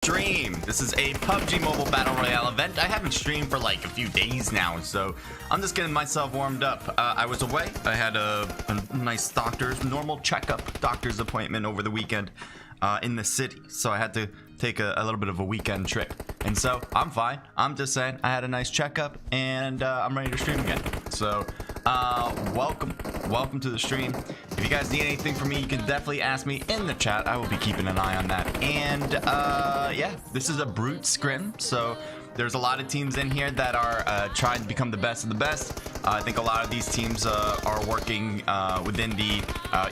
Stream. This is a PUBG Mobile Battle Royale event. I haven't streamed for like a few days now, so I'm just getting myself warmed up. I was away. I had a nice normal checkup doctor's appointment over the weekend in the city, so I had to take a little bit of a weekend trip, and so I'm fine. I'm just saying I had a nice checkup, and I'm ready to stream again. So welcome to the stream. If you guys need anything from me, you can definitely ask me in the chat. I will be keeping an eye on that. And yeah, this is a brute scrim, so there's a lot of teams in here that are trying to become the best of the best. I think a lot of these teams are working within the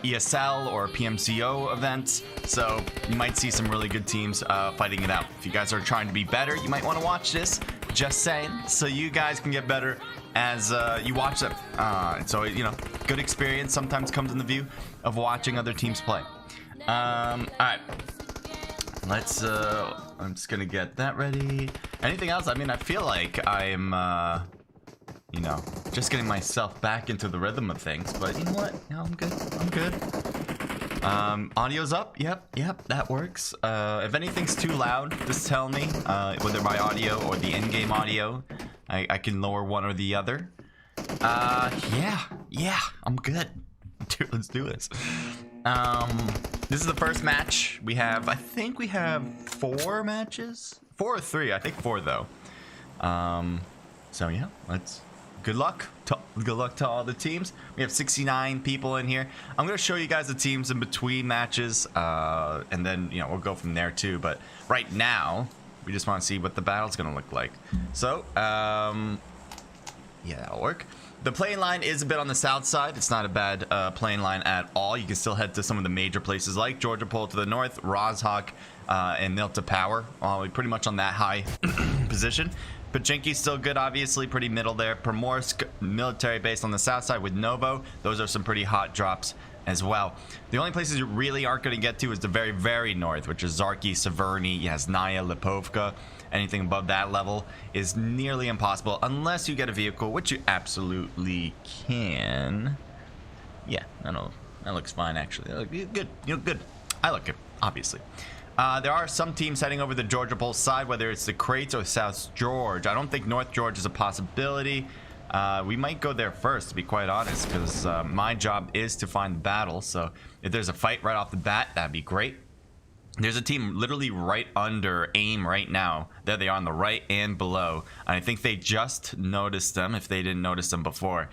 ESL or PMCO events, so you might see some really good teams fighting it out. If you guys are trying to be better, you might want to watch this, just saying, so you guys can get better as you watch them. So, you know, good experience sometimes comes in the view of watching other teams play. All right, let's I'm just gonna get that ready. Anything else? I mean, I feel like I'm you know, just getting myself back into the rhythm of things, but you know what? No, I'm good. Audio's up. Yep, that works. If anything's too loud, just tell me, whether my audio or the in-game audio. I can lower one or the other. Yeah, I'm good. Dude, let's do this. This is the first match. We have, I think we have 4 matches? 4 or 3? I think 4 though. So yeah, good luck to all the teams. We have 69 people in here. I'm gonna show you guys the teams in between matches, and then, you know, we'll go from there too. But right now, we just want to see what the battle's gonna look like. So, yeah, that'll work. The playing line is a bit on the south side. It's not a bad playing line at all. You can still head to some of the major places like Georgia Pole to the north, Rozhawk, and Nilta Power. Pretty much on that high position. Pachinki's still good, obviously, pretty middle there. Primorsk military base on the south side with Novo. Those are some pretty hot drops as well. The only places you really aren't going to get to is the very, very north, which is Zarki, Severny, Yasnaya, Lipovka. Anything above that level is nearly impossible unless you get a vehicle, which you absolutely can. Yeah, I know. That looks fine, actually. Good. You look good. I look good, obviously. There are some teams heading over the Georgia Pole side, whether it's the Crates or South George. I don't think North George is a possibility. We might go there first, to be quite honest, because my job is to find the battle. So if there's a fight right off the bat, that'd be great. There's a team literally right under AIM right now. There they are on the right and below. And I think they just noticed them if they didn't notice them before.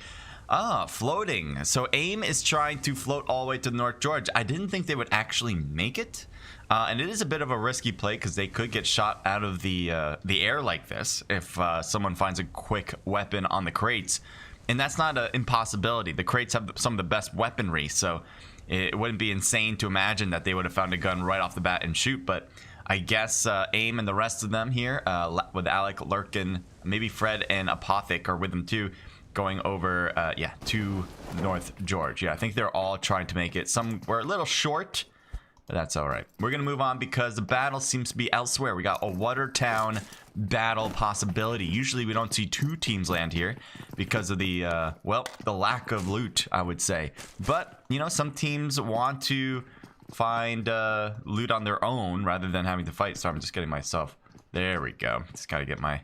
Floating. So AIM is trying to float all the way to North George. I didn't think they would actually make it. And it is a bit of a risky play because they could get shot out of the air like this if someone finds a quick weapon on the crates. And that's not an impossibility. The crates have some of the best weaponry, so it wouldn't be insane to imagine that they would have found a gun right off the bat and shoot. But I guess AIM and the rest of them here, with Alec, Lurkin, maybe Fred and Apothic are with them too, going over, yeah, to North George. Yeah, I think they're all trying to make it. Some were a little short, but that's all right. We're going to move on because the battle seems to be elsewhere. We got a Watertown battle possibility. Usually we don't see 2 teams land here because of the, well, the lack of loot, I would say. But, you know, some teams want to find loot on their own rather than having to fight. So I'm just getting myself, there we go. Just got to get my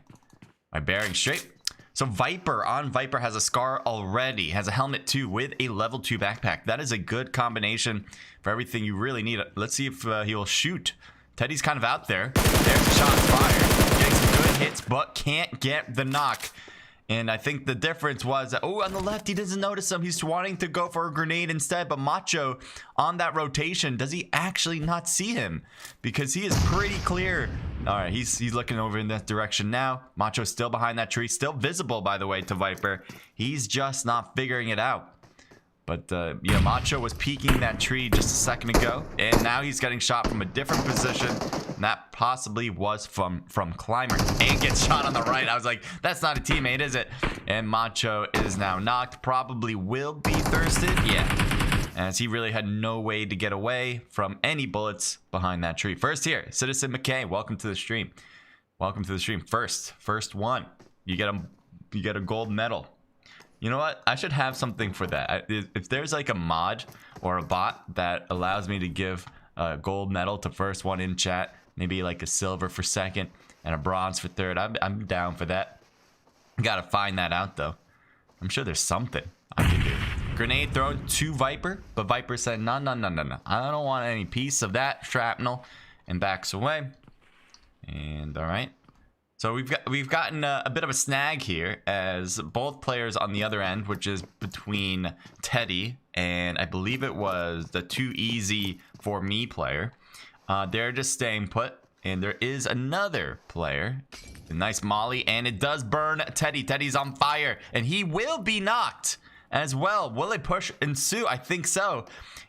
bearings straight. So Viper has a scar already, has a helmet too with a level 2 backpack. That is a good combination for everything you really need. Let's see if he'll shoot. Teddy's kind of out there. There's a shot fired. Getting some good hits, but can't get the knock. And I think the difference was that, oh, on the left, he doesn't notice him. He's wanting to go for a grenade instead. But Macho on that rotation, does he actually not see him? Because he is pretty clear. All right, he's looking over in that direction now. Macho's still behind that tree. Still visible, by the way, to Viper. He's just not figuring it out. But, yeah, Macho was peeking that tree just a second ago. And now he's getting shot from a different position. And that possibly was from Climber. And gets shot on the right. I was like, that's not a teammate, is it? And Macho is now knocked. Probably will be thirsted. Yeah. As he really had no way to get away from any bullets behind that tree. First here, Citizen McKay. Welcome to the stream. Welcome to the stream. First one. You get a gold medal. You know what? I should have something for that. If there's like a mod or a bot that allows me to give a gold medal to first one in chat, Maybe like a silver for second and a bronze for third. I'm down for that. Gotta find that out though. I'm sure there's something I can do. Grenade thrown to Viper, but Viper said, no. I don't want any piece of that shrapnel, and backs away. And all right. So we've gotten a bit of a snag here as both players on the other end, which is between Teddy and I believe it was the Too Easy for Me player. They're just staying put, and there is another player. A nice molly, and it does burn Teddy. Teddy's on fire, and he will be knocked as well. Will it push ensue? I think so.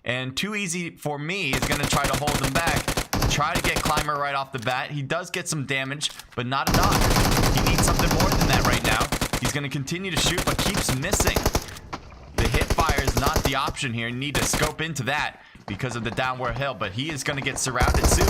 And Too Easy for Me is going to try to hold him back. Try to get Climber right off the bat. He does get some damage, but not enough. He needs something more than that right now. He's going to continue to shoot, but keeps missing. The hip fire is not the option here. You need to scope into that because of the downward hill, but he is going to get surrounded soon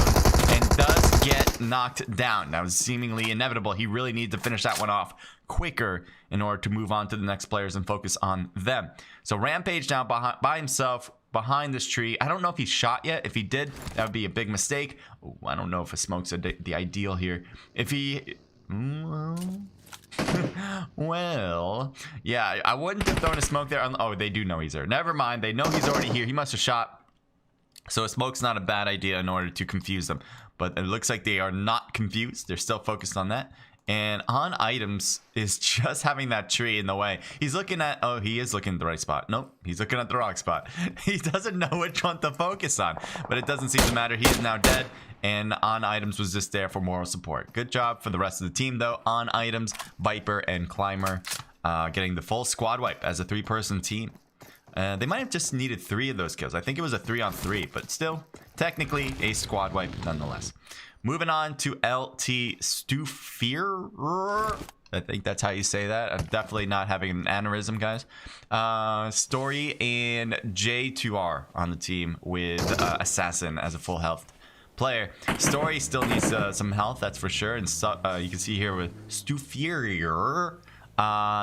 and does get knocked down. That was seemingly inevitable. He really needs to finish that one off quicker in order to move on to the next players and focus on them. So Rampage now by himself behind this tree. I don't know if he's shot yet. If he did, that would be a big mistake. Ooh, I don't know if a smoke's the ideal here. If he... well, yeah, I wouldn't have thrown a smoke there. Oh, they do know he's there. Never mind. They know he's already here. He must have shot. So a smoke's not a bad idea in order to confuse them. But it looks like they are not confused. They're still focused on that. And on items is just having that tree in the way. He's looking at... oh, he is looking at the right spot. Nope, he's looking at the wrong spot. He doesn't know which one to focus on. But it doesn't seem to matter. He is now dead. And on items was just there for moral support. Good job for the rest of the team, though. On items, Viper and Climber getting the full squad wipe as a 3-person team. They might have just needed 3 of those kills. I think it was a 3-on-3, but still, technically a squad wipe nonetheless. Moving on to LT Stufir. I think that's how you say that. I'm definitely not having an aneurysm, guys. Story and J2R on the team with Assassin as a full health player. Story still needs some health, that's for sure. And so, you can see here with Stufir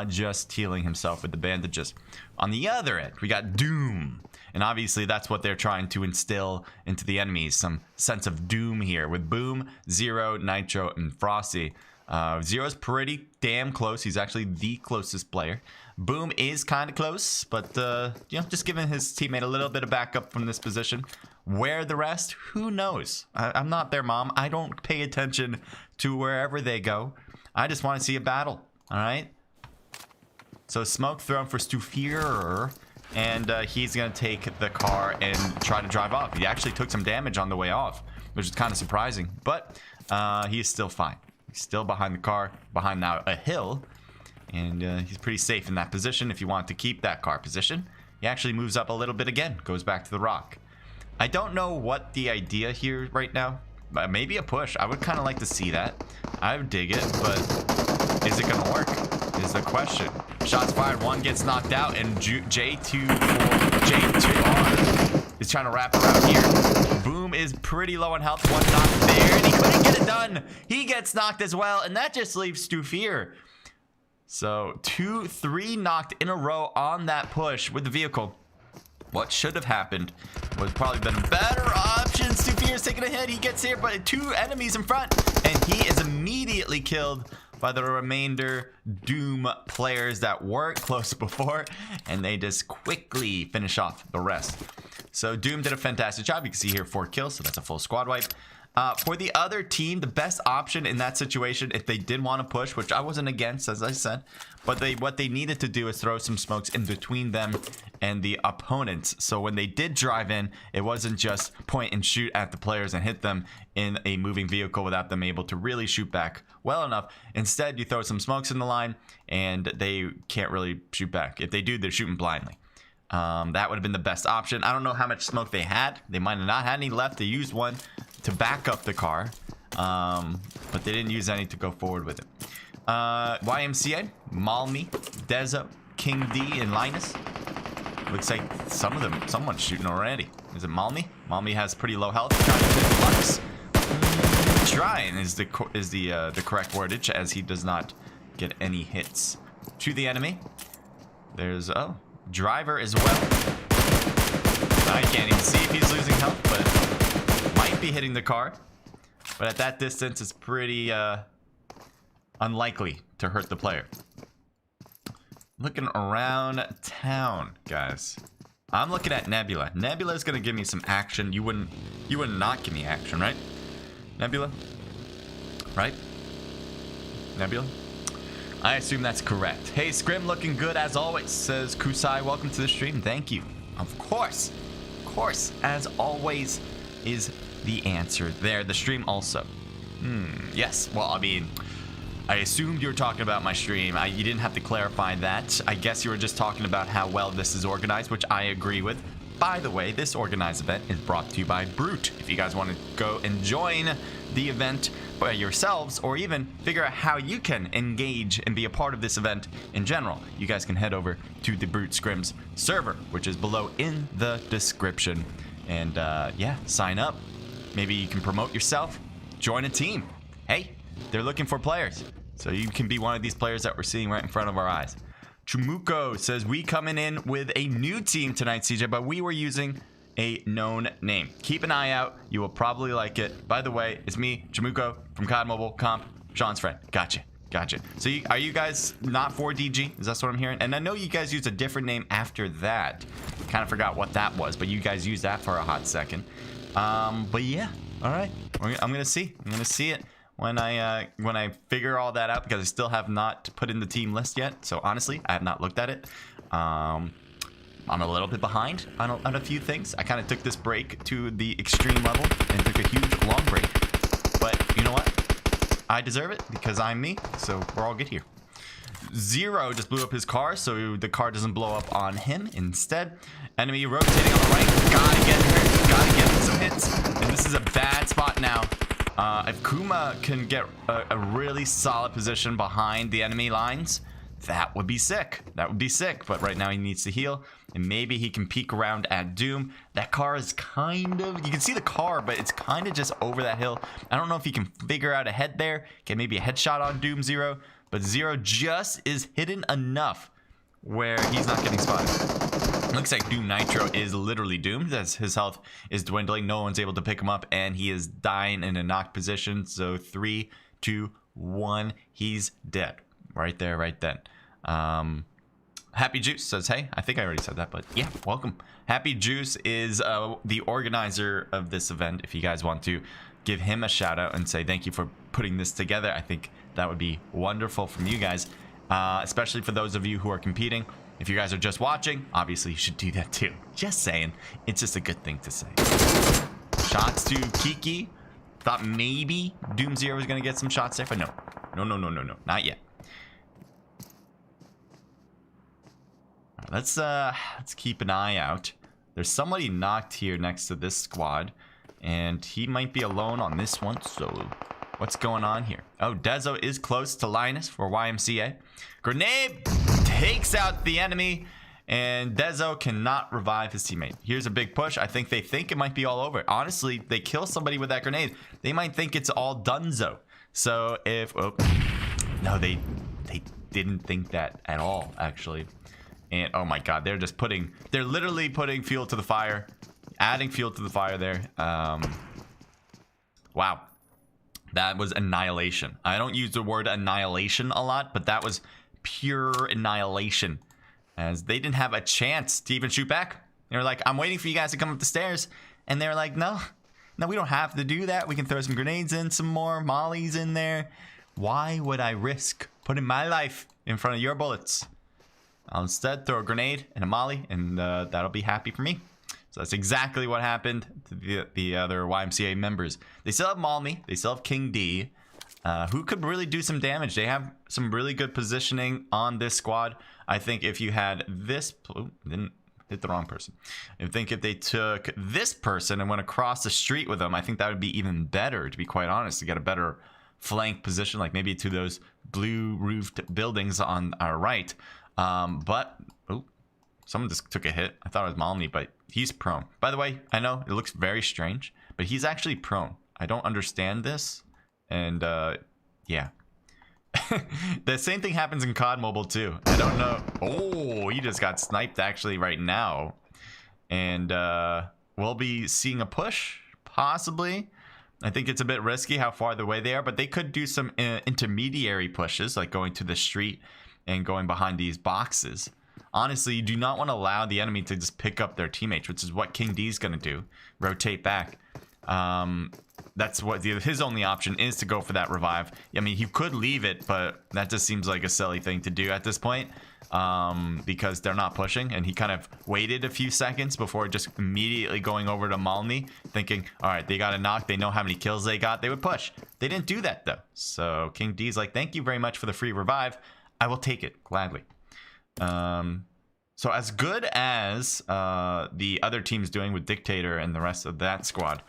just healing himself with the bandages. On the other end, we got Doom. And obviously, that's what they're trying to instill into the enemies. Some sense of doom here with Boom, Zero, Nitro, and Frosty. Zero's pretty damn close. He's actually the closest player. Boom is kind of close, but, you know, just giving his teammate a little bit of backup from this position. Where the rest? Who knows? I'm not their mom. I don't pay attention to wherever they go. I just want to see a battle, all right? So smoke thrown for Stufir. And he's going to take the car and try to drive off. He actually took some damage on the way off, which is kind of surprising. But he's still fine. He's still behind the car, behind now a hill. And he's pretty safe in that position if you want to keep that car position. He actually moves up a little bit again, goes back to the rock. I don't know what the idea here right now. Maybe a push. I would kind of like to see that. I would dig it, but is it going to work? Is the question. Shots fired, one gets knocked out, and J2R is trying to wrap around here. Boom is pretty low on health, one knocked there, and he couldn't get it done. He gets knocked as well, and that just leaves Stufir. So 2-3 knocked in a row on that push with the vehicle. What should have happened was probably been a better option. Stufir is taking a hit. He gets here, but 2 enemies in front, and he is immediately killed by the remainder Doom players that were close before, and they just quickly finish off the rest. So Doom did a fantastic job. You can see here 4 kills, so that's a full squad wipe. For the other team, the best option in that situation, if they did want to push, which I wasn't against, as I said, but what they needed to do is throw some smokes in between them and the opponents. So when they did drive in, it wasn't just point and shoot at the players and hit them in a moving vehicle without them able to really shoot back well enough. Instead, you throw some smokes in the line, and they can't really shoot back. If they do, they're shooting blindly. That would have been the best option. I don't know how much smoke they had. They might have not had any left. They used one to back up the car, but they didn't use any to go forward with it. YMCA, Malmi, Dezo, King D, and Linus. Looks like someone's shooting already. Is it Malmi? Malmi has pretty low health. Trying to hit Lux. Trying is the correct wordage, as he does not get any hits to the enemy. There's Driver as well. I can't even see if he's losing health, but might be hitting the car. but at that distance, it's pretty unlikely to hurt the player. Looking around town, guys. I'm looking at Nebula. Nebula is gonna give me some action. You would not give me action, right? Nebula, right? Nebula. I assume that's correct. Hey, Scrim, looking good as always, says Kusai. Welcome to the stream. Thank you. Of course, as always is the answer there. The stream also. Yes. Well, I mean, I assumed you were talking about my stream. You didn't have to clarify that. I guess you were just talking about how well this is organized, which I agree with. By the way, this organized event is brought to you by Brute. If you guys want to go and join the event by yourselves, or even figure out how you can engage and be a part of this event in general, you guys can head over to the Brute Scrims server, which is below in the description. And yeah, sign up. Maybe you can promote yourself, join a team. Hey, they're looking for players. So you can be one of these players that we're seeing right in front of our eyes. Chumuko says, we coming in with a new team tonight, CJ, but we were using a known name. Keep an eye out. You will probably like it. By the way, it's me, Chumuko, from COD Mobile, Comp, Sean's friend. Gotcha. So are you guys not for DG? Is that what I'm hearing? And I know you guys used a different name after that. Kind of forgot what that was, but you guys used that for a hot second. But yeah, all right. I'm going to see. I'm going to see it when I figure all that out, because I still have not put in the team list yet. So honestly, I have not looked at it. I'm a little bit behind on a few things. I kind of took this break to the extreme level and took a huge long break. But you know what? I deserve it because I'm me. So we're all good here. Zero just blew up his car, so the car doesn't blow up on him. Instead, enemy rotating on the right. Gotta get hurt. Gotta get some hits. And this is a bad spot now. If Kuma can get a really solid position behind the enemy lines, that would be sick. But right now he needs to heal, and maybe he can peek around at Doom. That car is kind of, you can see the car, but it's kind of just over that hill. I don't know if he can figure out a head there, get maybe a headshot on Doom Zero, but Zero just is hidden enough where he's not getting spotted. Looks like Doom Nitro is literally doomed as his health is dwindling. No one's able to pick him up, and he is dying in a knocked position. So 3, 2, 1, he's dead. Right there, right then. Happy Juice says, hey, I think I already said that, but yeah, welcome. Happy Juice is the organizer of this event. If you guys want to give him a shout out and say thank you for putting this together, I think that would be wonderful from you guys, especially for those of you who are competing. If you guys are just watching, obviously you should do that too. Just saying, it's just a good thing to say. Shots to Kiki. Thought maybe Doom Zero was gonna get some shots there, but no, not yet. Let's keep an eye out. There's somebody knocked here next to this squad, and he might be alone on this one. So what's going on here? Oh, Dezo is close to Linus for YMCA. Grenade takes out the enemy, and Dezo cannot revive his teammate. Here's a big push. I think they think it might be all over. Honestly, they kill somebody with that grenade, they might think it's all donezo. So if no, they didn't think that at all, actually. And oh my god, they're literally putting fuel to the fire, adding fuel to the fire there. Wow, that was annihilation. I don't use the word annihilation a lot, but that was pure annihilation, as they didn't have a chance to even shoot back. They were like, I'm waiting for you guys to come up the stairs, and they're like, no, we don't have to do that. We can throw some grenades in, some more mollies in there. Why would I risk putting my life in front of your bullets? I'll instead throw a grenade and a molly, and that'll be happy for me. So that's exactly what happened to the other YMCA members. They still have Malmy, they still have King D, who could really do some damage. They have some really good positioning on this squad. I think if you had this, didn't hit the wrong person. I think if they took this person and went across the street with them, I think that would be even better, to be quite honest, to get a better flank position, like maybe to those blue roofed buildings on our right. But oh, someone just took a hit. I thought it was Malmy, but he's prone. By the way, I know it looks very strange, but he's actually prone. I don't understand this, and yeah. The same thing happens in COD Mobile too. I don't know. Oh, he just got sniped actually right now, and we'll be seeing a push possibly, I think it's a bit risky how far away they are, but they could do some intermediary pushes, like going to the street and going behind these boxes. Honestly, you do not want to allow the enemy to just pick up their teammates, which is what King D is going to do. Rotate back. That's what his only option is, to go for that revive. I mean, he could leave it, but that just seems like a silly thing to do at this point, because they're not pushing, and he kind of waited a few seconds before just immediately going over to Malny, thinking, all right, they got a knock, they know how many kills they got, they would push. They didn't do that though. So King D's like, thank you very much for the free revive, I will take it gladly. So as good as the other team's doing with Dictator and the rest of that squad,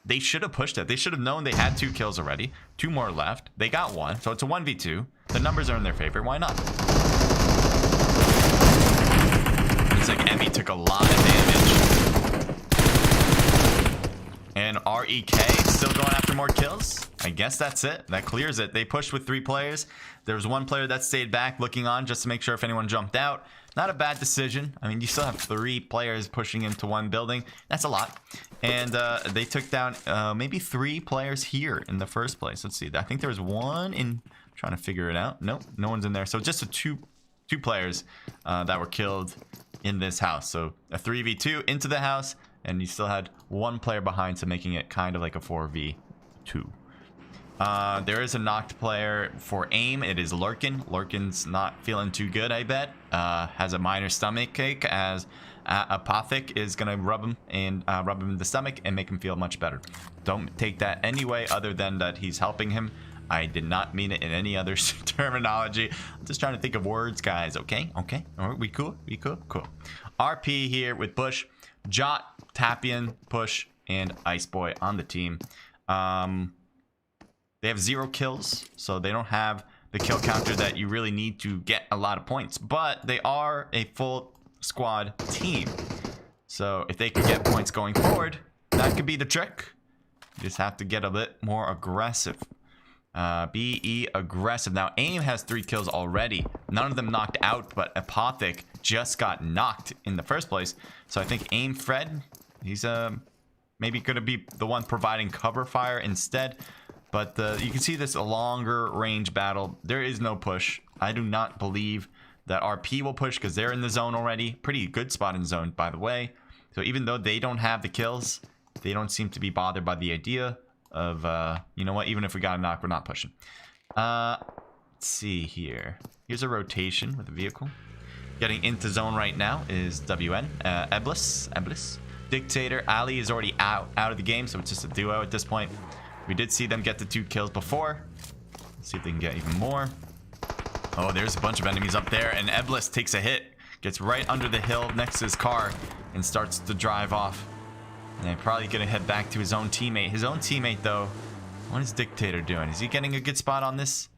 they should have pushed it. They should have known they had 2 kills already. 2 more left. They got 1. So it's a 1v2. The numbers are in their favor. Why not? Looks like Emmy took a lot of damage. And REK still going after more kills. I guess that's it. That clears it. They pushed with 3 players. There was 1 player that stayed back looking on just to make sure if anyone jumped out. Not a bad decision. I mean, you still have 3 players pushing into 1 building. That's a lot. And they took down maybe 3 players here in the first place. Let's see. I think there was 1 in... Trying to figure it out. Nope, no one's in there. So just a two players that were killed in this house. So a 3v2 into the house, and you still had 1 player behind, so making it kind of like a 4v2. There is a knocked player for AIM. It is Lurkin. Lurkin's not feeling too good, I bet. Has a minor stomach ache, as Apothic is going to rub him in the stomach and make him feel much better. Don't take that any way other than that he's helping him. I did not mean it in any other terminology. I'm just trying to think of words, guys. Okay. All right, we cool? Cool. RP here with Bush, Jot, Tapian, Push, and Iceboy on the team. They have 0 kills, so they don't have the kill counter that you really need to get a lot of points. But they are a full squad team. So if they can get points going forward, that could be the trick. You just have to get a bit more aggressive. Be aggressive. Now AIM has 3 kills already. None of them knocked out, but Apothic just got knocked in the first place. So I think AIM Fred, he's maybe gonna be the one providing cover fire instead. But you can see this longer range battle. There is no push. I do not believe that RP will push because they're in the zone already. Pretty good spot in zone, by the way. So even though they don't have the kills, they don't seem to be bothered by the idea of you know what, even if we got a knock, we're not pushing. Let's see here. Here's a rotation with a vehicle. Getting into zone right now is WN, Eblis, Dictator. Ali is already out of the game, so it's just a duo at this point. We did see them get the 2 kills before. Let's see if they can get even more. Oh, there's a bunch of enemies up there, and Eblis takes a hit, gets right under the hill next to his car, and starts to drive off. And they're probably going to head back to his own teammate. His own teammate, though, what is Dictator doing? Is he getting a good spot on this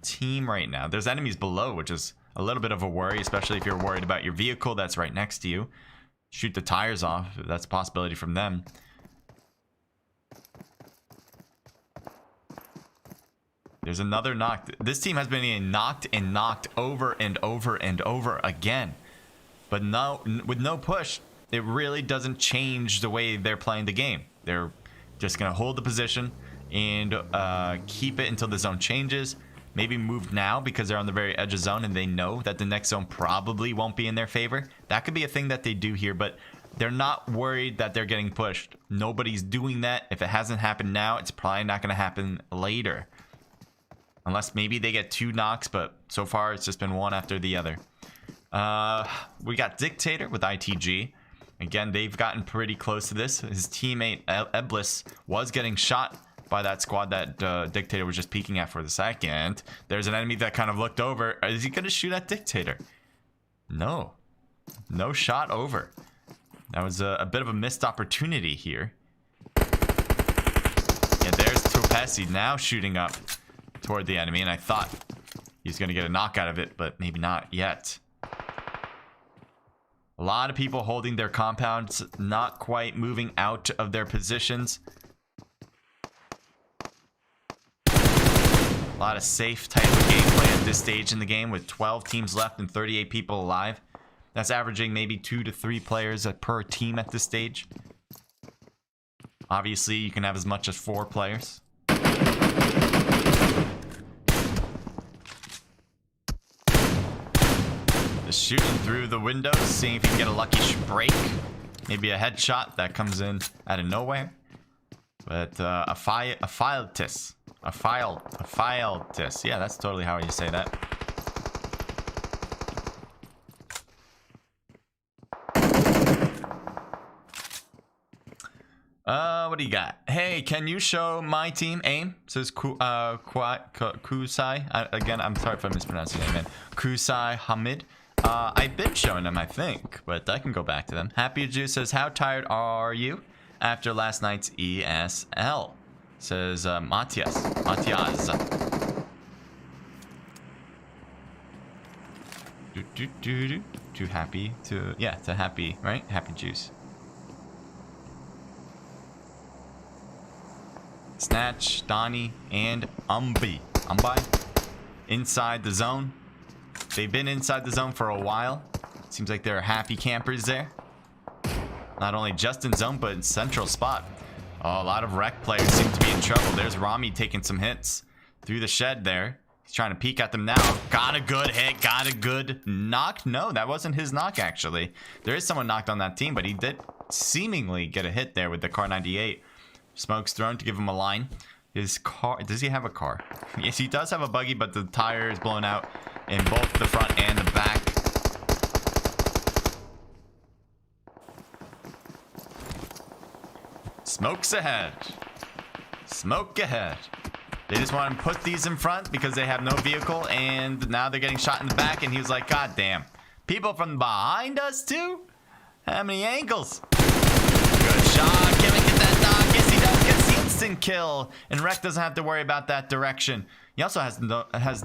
team right now? There's enemies below, which is a little bit of a worry, especially if you're worried about your vehicle that's right next to you. Shoot the tires off. That's a possibility from them. There's another knock. This team has been getting knocked and knocked over and over and over again. But no, with no push, it really doesn't change the way they're playing the game. They're just going to hold the position and keep it until the zone changes. Maybe move now because they're on the very edge of zone and they know that the next zone probably won't be in their favor. That could be a thing that they do here, but they're not worried that they're getting pushed. Nobody's doing that. If it hasn't happened now, it's probably not going to happen later. Unless maybe they get 2 knocks, but so far it's just been one after the other. We got Dictator with ITG. Again, they've gotten pretty close to this. His teammate Eblis was getting shot by that squad that Dictator was just peeking at for the second. There's an enemy that kind of looked over. Is he going to shoot at Dictator? No. No shot over. That was a bit of a missed opportunity here. Yeah, there's Topesi now shooting up toward the enemy, and I thought he's going to get a knock out of it, but maybe not yet. A lot of people holding their compounds, not quite moving out of their positions. A lot of safe type of gameplay at this stage in the game with 12 teams left and 38 people alive. That's averaging maybe 2 to 3 players per team at this stage. Obviously, you can have as much as 4 players. Just shooting through the windows, seeing if you can get a lucky break. Maybe a headshot that comes in out of nowhere. But a filetis. Yeah, that's totally how you say that. What do you got? Hey, can you show my team aim? Says Kusai. Again, I'm sorry if I'm mispronouncing your name, man. Kusai Hamid. I've been showing them, I think, but I can go back to them. Happy Juice says, how tired are you after last night's ESL? Says Matias. Too happy to, yeah, to happy, right? Happy Juice. Snatch, Donnie, and Umbi inside the zone. They've been inside the zone for a while. Seems like they're happy campers there. Not only just in zone, but in central spot. Oh, a lot of rec players seem to be in trouble. There's Rami taking some hits through the shed there. He's trying to peek at them now. Got a good hit, got a good knock. No, that wasn't his knock, actually. There is someone knocked on that team, but he did seemingly get a hit there with the Car 98. Smoke's thrown to give him a line. His car, does he have a car? Yes, he does have a buggy, but the tire is blown out in both the front and the back. Smoke's ahead. Smoke ahead. They just want to put these in front because they have no vehicle, and now they're getting shot in the back, and he was like, God damn. People from behind us too? How many angles? Good shot. Can we get that knock? Yes, he does. Gets the instant kill. And Rec doesn't have to worry about that direction. He also does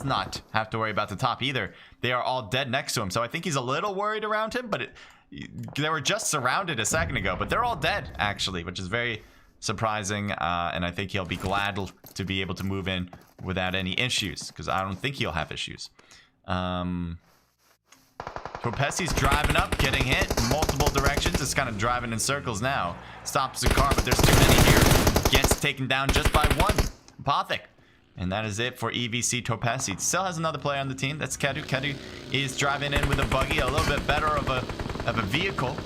not have to worry about the top either. They are all dead next to him. So I think he's a little worried around him, but they were just surrounded a second ago. But they're all dead, actually, which is very surprising. And I think he'll be glad to be able to move in without any issues, because I don't think he'll have issues. Topessi's driving up, getting hit multiple directions. It's kind of driving in circles now. Stops the car, but there's too many here. Gets taken down just by one. Apothic. And that is it for EVC Topessi. Still has another player on the team. That's Kedu. Kedu is driving in with a buggy, a little bit better of a vehicle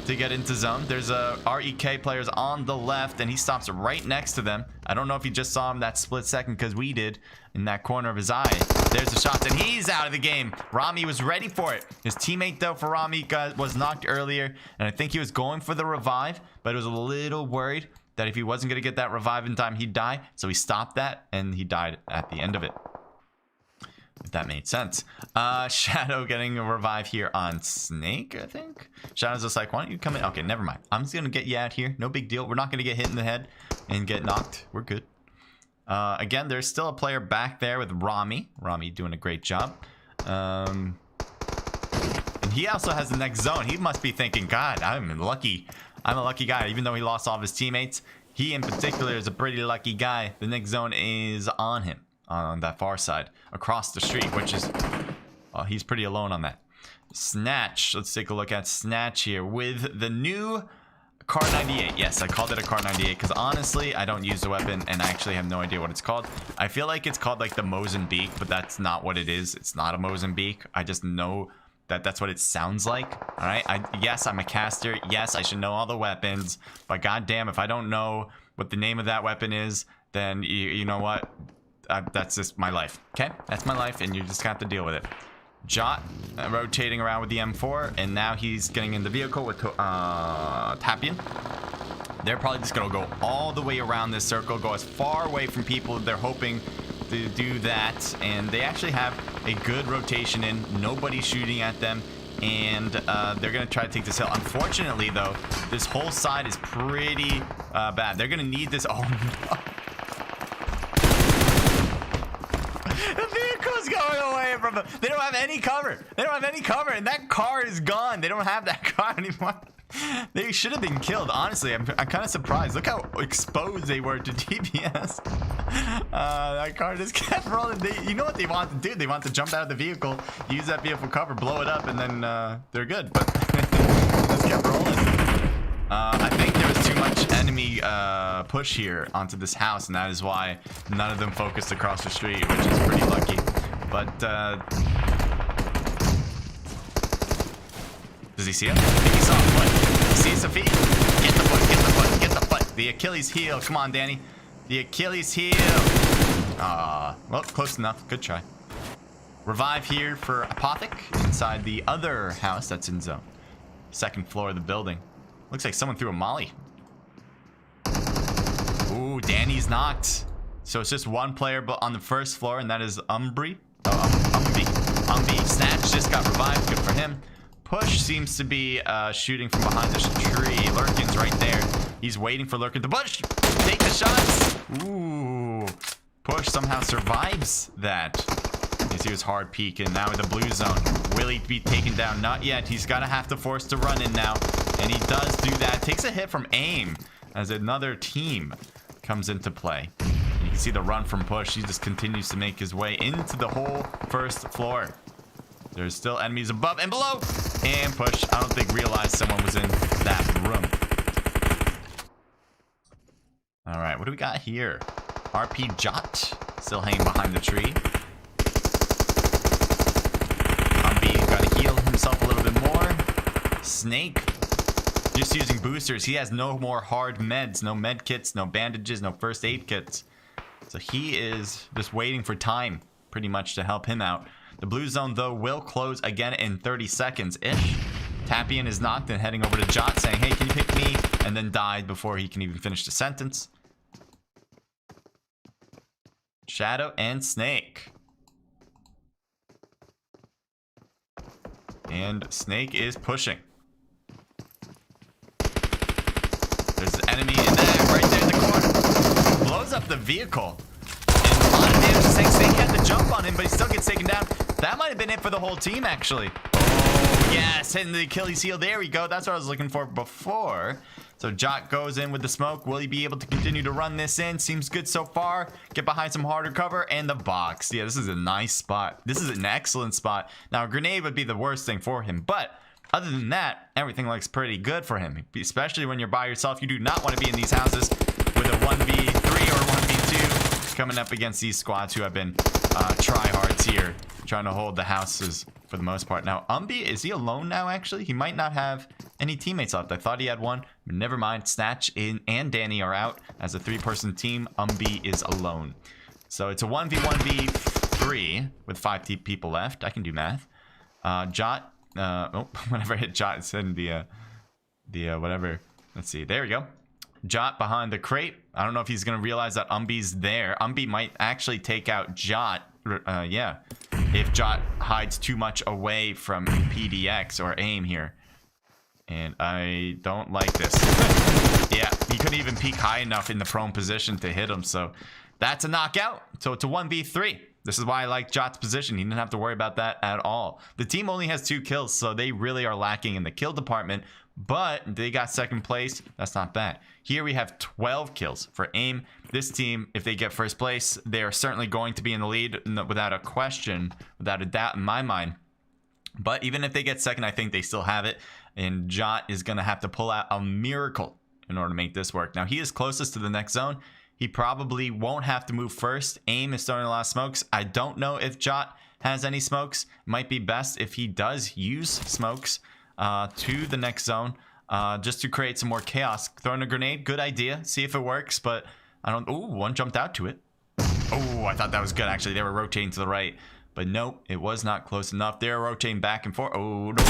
to get into zone. There's REK players on the left, and he stops right next to them. I don't know if he just saw him that split second, because we did, in that corner of his eye. There's the shot, and he's out of the game. Rami was ready for it. His teammate, though, for Rami was knocked earlier, and I think he was going for the revive, but was a little worried that if he wasn't going to get that revive in time, he'd die. So he stopped that, and he died at the end of it. If that made sense. Shadow getting a revive here on Snake, I think. Shadow's just like, why don't you come in? Okay, never mind. I'm just going to get you out here. No big deal. We're not going to get hit in the head and get knocked. We're good. Again, there's still a player back there with Rami. Rami doing a great job. And he also has the next zone. He must be thinking, God, I'm lucky. I'm a lucky guy. Even though he lost all of his teammates, he in particular is a pretty lucky guy. The next zone is on him. On that far side, across the street, which is, he's pretty alone on that. Snatch, let's take a look at Snatch here with the new Car 98. Yes, I called it a Car 98 because honestly, I don't use the weapon and I actually have no idea what it's called. I feel like it's called like the Mozambique, but that's not what it is. It's not a Mozambique. I just know that that's what it sounds like. All right, yes, I'm a caster. Yes, I should know all the weapons, but goddamn, if I don't know what the name of that weapon is, then you know what? That's just my life, okay? That's my life, and you just have to deal with it. Jot rotating around with the M4, and now he's getting in the vehicle with Tapian. They're probably just gonna go all the way around this circle, go as far away from people. They're hoping to do that, and they actually have a good rotation in. Nobody's shooting at them, and they're gonna try to take this hill. Unfortunately, though, this whole side is pretty bad. They're gonna need this. Oh no. The vehicle's going away from them. They don't have any cover. They don't have any cover, and that car is gone. They don't have that car anymore. They should have been killed. Honestly, I'm kind of surprised. Look how exposed they were to DPS. That car just kept rolling. You know what they want to do? They want to jump out of the vehicle, use that vehicle cover, blow it up, and then they're good. But just kept rolling. I think enemy push here onto this house, and that is why none of them focused across the street, which is pretty lucky. But does he see him? I think he saw a foot. He sees the feet. Get the foot, get the foot, get the foot. The Achilles heel. Come on, Danny. The Achilles heel. Well, close enough. Good try. Revive here for Apothic inside the other house that's in zone. Second floor of the building. Looks like someone threw a molly. Ooh, Danny's knocked. So it's just one player but on the first floor, and that is Umbi. Snatch just got revived. Good for him. Push seems to be shooting from behind this tree. Lurkin's right there. He's waiting for Lurkin to push. Take the shots. Ooh. Push somehow survives that. He was hard peeking. Now in the blue zone. Will he be taken down? Not yet. He's going to have to force to run in now. And he does do that. Takes a hit from aim as another team comes into play. You can see the run from Push. He just continues to make his way into the whole first floor. There's still enemies above and below. And Push, I don't think, realized someone was in that room. All right, what do we got here? RP Jot still hanging behind the tree. Umbi got to heal himself a little bit more. Snake just using boosters. He has no more hard meds, no med kits, no bandages, no first aid kits. So he is just waiting for time pretty much to help him out. The blue zone, though, will close again in 30 seconds-ish. Tapian is knocked and heading over to Jot saying, hey, can you pick me? And then died before he can even finish the sentence. Shadow and Snake. And Snake is pushing. There's an enemy in there, right there in the corner. Blows up the vehicle. And a lot of damage. Snake had to jump on him, but he still gets taken down. That might have been it for the whole team, actually. Oh, yes, hitting the Achilles heel. There we go. That's what I was looking for before. So Jot goes in with the smoke. Will he be able to continue to run this in? Seems good so far. Get behind some harder cover and the box. Yeah, this is a nice spot. This is an excellent spot. Now, a grenade would be the worst thing for him, but other than that, everything looks pretty good for him, especially when you're by yourself. You do not want to be in these houses with a 1v3 or 1v2 coming up against these squads who have been tryhards here, trying to hold the houses for the most part. Now, Umbi, is he alone now, actually? He might not have any teammates left. I thought he had one, but never mind. Snatch and Danny are out. As a three-person team, Umbi is alone. So it's a 1v1v3 with 5 people left. I can do math. Jot, whenever I hit Jot, it's in the whatever. Let's see. There we go. Jot behind the crate. I don't know if he's going to realize that Umbi's there. Umbi might actually take out Jot. Yeah. If Jot hides too much away from PDX or aim here. And I don't like this. Yeah, he couldn't even peek high enough in the prone position to hit him. So that's a knockout. So it's a 1v3. This is why I like Jot's position. He didn't have to worry about that at all. The team only has 2 kills, so they really are lacking in the kill department. But they got second place. That's not bad. Here we have 12 kills for aim. This team, if they get first place, they are certainly going to be in the lead without a question, without a doubt in my mind. But even if they get second, I think they still have it. And Jot is going to have to pull out a miracle in order to make this work. Now, he is closest to the next zone. He probably won't have to move first. Aim is throwing a lot of smokes. I don't know if Jot has any smokes. Might be best if he does use smokes to the next zone just to create some more chaos. Throwing a grenade, good idea. See if it works, but I don't... Ooh, one jumped out to it. Oh, I thought that was good, actually. They were rotating to the right. But nope, it was not close enough. They're rotating back and forth. Oh, no.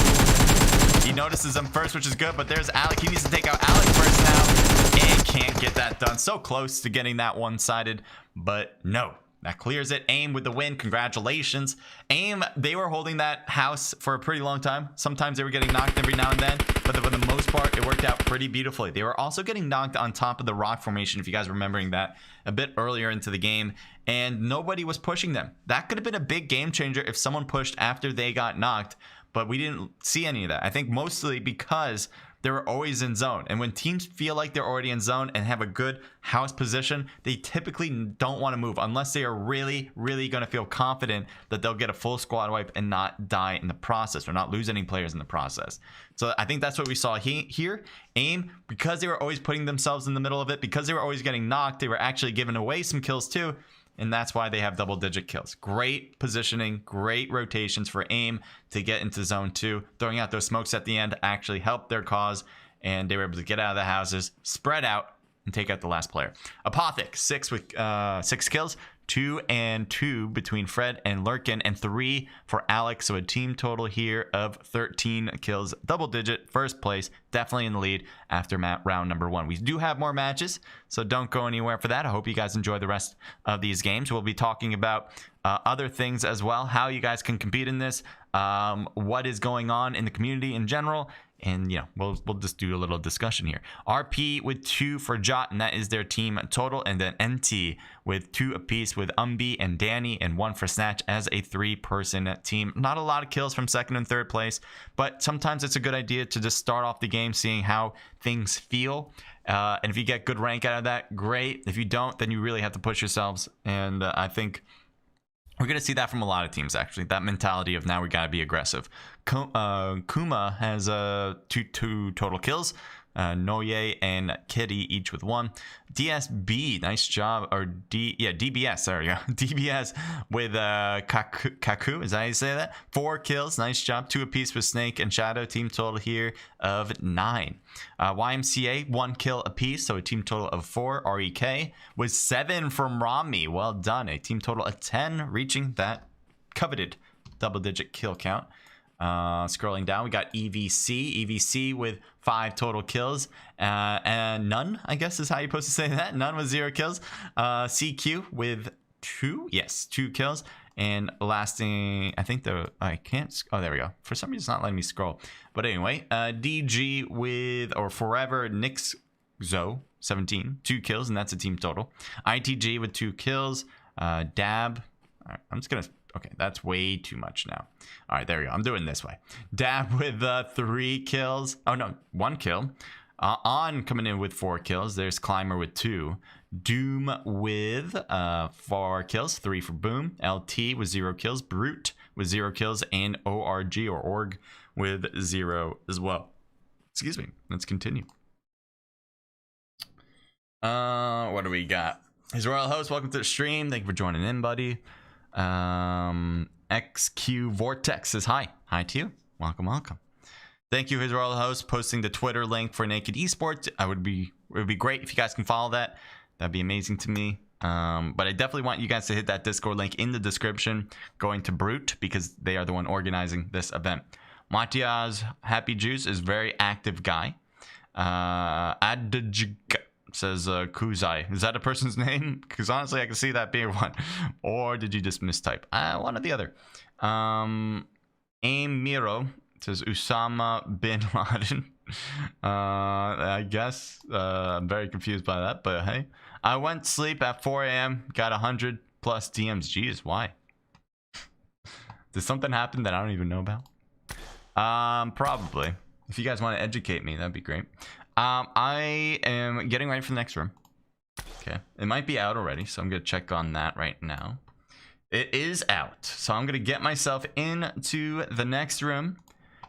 He notices them first, which is good, but there's Alec. He needs to take out Alec first now. And can't get that done. So close to getting that one-sided, but no. That clears it. Aim with the win. Congratulations. Aim, they were holding that house for a pretty long time. Sometimes they were getting knocked every now and then, but for the most part, it worked out pretty beautifully. They were also getting knocked on top of the rock formation, if you guys are remembering that, a bit earlier into the game, and nobody was pushing them. That could have been a big game changer if someone pushed after they got knocked, but we didn't see any of that. I think mostly because they were always in zone. And when teams feel like they're already in zone and have a good house position, they typically don't want to move unless they are really, really going to feel confident that they'll get a full squad wipe and not die in the process or not lose any players in the process. So I think that's what we saw here. AIM, because they were always putting themselves in the middle of it, because they were always getting knocked, they were actually giving away some kills too. And that's why they have double-digit kills. Great positioning, great rotations for AIM to get into zone 2. Throwing out those smokes at the end actually helped their cause, and they were able to get out of the houses, spread out, and take out the last player. Apothic, 6 kills, 2 and 2 between Fred and Lurkin, and 3 for Alex. So a team total here of 13 kills, double-digit, first place, definitely in the lead after round number 1. We do have more matches, so don't go anywhere for that. I hope you guys enjoy the rest of these games. We'll be talking about other things as well, how you guys can compete in this, what is going on in the community in general. And, you know, we'll just do a little discussion here. RP with 2 for Jot, and that is their team total. And then NT with 2 apiece with Umbi and Danny, and 1 for Snatch as a 3-person team. Not a lot of kills from 2nd and 3rd place, but sometimes it's a good idea to just start off the game seeing how things feel. And if you get good rank out of that, great. If you don't, then you really have to push yourselves. And I think we're going to see that from a lot of teams, actually. That mentality of now we got to be aggressive. Kuma has 2 total kills. Noye and Kitty each with 1. DSB, nice job. Or DBS, there we go. DBS with Kaku, is that how you say that? 4 kills, nice job. 2 apiece with Snake and Shadow. Team total here of 9. YMCA, 1 kill apiece, so a team total of 4. REK with 7 from Rami. Well done. A team total of 10, reaching that coveted double-digit kill count. Scrolling down, we got EVC with 5 total kills, and none, I guess is how you're supposed to say that. None with 0 kills. CQ with 2 kills, and lasting, I think I can't, oh, there we go. For some reason, it's not letting me scroll. But anyway, DG with, or Forever Nix Zo, 17, 2 kills, and that's a team total. ITG with 2 kills. Dab, all right, I'm just gonna, okay, that's way too much now. All right, there we go. I'm doing this way. Dab with 3 kills. Oh, no, 1 kill. On coming in with 4 kills. There's Climber with 2. Doom with 4 kills. 3 for Boom. LT with 0 kills. Brute with 0 kills. And ORG or Org with 0 as well. Excuse me. Let's continue. What do we got? His Royal Host, welcome to the stream. Thank you for joining in, buddy. XQ Vortex says hi to you. Welcome. Thank you, His Royal Host, posting the Twitter link for Naked Esports. It would be great if you guys can follow that. That'd be amazing to me. But I definitely want you guys to hit that Discord link in the description, going to Brute, because they are the one organizing this event. Matias Happy Juice is a very active guy. Adjg says Kuzai. Is that a person's name? Because honestly, I can see that being one. Or did you just mistype? One or the other. Aim Miro says Usama bin Laden. I guess. I'm very confused by that, but hey. I went to sleep at 4 a.m. Got 100 plus DMs. Jeez, why? Did something happen that I don't even know about? Probably. If you guys want to educate me, that'd be great. I am getting ready for the next room. Okay, it might be out already, so I'm gonna check on that right now. It is out, so I'm gonna get myself into the next room.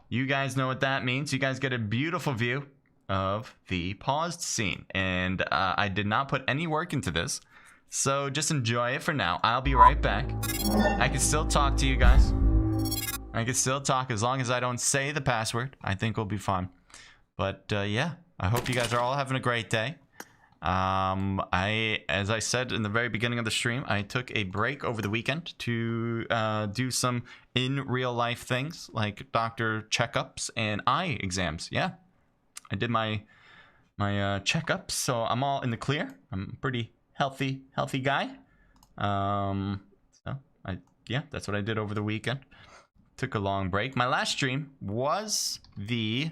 You guys know what that means. You guys get a beautiful view of the paused scene, and I did not put any work into this, so just enjoy it for now. I'll be right back. I can still talk to you guys. I can still talk as long as I don't say the password. I think we'll be fine. But yeah, I hope you guys are all having a great day. As I said in the very beginning of the stream, I took a break over the weekend to do some in real life things like doctor checkups and eye exams. Yeah, I did my checkups, so I'm all in the clear. I'm a pretty healthy guy. Yeah, that's what I did over the weekend. Took a long break. My last stream was the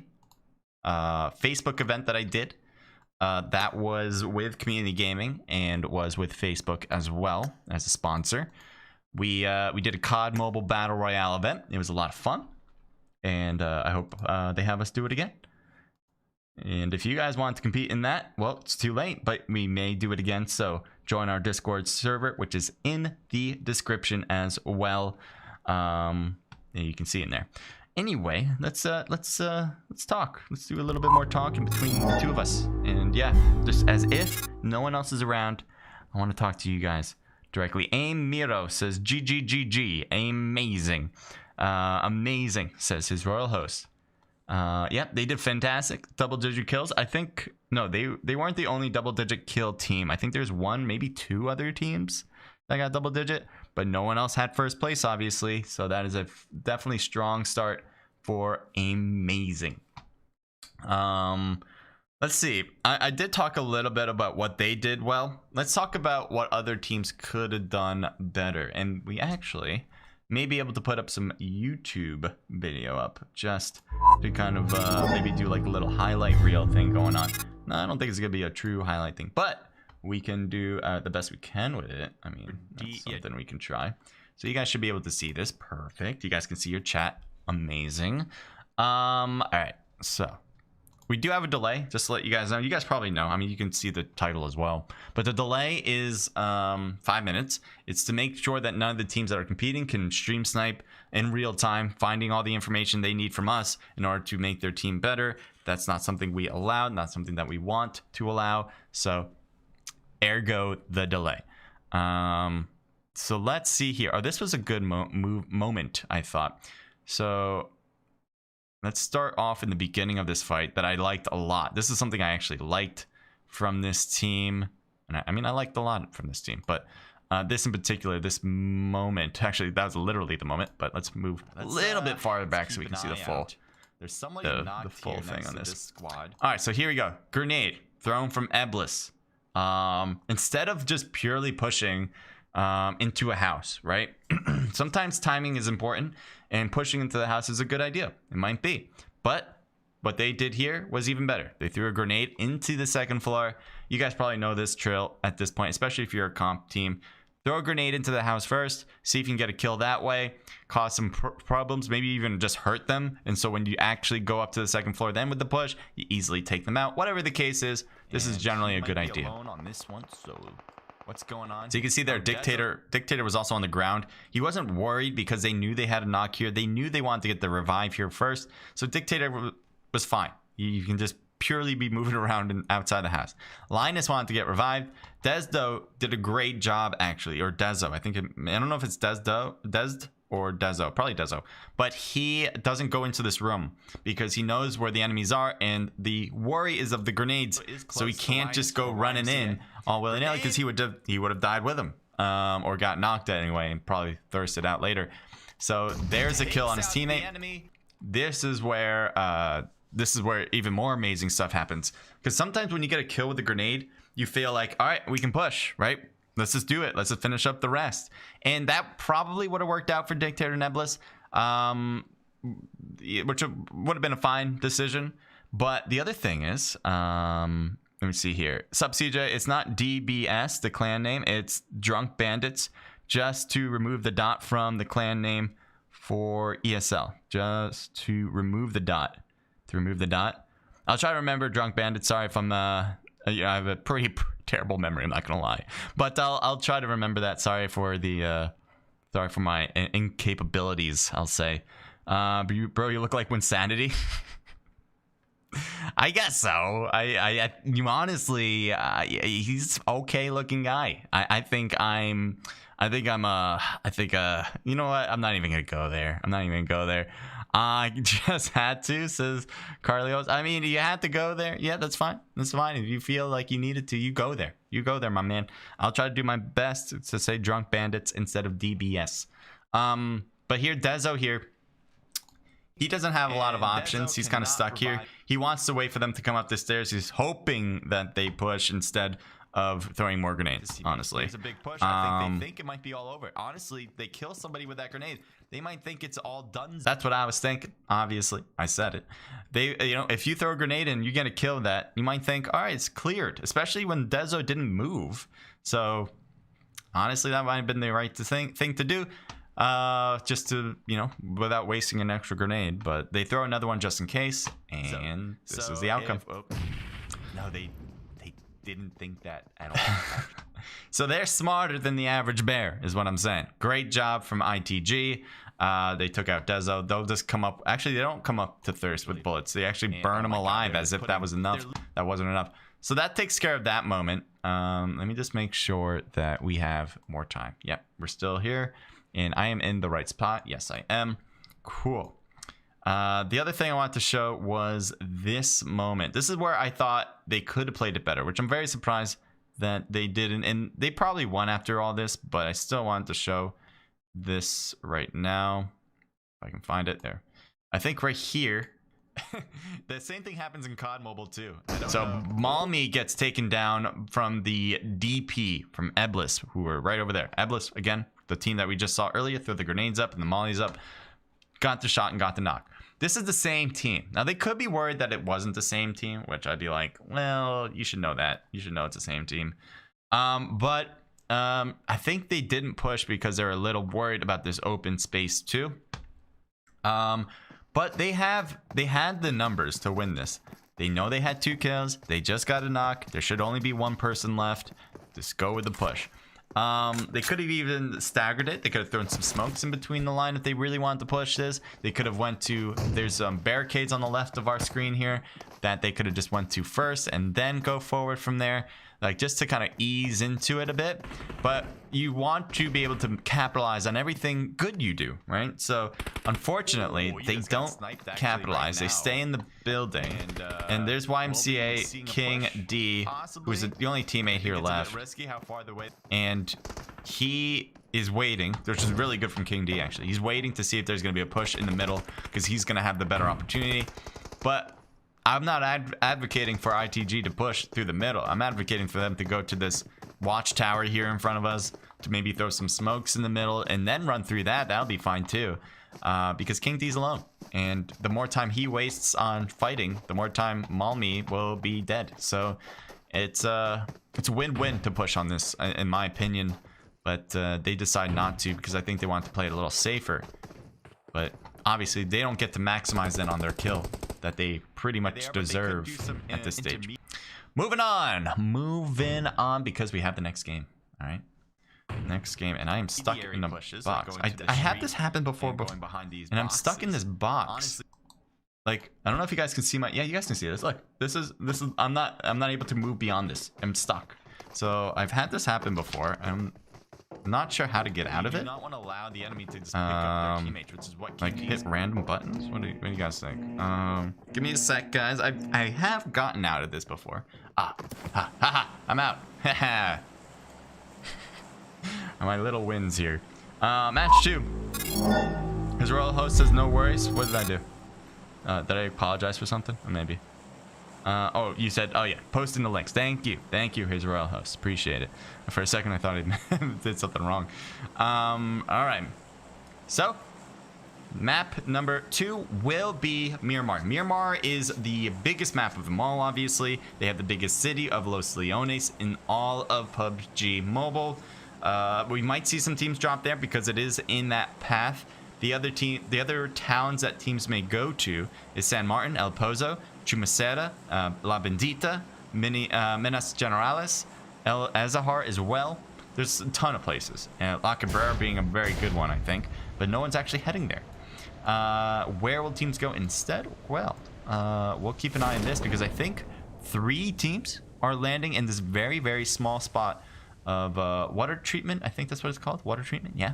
Facebook event that I did. That was with Community Gaming and was with Facebook as well as a sponsor. We did a COD Mobile Battle Royale event. It was a lot of fun, and I hope they have us do it again. And if you guys want to compete in that, well, it's too late, but we may do it again. So join our Discord server, which is in the description as well. You can see it in there. Anyway, let's talk. Let's do a little bit more talking between the two of us. And yeah, just as if no one else is around, I want to talk to you guys directly. Aim Miro says GGGG, amazing. Amazing, says his royal host. Yep, they did fantastic. Double-digit kills. I think no, they weren't the only double-digit kill team. I think there's one, maybe two other teams that got double-digit, but no one else had first place, obviously. So that is a definitely strong start for amazing. Let's see. I did talk a little bit about what they did well. Let's talk about what other teams could have done better. And we actually may be able to put up some YouTube video up just to kind of maybe do like a little highlight reel thing going on. No, I don't think it's going to be a true highlight thing, but we can do the best we can with it. I mean, that's something we can try. So you guys should be able to see this. Perfect. You guys can see your chat. Amazing. All right. So we do have a delay, just to let you guys know. You guys probably know. I mean, you can see the title as well. But the delay is 5 minutes. It's to make sure that none of the teams that are competing can stream snipe in real time, finding all the information they need from us in order to make their team better. That's not something we allow, not something that we want to allow. So ergo the delay. So let's see here. Oh, this was a good moment, I thought. So let's start off in the beginning of this fight that I liked a lot. This is something I actually liked from this team. And I mean, I liked a lot from this team, but this in particular, this moment, actually, that was literally the moment, but let's move a little bit farther back so we can see the full, There's somebody the full thing on this squad. All right, so here we go. Grenade thrown from Eblis. Instead of just purely pushing into a house, right? Sometimes timing is important, and pushing into the house is a good idea. It might be, but what they did here was even better. They threw a grenade into the second floor. You guys probably know this drill at this point, especially if you're a comp team. Throw a grenade into the house first, see if you can get a kill that way, cause some problems, maybe even just hurt them. And so when you actually go up to the second floor then with the push, you easily take them out. Whatever the case is, this is generally a good idea. On this one, so what's going on? So you can see there, Dictator was also on the ground. He wasn't worried because they knew they had a knock here. They knew they wanted to get the revive here first. So Dictator was fine. You can just purely be moving around and outside the house. Linus wanted to get revived. Desdo did a great job, actually, or Dezo. I don't know if it's Desd or Dezo, probably Dezo. But he doesn't go into this room because he knows where the enemies are, and the worry is of the grenades, so he can't just go running in all willy-nilly because he would have died with him, or got knocked anyway and probably thirsted out later. So there's a kill on his teammate. This is where even more amazing stuff happens, because sometimes when you get a kill with a grenade, you feel like, all right, we can push, right? Let's just do it. Let's just finish up the rest. And that probably would have worked out for Dictator Nebulous, which would have been a fine decision. But the other thing is, let me see here. Sub CJ, it's not DBS, the clan name. It's Drunk Bandits, just to remove the dot from the clan name for ESL. Just to remove the dot. I'll try to remember Drunk Bandits. Sorry if I'm I have a pretty terrible memory, I'm not gonna lie, but I'll try to remember that. Sorry for my incapabilities, I'll say. Bro, you look like Winsanity. I guess so. You honestly, he's okay looking guy. I think you know what, I'm not even gonna go there. I just had to, says Carlios. I mean, you had to go there. Yeah, that's fine. That's fine. If you feel like you needed to, you go there. My man. I'll try to do my best to say Drunk Bandits instead of DBS. But here, Dezo here, he doesn't have a lot of options. He's kind of stuck here. He wants to wait for them to come up the stairs. He's hoping that they push instead of throwing more grenades, honestly. It's a big push. I think they think it might be all over. Honestly, they kill somebody with that grenade, they might think it's all done. That's what I was thinking. Obviously, I said it. If you throw a grenade and you get a kill with that, you might think, all right, it's cleared, especially when Dezo didn't move. So honestly, that might have been the right thing to do. just to, you know, without wasting an extra grenade. But they throw another one just in case, and this is the outcome. No, they didn't think that at all. So they're smarter than the average bear, is what I'm saying. Great job from ITG. They took out Dezo. They'll just come up. Actually, they don't come up to Thirst with bullets. They actually burn them alive as if that was enough. That wasn't enough. So that takes care of that moment. Let me just make sure that we have more time. Yep, we're still here. And I am in the right spot. Yes, I am. Cool. The other thing I wanted to show was this moment. This is where I thought they could have played it better, which I'm very surprised that they didn't. And they probably won after all this, but I still wanted to show this right now. If I can find it there. I think right here. The same thing happens in COD Mobile too. So Malmi gets taken down from the DP from Eblis, who were right over there. Eblis, again, the team that we just saw earlier, threw the grenades up and the mollies up, got the shot and got the knock. This is the same team. Now, they could be worried that it wasn't the same team, which I'd be like, well, you should know that. You should know it's the same team. But I think they didn't push because they're a little worried about this open space too. But they had the numbers to win this. They know they had 2 kills. They just got a knock. There should only be 1 person left. Just go with the push. They could have even staggered it. They could have thrown some smokes in between the line if they really wanted to push this. They could have went to, there's barricades on the left of our screen here that they could have just went to first and then go forward from there, like just to kind of ease into it a bit. But you want to be able to capitalize on everything good you do, right? So unfortunately, they don't capitalize. They stay in the building. And there's YMCA King D, who's the only teammate here left. And he is waiting, which is really good from King D actually. He's waiting to see if there's going to be a push in the middle because he's going to have the better opportunity. But I'm not advocating for ITG to push through the middle. I'm advocating for them to go to this watchtower here in front of us, to maybe throw some smokes in the middle and then run through that. That'll be fine too, because King D's alone. And the more time he wastes on fighting, the more time Malmi will be dead. So it's a win-win to push on this, in my opinion. But they decide not to because I think they want to play it a little safer. But obviously, they don't get to maximize then on their kill that they pretty much deserve at this stage. Moving on because we have the next game. All right, next game, and I am stuck in a box. I had this happen before, and I'm stuck in this box. Like, I don't know if you guys can see my. Yeah, you guys can see this. Look, this is. I'm not able to move beyond this. I'm stuck. So I've had this happen before. I'm not sure how to get out of it. Do not want to allow the enemy to just pick up their teammates, which is what like hit random buttons. What do you guys think? Give me a sec, guys. I have gotten out of this before. I'm out. My little wins here. Match 2. His royal host says no worries. What did I do? Did I apologize for something? Or maybe. Oh, you said, oh yeah, posting the links. Thank you, his royal host. Appreciate it. For a second, I thought I did something wrong. All right. So, map number 2 will be Miramar. Miramar is the biggest map of them all, obviously. They have the biggest city of Los Leones in all of PUBG Mobile. We might see some teams drop there because it is in that path. The other towns that teams may go to is San Martin, El Pozo, Chumacera, La Bendita, Minas Generales, El Azahar as well. There's a ton of places. La Cabrera being a very good one, I think. But no one's actually heading there. Where will teams go instead? Well, we'll keep an eye on this because I think 3 teams are landing in this very, very small spot of water treatment. I think that's what it's called. Water treatment, yeah.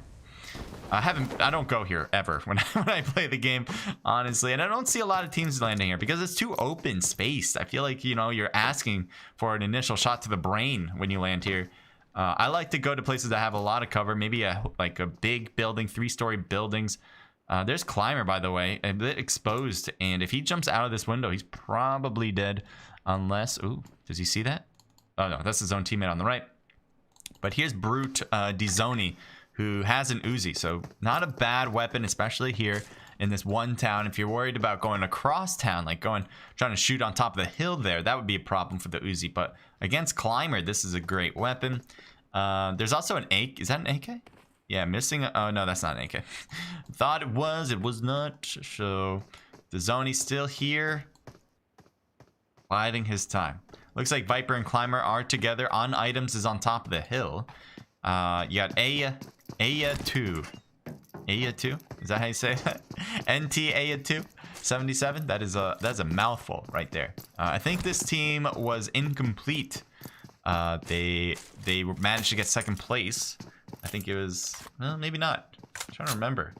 I don't go here ever when I play the game, honestly, and I don't see a lot of teams landing here because it's too open space. I feel like, you know, you're asking for an initial shot to the brain when you land here. I like to go to places that have a lot of cover, maybe like a big building, 3-story buildings. There's Climber, by the way, a bit exposed, and if he jumps out of this window, he's probably dead unless, ooh, does he see that? Oh no, that's his own teammate on the right. But here's Brute Dizoni, who has an Uzi, so not a bad weapon, especially here in this one town. If you're worried about going across town, like trying to shoot on top of the hill there, that would be a problem for the Uzi. But against Climber, this is a great weapon. There's also an AK. Is that an AK? Yeah, missing. Oh, no, that's not an AK. Thought it was. It was not. So the Zony's still here. Biding his time. Looks like Viper and Climber are together. On items is on top of the hill. You got Aya 2. Aya 2? Is that how you say that? NT Aya 2? 77? That's a mouthful right there. I think this team was incomplete. They managed to get second place. I think it was, well, maybe not. I'm trying to remember.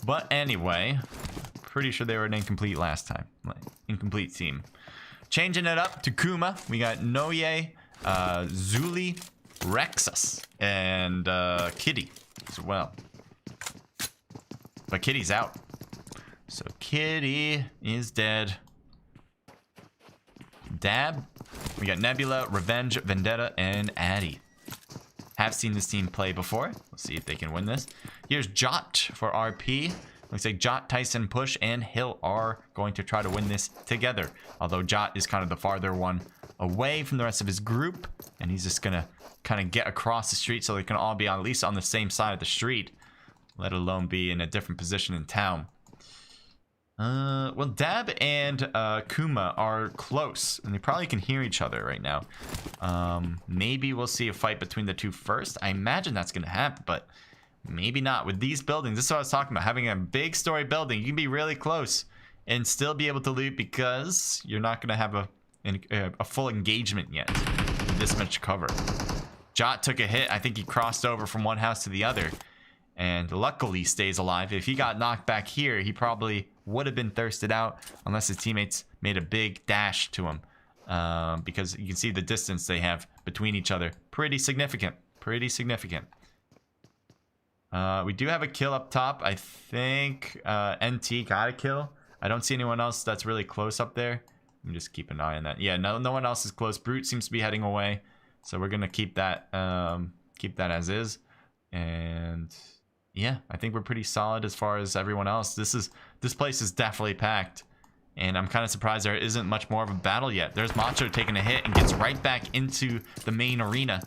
But anyway, pretty sure they were an incomplete last time. Like, incomplete team. Changing it up to Kuma. We got Noye, Zuli, Rexus, and Kitty as well. But Kitty's out. So Kitty is dead. Dab. We got Nebula, Revenge, Vendetta, and Addy. Have seen this team play before. Let's see if they can win this. Here's Jot for RP. Looks like Jot, Tyson, Push, and Hill are going to try to win this together. Although Jot is kind of the farther one away from the rest of his group. And he's just going to kind of get across the street so they can all be at least on the same side of the street. Let alone be in a different position in town. Well, Dab and Kuma are close, and they probably can hear each other right now. Maybe we'll see a fight between the two first. I imagine that's going to happen, but maybe not. With these buildings, this is what I was talking about. Having a big story building, you can be really close and still be able to loot because you're not going to have a full engagement yet with this much cover. Jot took a hit. I think he crossed over from one house to the other, and luckily stays alive. If he got knocked back here, he probably would have been thirsted out unless his teammates made a big dash to him, because you can see the distance they have between each other. Pretty significant. Pretty significant. We do have a kill up top. I think NT got a kill. I don't see anyone else that's really close up there. Let me just keep an eye on that. Yeah, no one else is close. Brute seems to be heading away, so we're gonna keep that as is. And yeah, I think we're pretty solid as far as everyone else. This place is definitely packed, and I'm kind of surprised there isn't much more of a battle yet. There's Macho taking a hit and gets right back into the main arena.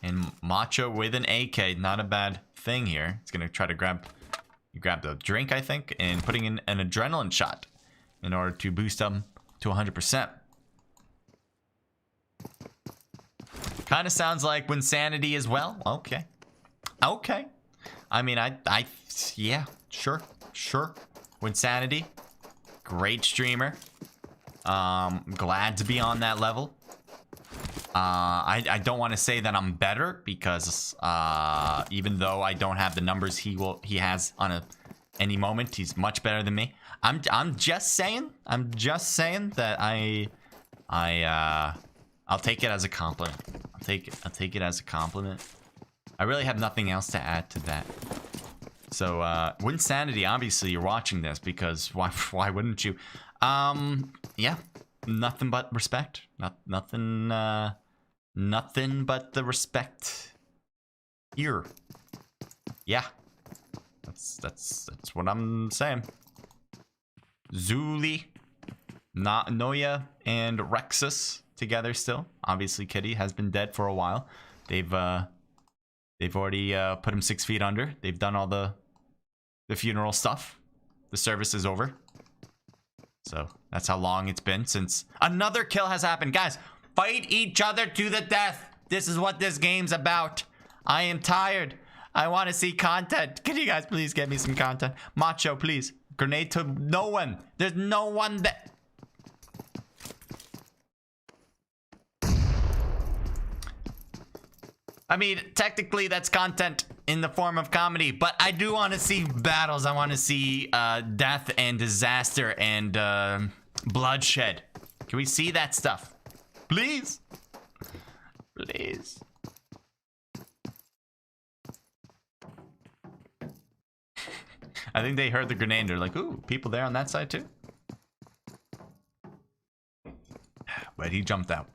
And Macho with an AK, not a bad thing here. It's gonna try to grab the drink, I think, and putting in an adrenaline shot in order to boost them to 100%. Kind of sounds like Winsanity as well. Okay. I mean, yeah, sure. Winsanity, great streamer. Glad to be on that level. I don't want to say that I'm better because even though I don't have the numbers he has on any moment, he's much better than me. I'm just saying that I'll take it as a compliment. I'll take it as a compliment. I really have nothing else to add to that. So, Winsanity, obviously you're watching this because why wouldn't you? Yeah, nothing but respect. Nothing but the respect here. Yeah, that's what I'm saying. Zuli, Noya, and Rexus together still. Obviously, Kitty has been dead for a while. They've already put him 6 feet under. They've done all the funeral stuff. The service is over. So that's how long it's been since another kill has happened. Guys, fight each other to the death. This is what this game's about. I am tired. I want to see content. Can you guys please get me some content? Macho, please. Grenade to no one. There's no one that... I mean, technically that's content in the form of comedy, but I do want to see battles. I want to see death and disaster and bloodshed. Can we see that stuff? Please? Please. I think they heard the grenade. They're like, ooh, people there on that side too? But he jumped out.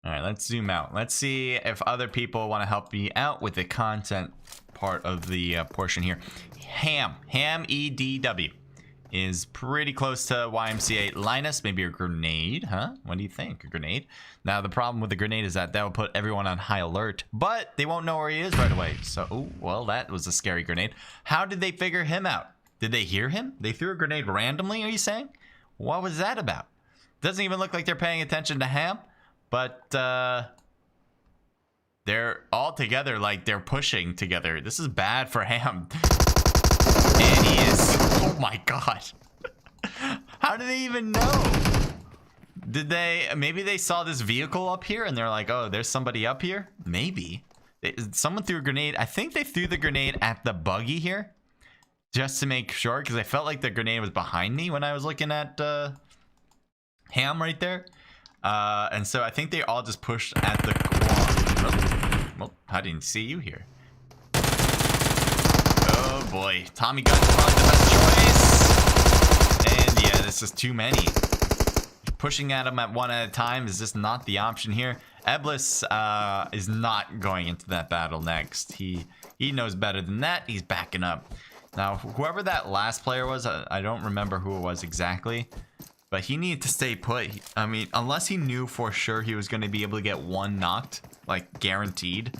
All right, let's zoom out. Let's see if other people want to help me out with the content part of the portion here. Ham EDW. is pretty close to YMCA. Linus, maybe a grenade, huh? What do you think? A grenade? Now, the problem with the grenade is that will put everyone on high alert, but they won't know where he is right away. So, oh, well, that was a scary grenade. How did they figure him out? Did they hear him? They threw a grenade randomly, are you saying? What was that about? Doesn't even look like they're paying attention to Ham, but they're all together, like they're pushing together. This is bad for Ham. And he is, oh my god. How did they even know? Did they, maybe they saw this vehicle up here and they're like, oh, there's somebody up here? Maybe. Someone threw a grenade. I think they threw the grenade at the buggy here. Just to make sure, because I felt like the grenade was behind me when I was looking at Ham right there. And so I think they all just pushed at the quad. Well, I didn't see you here. Oh boy, Tommy Gunn's probably the best choice. And yeah, this is too many. Pushing at him at one at a time is just not the option here. Eblis is not going into that battle next. He knows better than that. He's backing up. Now, whoever that last player was, I don't remember who it was exactly, but he needed to stay put. I mean, unless he knew for sure he was going to be able to get one knocked, like guaranteed,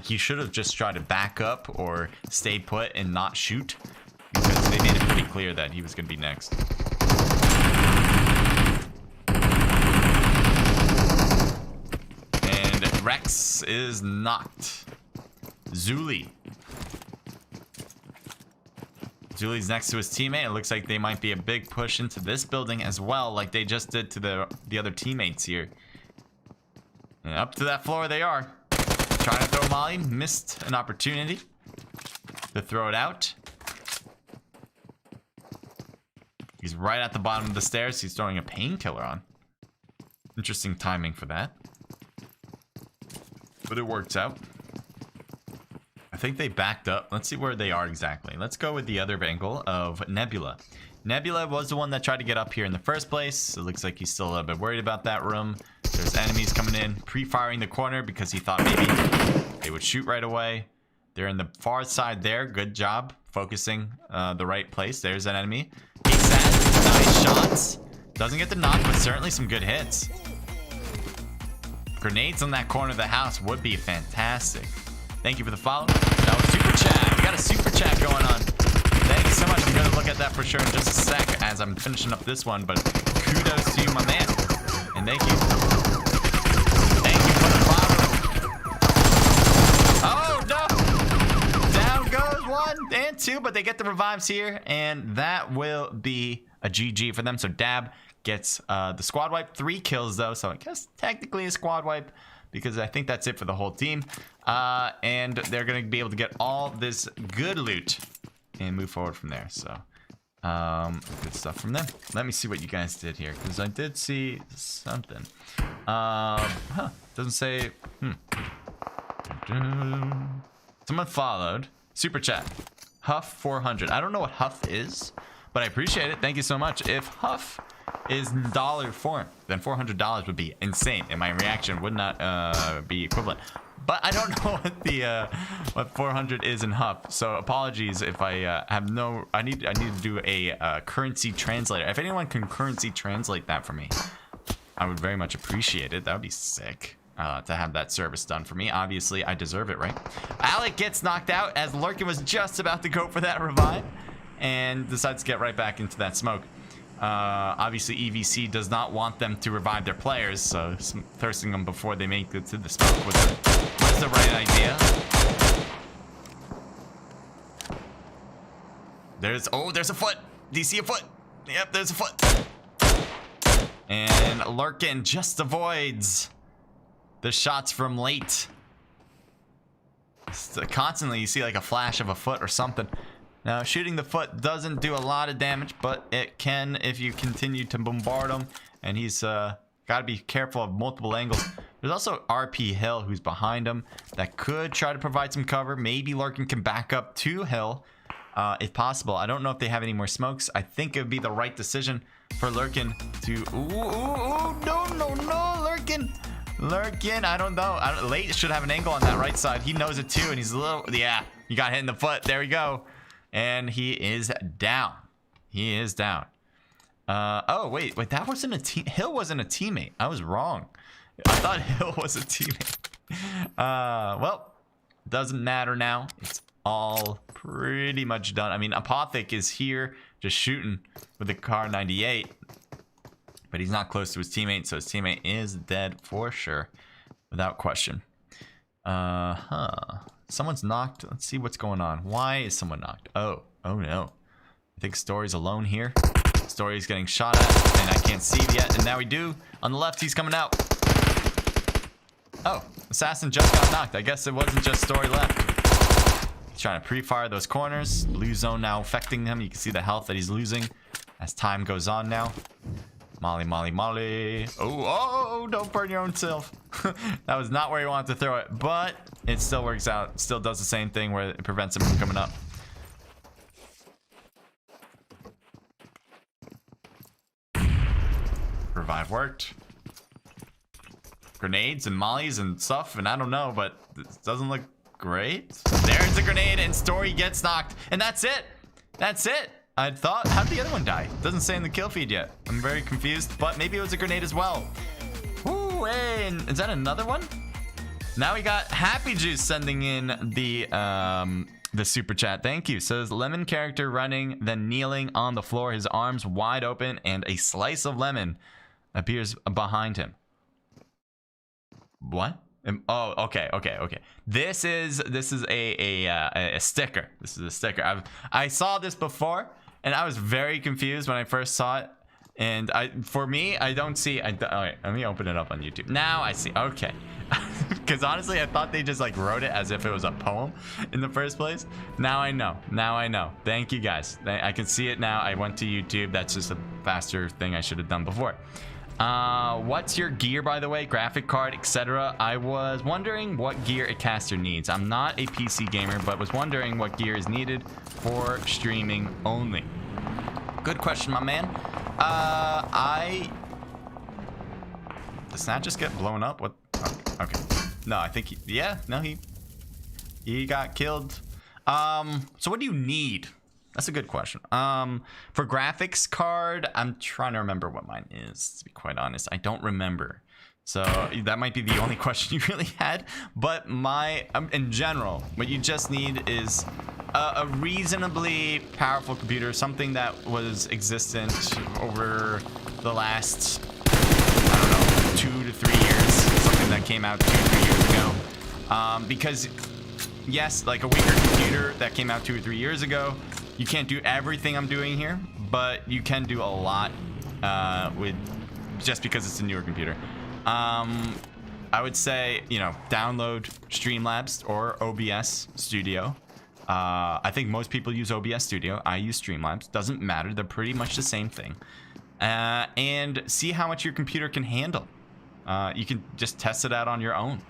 he should have just tried to back up or stay put and not shoot, because they made it pretty clear that he was going to be next. And Rex is knocked. Zuli. Zuli's next to his teammate. It looks like they might be a big push into this building as well, like they just did to the other teammates here. And up to that floor they are. Trying to throw Molly. Missed an opportunity to throw it out. He's right at the bottom of the stairs. He's throwing a painkiller on. Interesting timing for that. But it works out. I think they backed up. Let's see where they are exactly. Let's go with the other angle of Nebula. Nebula was the one that tried to get up here in the first place. It looks like he's still a little bit worried about that room. There's enemies coming in, pre-firing the corner because he thought maybe they would shoot right away. They're in the far side there. Good job focusing the right place. There's an enemy. He says, nice shots. Doesn't get the knock, but certainly some good hits. Grenades on that corner of the house would be fantastic. Thank you for the follow. Oh, super chat. We got a super chat going on. Thank you so much. I'm going to look at that for sure in just a sec as I'm finishing up this one. But kudos to you, my man. And thank you. Thank you for the follow. Oh, no. Down goes 1 and 2. But they get the revives here. And that will be a GG for them. So Dab gets the squad wipe. 3 kills, though. So I guess technically a squad wipe, because I think that's it for the whole team. And they're going to be able to get all this good loot and move forward from there. So, good stuff from them. Let me see what you guys did here, because I did see something. Doesn't say. Someone followed. Super chat. Huff 400. I don't know what Huff is, but I appreciate it. Thank you so much. If Huff is dollar form, then $400 would be insane, and my reaction would not be equivalent. But I don't know what the what 400 is in Huff, so apologies if I have no. I need to do a currency translator. If anyone can currency translate that for me, I would very much appreciate it. That would be sick to have that service done for me. Obviously, I deserve it, right? Alec gets knocked out as Lurkin was just about to go for that revive, and decides to get right back into that smoke. Obviously EVC does not want them to revive their players, so thirsting them before they make it to the smoke was the right idea. There's a foot. Do you see a foot? Yep, there's a foot. And Lurkin just avoids the shots from late. Constantly you see like a flash of a foot or something. Now, shooting the foot doesn't do a lot of damage, but it can if you continue to bombard him. And he's got to be careful of multiple angles. There's also RP Hill, who's behind him, that could try to provide some cover. Maybe Lurkin can back up to Hill, if possible. I don't know if they have any more smokes. I think it would be the right decision for Lurkin to... No, Lurkin! Lurkin, I don't know. Late should have an angle on that right side. He knows it too, and he's a little... Yeah, you got hit in the foot. There we go. And he is down. He is down. Oh, wait, that wasn't a team. Hill wasn't a teammate. I was wrong. I thought Hill was a teammate. Well, doesn't matter now. It's all pretty much done. I mean, Apothic is here just shooting with the Car 98, but he's not close to his teammate, so his teammate is dead for sure, without question. Someone's knocked. Let's see what's going on. Why is someone knocked? Oh no. I think Story's alone here. Story's getting shot at, and I can't see it yet. And now we do. On the left, he's coming out. Oh, Assassin just got knocked. I guess it wasn't just Story left. He's trying to pre-fire those corners. Blue zone now affecting him. You can see the health that he's losing as time goes on now. Molly, Molly, Molly. Oh, don't burn your own self. That was not where you wanted to throw it, but it still works out. It still does the same thing where it prevents him from coming up. Revive worked. Grenades and mollies and stuff, and I don't know, but it doesn't look great. There's a grenade, and Story gets knocked, and that's it. That's it. I thought, how did the other one die? Doesn't say in the kill feed yet. I'm very confused, but maybe it was a grenade as well. Ooh, and is that another one? Now we got Happy Juice sending in the super chat. Thank you. Says lemon character running, then kneeling on the floor, his arms wide open, and a slice of lemon appears behind him. What? Oh, okay. This is a sticker. This is a sticker. I saw this before, and I was very confused when I first saw it. And for me, I don't see. All right, let me open it up on YouTube. Now I see. Okay, because honestly, I thought they just like wrote it as if it was a poem in the first place. Now I know. Now I know. Thank you guys. I can see it now. I went to YouTube. That's just a faster thing I should have done before. What's your gear, by the way? Graphic card, etc. I was wondering what gear a caster needs. I'm not a PC gamer, but was wondering what gear is needed for streaming only. Good question, my man. Does that just get blown up? What? Oh, okay. No, I think he got killed. So what do you need? That's a good question. For graphics card, I'm trying to remember what mine is, to be quite honest. I don't remember. So that might be the only question you really had. But in general, what you just need is a reasonably powerful computer, something that was existent over the last, I don't know, 2 to 3 years. Something that came out 2 or 3 years ago. Because, yes, like a weaker computer that came out 2 or 3 years ago, you can't do everything I'm doing here, but you can do a lot with just because it's a newer computer. I would say, download Streamlabs or OBS Studio. I think most people use OBS Studio. I use Streamlabs. Doesn't matter. They're pretty much the same thing. And see how much your computer can handle. You can just test it out on your own.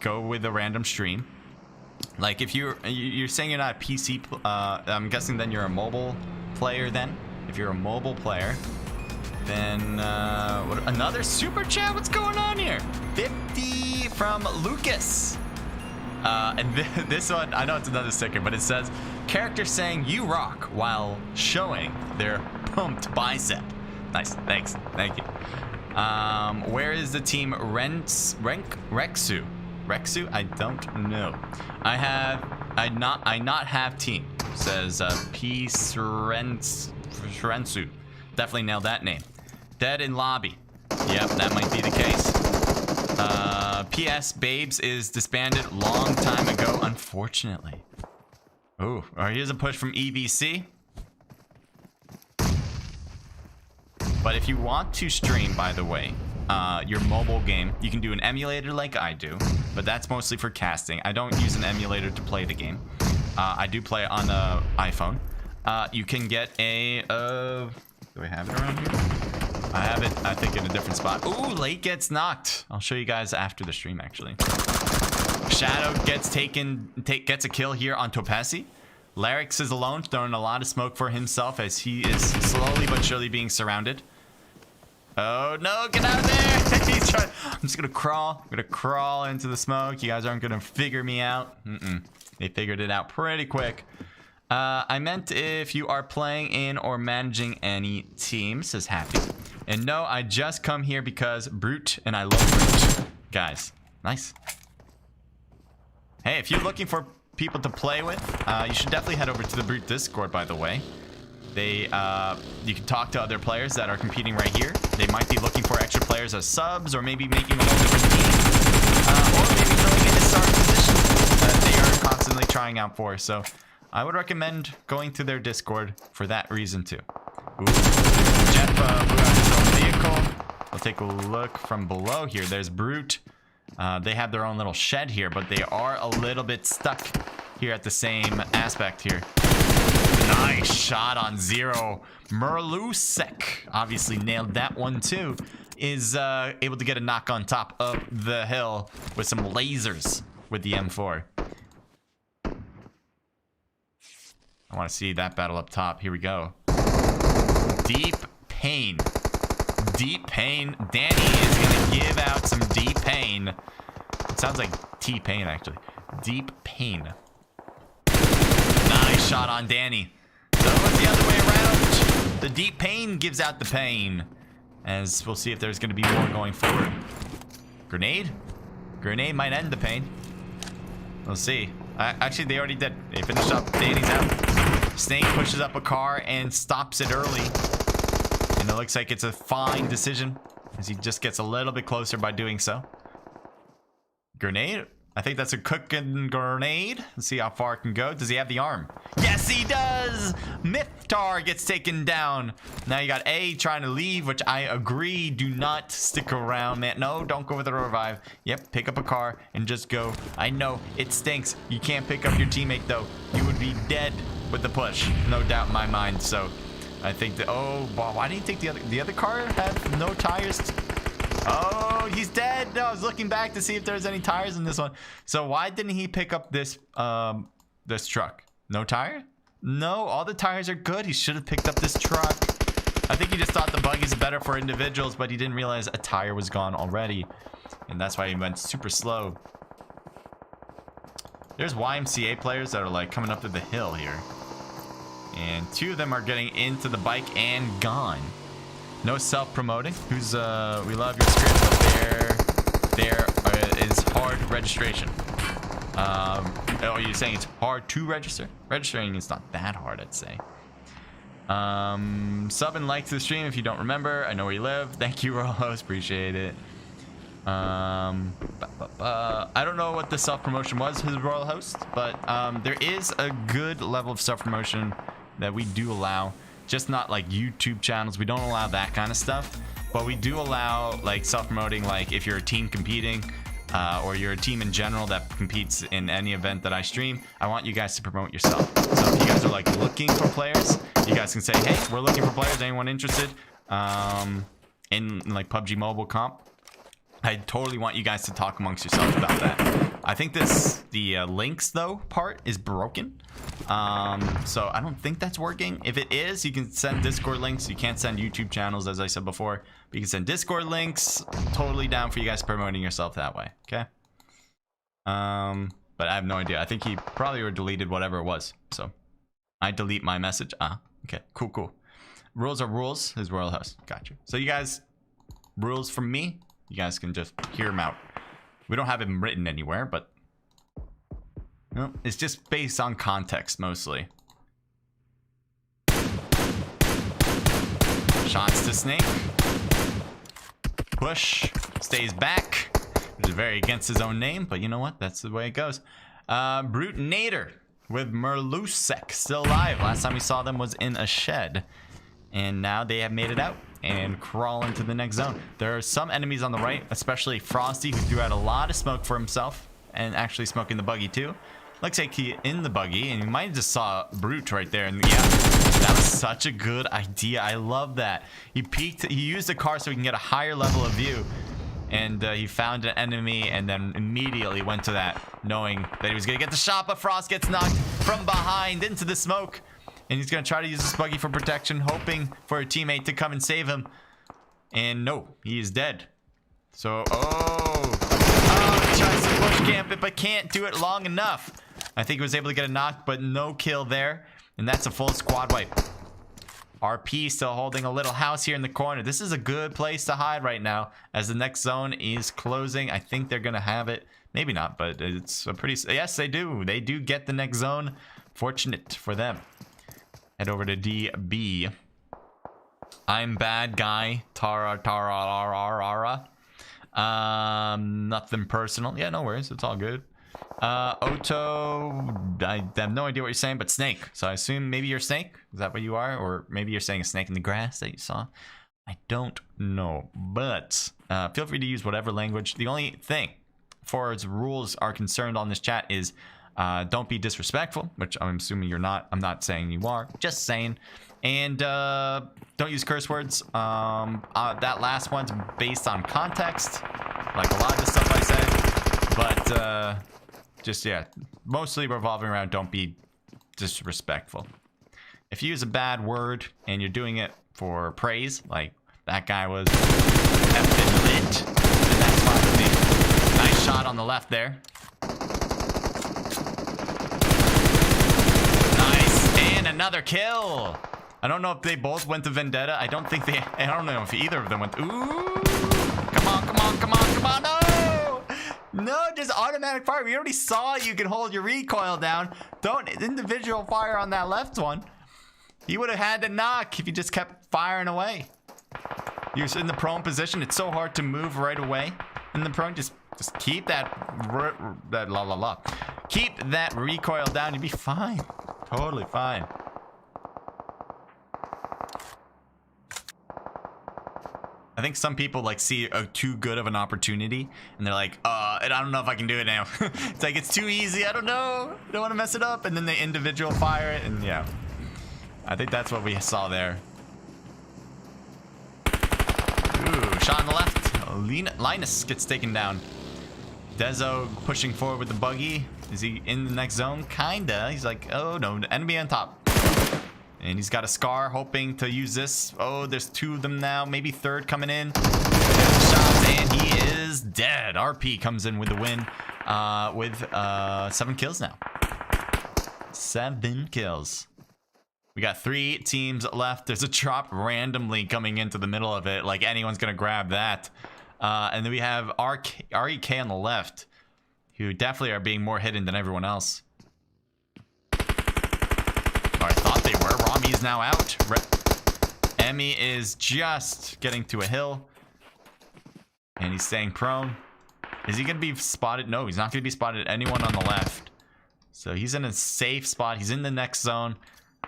Go with a random stream. Like if you're saying you're not a PC, I'm guessing then you're a mobile player then. If you're a mobile player, then another super chat? What's going on here? 50 from Lucas. And this one, I know it's another sticker, but it says, character saying you rock while showing their pumped bicep. Nice, thanks, thank you. Where is the team Rexu? Rexu? I don't know. I not have team. Says P Srensu. Definitely nailed that name. Dead in lobby. Yep, that might be the case. P.S. Babes is disbanded long time ago, unfortunately. Oh, here's a push from EVC. But if you want to stream, by the way, your mobile game, you can do an emulator like I do, but that's mostly for casting. I don't use an emulator to play the game. I do play on the iPhone. You can get a... do I have it around here? I have it, I think, in a different spot. Ooh, Late gets knocked. I'll show you guys after the stream, actually. Shadow gets gets a kill here on Topasi. Larix is alone, throwing a lot of smoke for himself as he is slowly but surely being surrounded. Oh no, get out of there! He's trying. I'm just gonna crawl. I'm gonna crawl into the smoke. You guys aren't gonna figure me out. They figured it out pretty quick. I meant if you are playing in or managing any team, says Happy. And no, I just come here because Brute and I love Brute. Guys, nice. Hey, if you're looking for people to play with, you should definitely head over to the Brute Discord, by the way. You can talk to other players that are competing right here. They might be looking for extra players as subs, or maybe making a whole different team. Or maybe filling in a starting position that they are constantly trying out for. So I would recommend going to their Discord for that reason too. Ooh. Jeff blew out his own vehicle. We'll take a look from below here. There's Brute. They have their own little shed here, but they are a little bit stuck here at the same aspect here. Nice shot on Zero. Merlusek obviously nailed that one too. Is able to get a knock on top of the hill with some lasers with the M4. I want to see that battle up top. Here we go. Deep pain. Deep pain. Danny is going to give out some deep pain. It sounds like T-Pain, actually. Deep pain. Nice shot on Danny. So it's the other way around. The deep pain gives out the pain. As we'll see if there's going to be more going forward. Grenade? Grenade might end the pain. We'll see. Actually, they already did. They finished up. Danny's out. Snake pushes up a car and stops it early. And it looks like it's a fine decision, as he just gets a little bit closer by doing so. Grenade? I think that's a cooking grenade. Let's see how far it can go. Does he have the arm? Yes, he does! Miftar gets taken down. Now you got A trying to leave, which I agree. Do not stick around, man. No, don't go with the revive. Yep, pick up a car and just go. I know, it stinks. You can't pick up your teammate, though. You would be dead with the push. No doubt in my mind, so... I think that... Oh, why didn't he take the other car? Had no tires? Oh, he's dead. No, I was looking back to see if there's any tires in this one. So why didn't he pick up this this truck? No tire? No, all the tires are good. He should have picked up this truck. I think he just thought the buggy's better for individuals, but he didn't realize a tire was gone already. And that's why he went super slow. There's YMCA players that are like coming up to the hill here. And two of them are getting into the bike and gone. No self-promoting. Who's we love your script, but there is hard registration. Oh, you're saying it's hard to register? Registering is not that hard, I'd say. Sub and like to the stream if you don't remember. I know where you live. Thank you, Royal Host. Appreciate it. I don't know what the self-promotion was, his Royal Host, but there is a good level of self-promotion that we do allow. Just not like YouTube channels. We don't allow that kind of stuff, but we do allow like self-promoting, like if you're a team competing or you're a team in general that competes in any event that I stream. I want you guys to promote yourself. So if you guys are like looking for players, you guys can say, hey, we're looking for players. Anyone interested in like PUBG Mobile comp? I totally want you guys to talk amongst yourselves about that. I think the links though part is broken. So I don't think that's working. If it is, you can send Discord links. You can't send YouTube channels, as I said before. But you can send Discord links. Totally down for you guys promoting yourself that way. Okay. But I have no idea. I think he probably deleted whatever it was. So I delete my message. Okay. Cool. Rules are rules. His Royal House. Gotcha. So you guys, rules from me. You guys can just hear them out. We don't have them written anywhere, but no, it's just based on context mostly. Shots to Snake. Push. Stays back. Which is very against his own name, but you know what? That's the way it goes. Brute Nader with Merlusek still alive. Last time we saw them was in a shed. And now they have made it out and crawl into the next zone. There are some enemies on the right, especially Frosty, who threw out a lot of smoke for himself and actually smoking the buggy too. Looks like he in the buggy, and you might have just saw Brute right there. And yeah, that was such a good idea. I love that. He peeked, he used the car so he can get a higher level of view. And he found an enemy and then immediately went to that, knowing that he was going to get the shot, but Frost gets knocked from behind into the smoke. And he's going to try to use this buggy for protection, hoping for a teammate to come and save him. And no, he is dead. So, he tries to push camp it, but can't do it long enough. I think he was able to get a knock, but no kill there. And that's a full squad wipe. RP still holding a little house here in the corner. This is a good place to hide right now as the next zone is closing. I think they're going to have it. Maybe not, but it's a pretty... Yes, they do. They do get the next zone. Fortunate for them. Head over to DB. I'm bad guy. Tara. Nothing personal. Yeah, no worries. It's all good. Oto, I have no idea what you're saying, but snake. So I assume maybe you're snake. Is that what you are? Or maybe you're saying a snake in the grass that you saw. I don't know. But feel free to use whatever language. The only thing, for as rules are concerned on this chat, is don't be disrespectful, which I'm assuming you're not. I'm not saying you are. Just saying. And don't use curse words. That last one's based on context, like a lot of the stuff I said. But just, yeah, mostly revolving around don't be disrespectful. If you use a bad word and you're doing it for praise, like that guy was effing lit, then that's fine with me. Nice shot on the left there. Nice, and another kill. I don't know if they both went to Vendetta. I don't know if either of them went. Ooh, come on, no! No, just automatic fire. We already saw you can hold your recoil down. Don't individual fire on that left one. He would have had to knock if you just kept firing away. You're in the prone position. It's so hard to move right away in the prone. Just keep that keep that recoil down. You'll be fine. Totally fine. I think some people like see too good of an opportunity and they're like, I don't know if I can do it now. It's like, it's too easy. I don't know. I don't want to mess it up. And then they individual fire it. And yeah, I think that's what we saw there. Ooh, shot on the left. Linus gets taken down. Dezo pushing forward with the buggy. Is he in the next zone? Kinda. He's like, oh no, enemy on top. And he's got a scar, hoping to use this. Oh, there's two of them now. Maybe third coming in. Shots, and he is dead. RP comes in with the win with 7 kills now. 7 kills. We got 3 teams left. There's a drop randomly coming into the middle of it. Like anyone's going to grab that. And then we have REK on the left, who definitely are being more hidden than everyone else. I thought they were. Rami's now out. Emmy is just getting to a hill. And he's staying prone. Is he going to be spotted? No, he's not going to be spotted. Anyone on the left. So he's in a safe spot. He's in the next zone.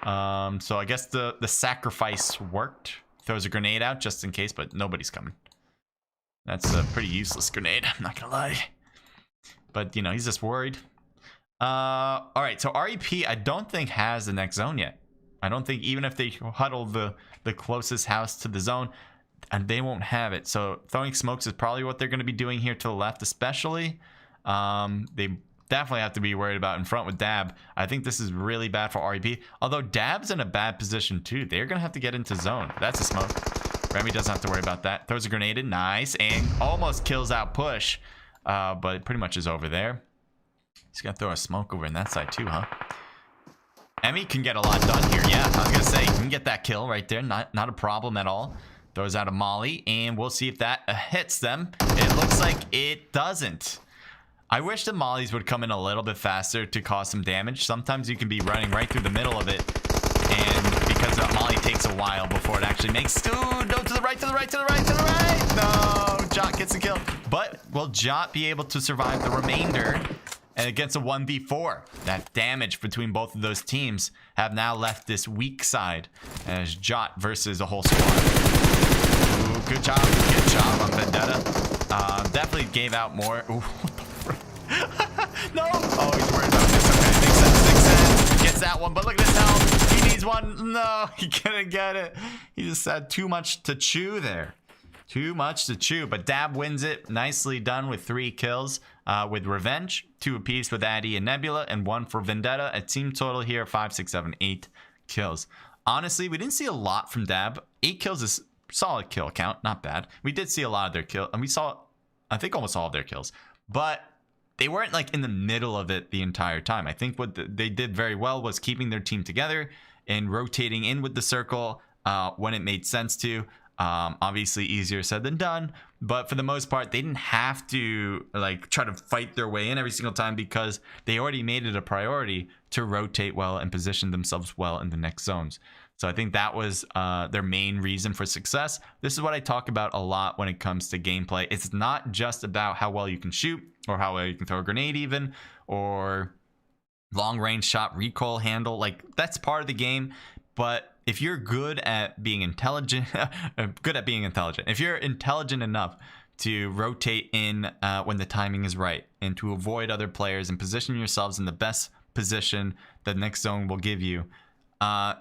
So I guess the sacrifice worked. Throws a grenade out just in case, but nobody's coming. That's a pretty useless grenade. I'm not going to lie. But, you know, he's just worried. All right, so REP I don't think has the next zone yet. I don't think, even if they huddle the closest house to the zone, and they won't have it. So throwing smokes is probably what they're going to be doing here to the left, especially. They definitely have to be worried about in front with Dab. I think this is really bad for REP. Although Dab's in a bad position too. They're going to have to get into zone. That's a smoke. Remy doesn't have to worry about that. Throws a grenade in. Nice. And almost kills out Push. But pretty much is over there. He's gonna throw a smoke over in that side too, huh? Emmy can get a lot done here. Yeah, I was gonna say, he can get that kill right there. Not a problem at all. Throws out a molly, and we'll see if that hits them. It looks like it doesn't. I wish the mollies would come in a little bit faster to cause some damage. Sometimes you can be running right through the middle of it, and because the molly takes a while before it actually makes... Ooh, no, to the right, to the right, to the right, to the right! No, Jot gets the kill. But will Jot be able to survive the remainder? And against a 1v4, that damage between both of those teams have now left this weak side as Jot versus a whole squad. Ooh, good job on Vendetta. Definitely gave out more. Ooh, what the frick? No! Oh, he's worried about this. Okay, makes sense. Gets that one, but look at his health. He needs one. No, he couldn't get it. He just had too much to chew there. Too much to chew, but Dab wins it. Nicely done with 3 kills with Revenge, 2 apiece with Addy and Nebula, and 1 for Vendetta. A team total here, 5, 6, 7, 8 kills. Honestly, we didn't see a lot from Dab. 8 kills is solid kill count, not bad. We did see a lot of their kills, and we saw, I think, almost all of their kills. But they weren't like in the middle of it the entire time. I think what they did very well was keeping their team together and rotating in with the circle when it made sense to. Obviously easier said than done, but for the most part, they didn't have to like try to fight their way in every single time because they already made it a priority to rotate well and position themselves well in the next zones. So I think that was their main reason for success. This is what I talk about a lot when it comes to gameplay. It's not just about how well you can shoot or how well you can throw a grenade even, or long range shot recoil handle. Like that's part of the game. But if you're good at being intelligent, if you're intelligent enough to rotate in when the timing is right and to avoid other players and position yourselves in the best position the next zone will give you,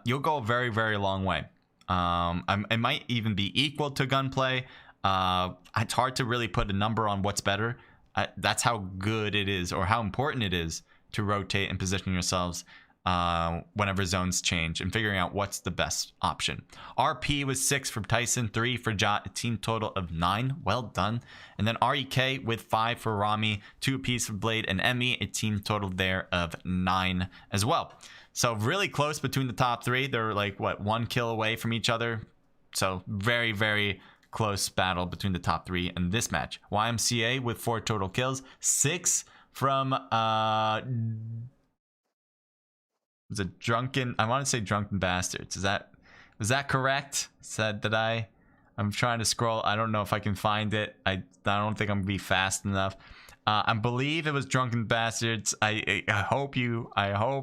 you'll go a very, very long way. It might even be equal to gunplay. It's hard to really put a number on what's better. That's how good it is or how important it is to rotate and position yourselves whenever zones change and figuring out what's the best option. RP was 6 for Tyson, 3 for Jot, a team total of 9. Well done. And then REK with 5 for Rami, 2 apiece for Blade and Emmy, a team total there of 9 as well. So really close between the top 3. They're like, what, 1 kill away from each other. So very, very close battle between the top 3 in this match. YMCA with 4 total kills, 6 from was it Drunken? I want to say Drunken Bastards. Was that correct? I'm trying to scroll. I don't know if I can find it. I don't think I'm gonna be fast enough. I believe it was Drunken Bastards. I hope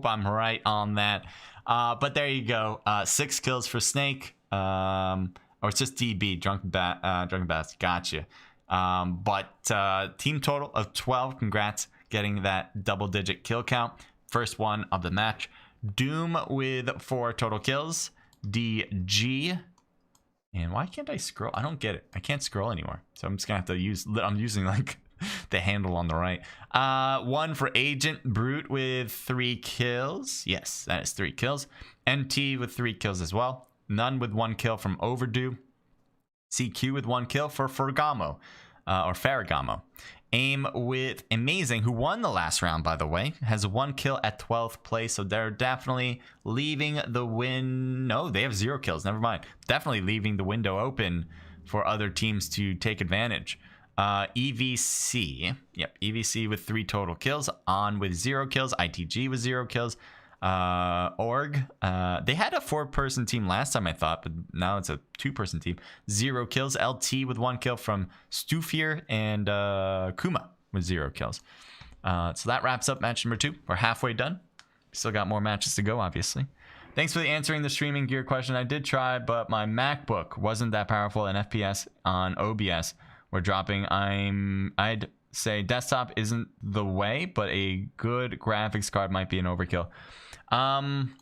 I'm right on that. But there you go. 6 kills for Snake. Or it's just DB, Drunken Bastards. Gotcha. But team total of 12. Congrats getting that double-digit kill count. First one of the match. Doom with 4 total kills. DG. And why can't I scroll? I don't get it. I can't scroll anymore. So I'm just gonna have to I'm using like the handle on the right. 1 for Agent Brute with 3 kills. Yes, that is 3 kills. NT with 3 kills as well. None with 1 kill from Overdue. CQ with 1 kill for Ferragamo, or Ferragamo. Aim with Amazing, who won the last round, by the way, has 1 kill at 12th place. So they're definitely leaving the win. No, they have 0 kills. Never mind. Definitely leaving the window open for other teams to take advantage. EVC. Yep, EVC with 3 total kills. On with 0 kills. ITG with 0 kills. Org. They had a 4-person team last time, I thought, but now it's a 2-person team. 0 kills. LT with 1 kill from Stufier and Kuma with 0 kills. So that wraps up match number 2. We're halfway done. Still got more matches to go, obviously. Thanks for answering the streaming gear question. I did try, but my MacBook wasn't that powerful, and FPS on OBS were dropping. I'd say desktop isn't the way, but a good graphics card might be an overkill. I'm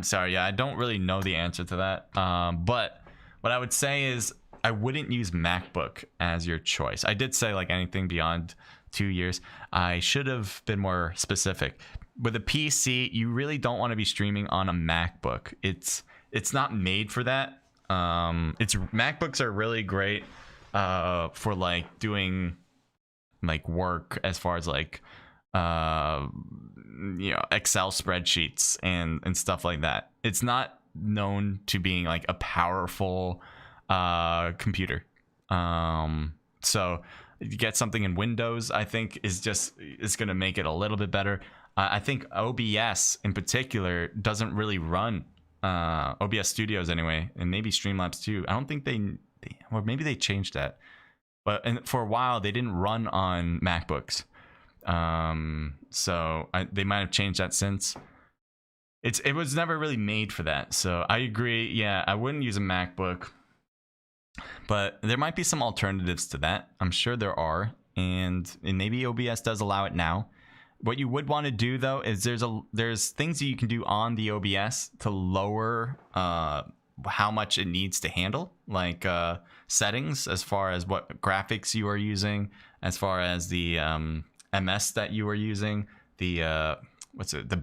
sorry, yeah, I don't really know the answer to that. But what I would say is I wouldn't use MacBook as your choice. I did say like anything beyond 2 years. I should have been more specific. With a PC, you really don't want to be streaming on a MacBook. It's not made for that. MacBooks are really great for like doing like work as far as like Excel spreadsheets and stuff like that. It's not known to being like a powerful computer. So you get something in Windows, I think is going to make it a little bit better. I think OBS in particular doesn't really run OBS Studios anyway, and maybe Streamlabs too. I don't think or maybe they changed that. But for a while, they didn't run on MacBooks. So they might have changed that since. It was never really made for that. So I agree. Yeah, I wouldn't use a MacBook. But there might be some alternatives to that. I'm sure there are. And maybe OBS does allow it now. What you would want to do, though, is there's things that you can do on the OBS to lower how much it needs to handle, like settings as far as what graphics you are using, as far as the MS that you are using, the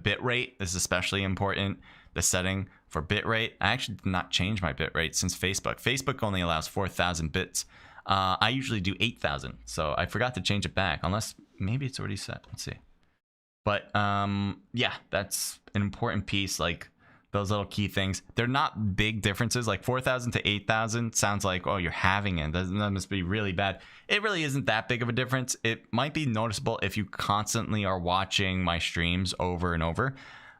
bit rate is especially important. The setting for bit rate, I actually did not change my bit rate since Facebook only allows 4,000 bits. I usually do 8,000, so I forgot to change it back, unless maybe it's already set. Let's see. But yeah, that's an important piece. Like those little key things, they're not big differences. Like 4,000 to 8,000 sounds like, oh, you're having it. That must be really bad. It really isn't that big of a difference. It might be noticeable if you constantly are watching my streams over and over.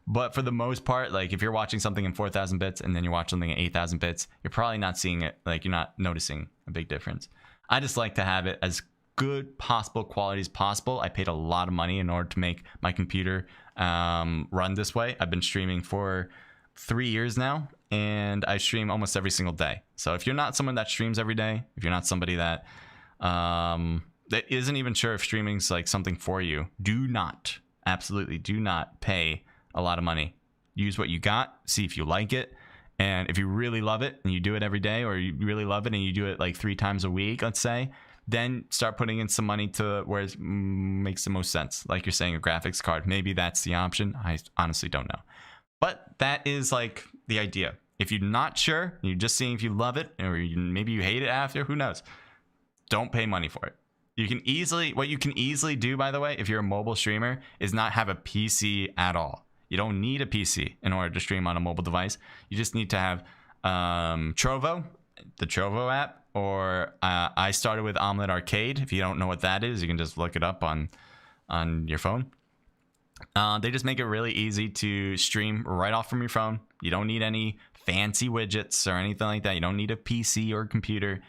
But for the most part, like if you're watching something in 4,000 bits and then you watch something in 8,000 bits, you're probably not seeing it. Like you're not noticing a big difference. I just like to have it as good possible quality as possible. I paid a lot of money in order to make my computer run this way. I've been streaming for 3 years now, and I stream almost every single day. So if you're not someone that streams every day, if you're not somebody that isn't even sure if streaming's like something for you, absolutely do not pay a lot of money. Use what you got, see if you like it. And if you really love it and you do it every day, or you really love it and you do it like 3 times a week, let's say, then start putting in some money to where it makes the most sense. Like you're saying, a graphics card. Maybe that's the option. I honestly don't know. But that is like the idea. If you're not sure, you're just seeing if you love it, or maybe you hate it after, who knows? Don't pay money for it. What you can easily do, by the way, if you're a mobile streamer, is not have a PC at all. You don't need a PC in order to stream on a mobile device. You just need to have Trovo, the Trovo app, or I started with Omelette Arcade. If you don't know what that is, you can just look it up on your phone. They just make it really easy to stream right off from your phone. You don't need any fancy widgets or anything like that. You don't need a PC or a computer.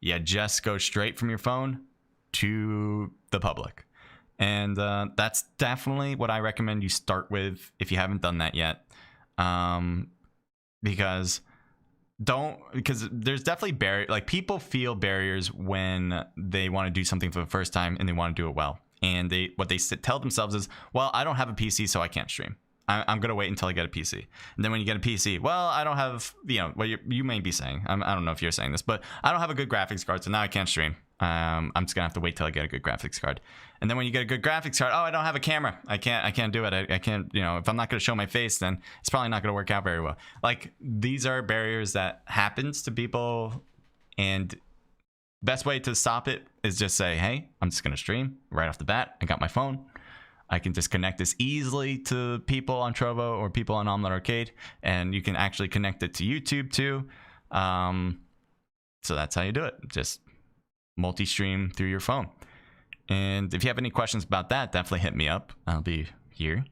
You just go straight from your phone to the public. And that's definitely what I recommend you start with if you haven't done that yet. Because there's definitely like people feel barriers when they want to do something for the first time and they want to do it well. And what they tell themselves is, well, I don't have a PC, so I can't stream. I'm going to wait until I get a PC. And then when you get a PC, well, I don't have, what you may be saying. I don't know if you're saying this, but I don't have a good graphics card, so now I can't stream. I'm just going to have to wait till I get a good graphics card. And then when you get a good graphics card, oh, I don't have a camera. I can't do it. I can't, if I'm not going to show my face, then it's probably not going to work out very well. Like, these are barriers that happens to people, and best way to stop it is just say, hey, I'm just going to stream right off the bat. I got my phone. I can just connect this easily to people on Trovo or people on Omelette Arcade, and you can actually connect it to YouTube too. So that's how you do it. Just multi-stream through your phone. And if you have any questions about that, definitely hit me up. I'll be here.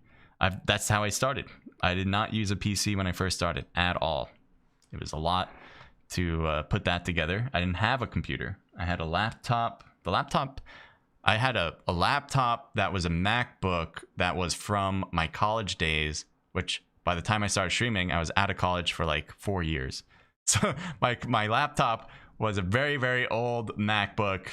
That's how I started. I did not use a PC when I first started at all. It was a lot to put that together. I didn't have a computer. I had a laptop. I had a laptop that was a MacBook that was from my college days, which by the time I started streaming, I was out of college for like 4 years. So my laptop was a very, very old MacBook,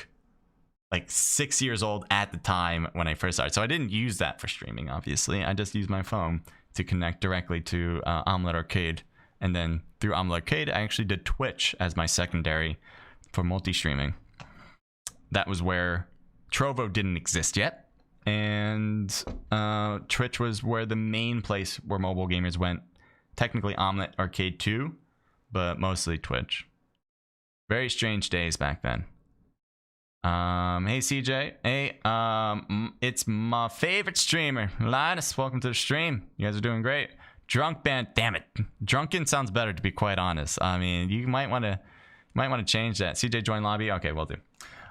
like 6 years old at the time when I first started. So I didn't use that for streaming, obviously. I just used my phone to connect directly to Omelette Arcade. And then through Omelette Arcade, I actually did Twitch as my secondary for multi-streaming. That was where Trovo didn't exist yet. And Twitch was where the main place where mobile gamers went. Technically Omelette Arcade too, but mostly Twitch. Very strange days back then. Hey CJ. Hey, it's my favorite streamer, Linus. Welcome to the stream. You guys are doing great. Drunk band, damn it. Drunken sounds better, to be quite honest. I mean, you might want to change that. CJ join lobby. Okay, will do.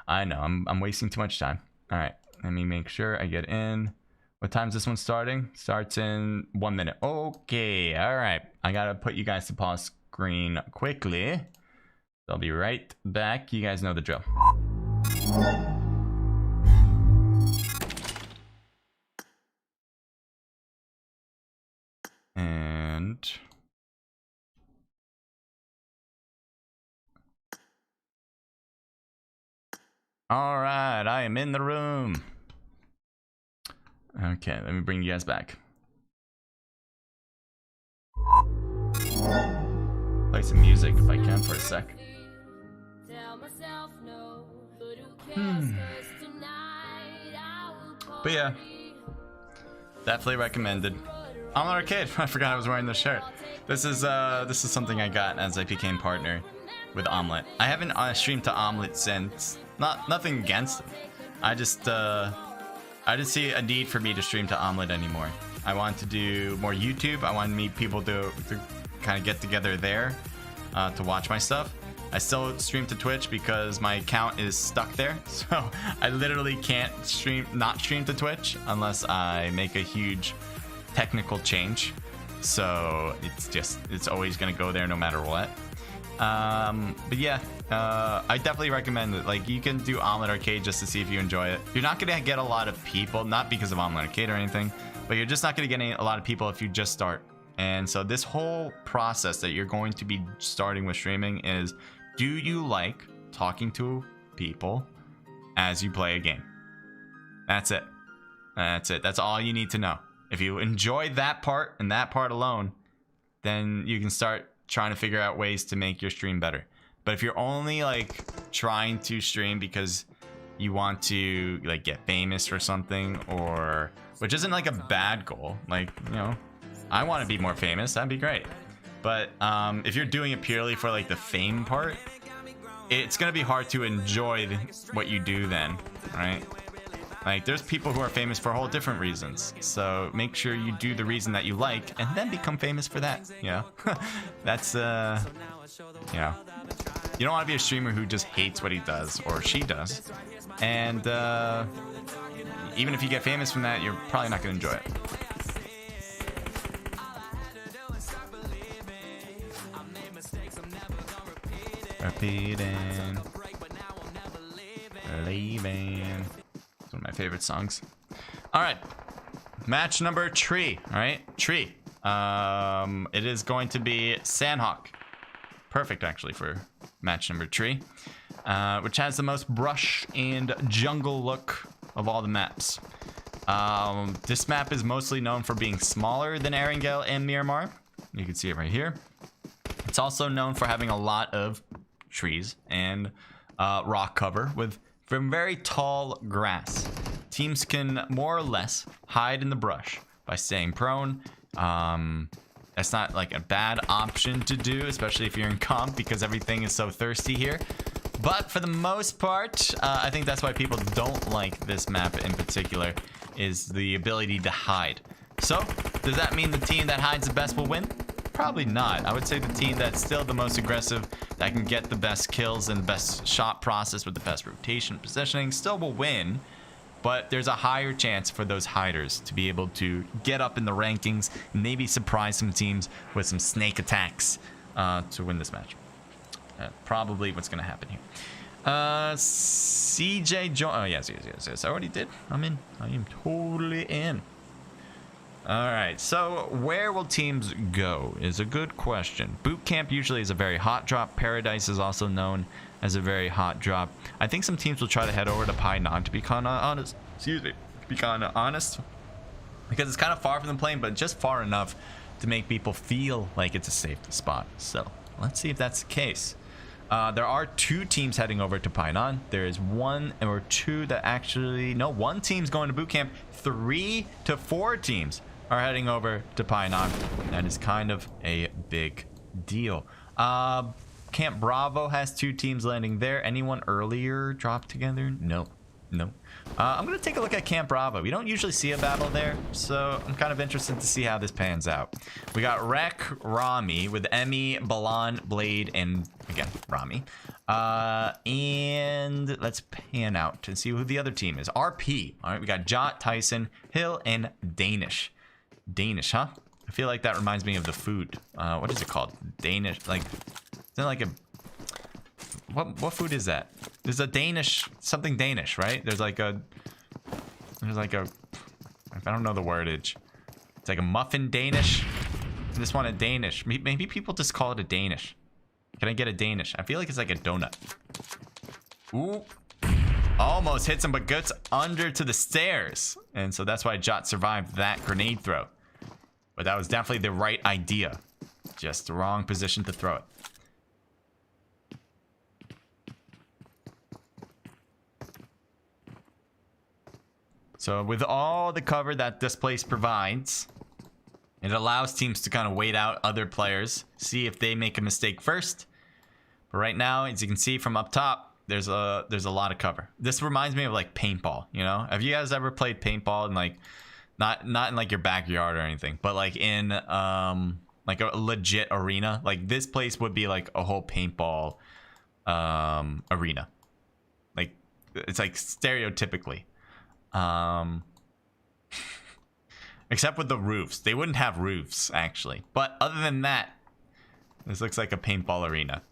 I know I'm wasting too much time. All right, let me make sure I get in. What time's this one starting? Starts in 1 minute. Okay, all right. I gotta put you guys to pause screen quickly. I'll be right back. You guys know the drill. And all right, I am in the room. Okay, let me bring you guys back. Play some music if I can for a sec. But yeah, definitely recommended. Omelette Arcade. I forgot I was wearing this shirt. This is something I got as I became partner with Omelette. I haven't streamed to Omelette since. Nothing against them. I I didn't see a need for me to stream to Omelet anymore. I want to do more YouTube. I want to meet people to kind of get together there to watch my stuff. I still stream to Twitch because my account is stuck there. So I literally can't not stream to Twitch unless I make a huge technical change. So it's always going to go there no matter what. But yeah, I definitely recommend it. Like, you can do Omelet Arcade just to see if you enjoy it. You're not going to get a lot of people, not because of Omelet Arcade or anything, but you're just not going to get a lot of people if you just start. And so this whole process that you're going to be starting with streaming is, do you like talking to people as you play a game? That's it. That's it. That's all you need to know. If you enjoy that part and that part alone, then you can start trying to figure out ways to make your stream better. But if you're only like trying to stream because you want to like get famous or something, or which isn't like a bad goal, like, you know, I want to be more famous, that'd be great. But if you're doing it purely for like the fame part, it's gonna be hard to enjoy what you do then, right? Like, there's people who are famous for whole different reasons. So make sure you do the reason that you like and then become famous for that, you know? That's, you know, you don't want to be a streamer who just hates what he does or she does. And even if you get famous from that, you're probably not going to enjoy it. Repeating. Leaving. It's one of my favorite songs. All right, match number 3. All right, 3. It is going to be Sandhawk. Perfect, actually, for match number 3, which has the most brush and jungle look of all the maps. This map is mostly known for being smaller than Erangel and Miramar. You can see it right here. It's also known for having a lot of trees and rock cover with very tall grass. Teams can more or less hide in the brush by staying prone. That's not like a bad option to do, especially if you're in comp, because everything is so thirsty here. But for the most part, I think that's why people don't like this map in particular, is the ability to hide. So, does that mean the team that hides the best will win? Probably not. I would say the team that's still the most aggressive, that can get the best kills and the best shot process with the best rotation positioning, still will win. But there's a higher chance for those hiders to be able to get up in the rankings and maybe surprise some teams with some snake attacks to win this match. Probably what's going to happen here. CJ join. Oh, yes. I already did. I'm in. I am totally in. All right. So where will teams go is a good question. Boot camp usually is a very hot drop. Paradise is also known as a very hot drop. I think some teams will try to head over to Painan to be kind of honest. Excuse me. To be kind of honest. Because it's kind of far from the plane, but just far enough to make people feel like it's a safe spot. So let's see if that's the case. There are 2 teams heading over to Painan. There is 1 or 2 that actually... No, 1 team's going to boot camp. 3 to 4 teams are heading over to Painan. That is kind of a big deal. Camp Bravo has 2 teams landing there. Anyone earlier dropped together? No. I'm going to take a look at Camp Bravo. We don't usually see a battle there, so I'm kind of interested to see how this pans out. We got Rek, Rami with Emmy, Balan, Blade, and again, Rami. And let's pan out and see who the other team is. RP. All right, we got Jot, Tyson, Hill, and Danish. Danish, huh? I feel like that reminds me of the food. What is it called? Danish, like... Isn't it like a... What food is that? There's a Danish... Something Danish, right? There's like a... I don't know the wordage. It's like a muffin Danish. I just want a Danish. Maybe people just call it a Danish. Can I get a Danish? I feel like it's like a donut. Ooh. Almost hits him, but gets under to the stairs. And so that's why Jot survived that grenade throw. But that was definitely the right idea. Just the wrong position to throw it. So with all the cover that this place provides, it allows teams to kind of wait out other players, see if they make a mistake first. But right now, as you can see from up top, there's a lot of cover. This reminds me of like paintball, you know? Have you guys ever played paintball in like not in like your backyard or anything, but like in like a legit arena? Like this place would be like a whole paintball arena. Like it's like stereotypically. Except with the roofs. They wouldn't have roofs actually. But other than that, this looks like a paintball arena.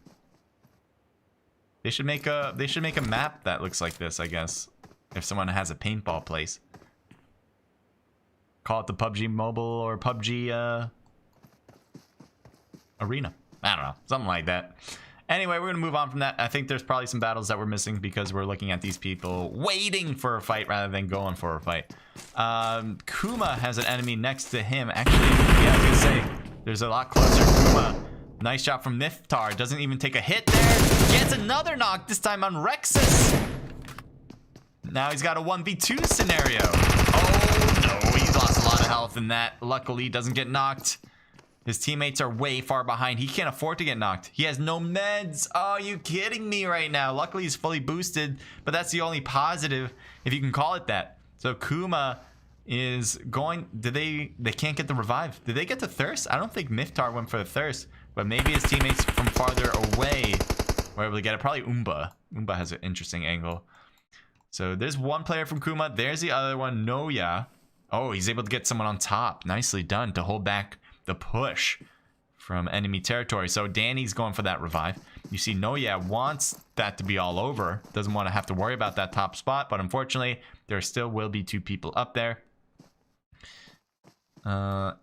They should make a map that looks like this, I guess. If someone has a paintball place. Call it the PUBGMobile or PUBG arena. I don't know. Something like that. Anyway, we're going to move on from that. I think there's probably some battles that we're missing because we're looking at these people waiting for a fight rather than going for a fight. Kuma has an enemy next to him. Actually, yeah, I was going to say, there's a lot closer. Kuma, nice shot from Niftar. Doesn't even take a hit there. Gets another knock, this time on Rexus. Now he's got a 1v2 scenario. Oh, no, he's lost a lot of health in that. Luckily, he doesn't get knocked. His teammates are way far behind. He can't afford to get knocked. He has no meds. Oh, are you kidding me right now? Luckily, he's fully boosted, but that's the only positive, if you can call it that. So Kuma is going... They can't get the revive. Did they get the thirst? I don't think Miftar went for the thirst, but maybe his teammates from farther away were able to get it. Probably Umba. Umba has an interesting angle. So there's one player from Kuma. There's the other one, Noya. Oh, he's able to get someone on top. Nicely done to hold back the push from enemy territory. So Danny's going for that revive. You see Noya wants that to be all over. Doesn't want to have to worry about that top spot. But unfortunately, there still will be 2 people up there. I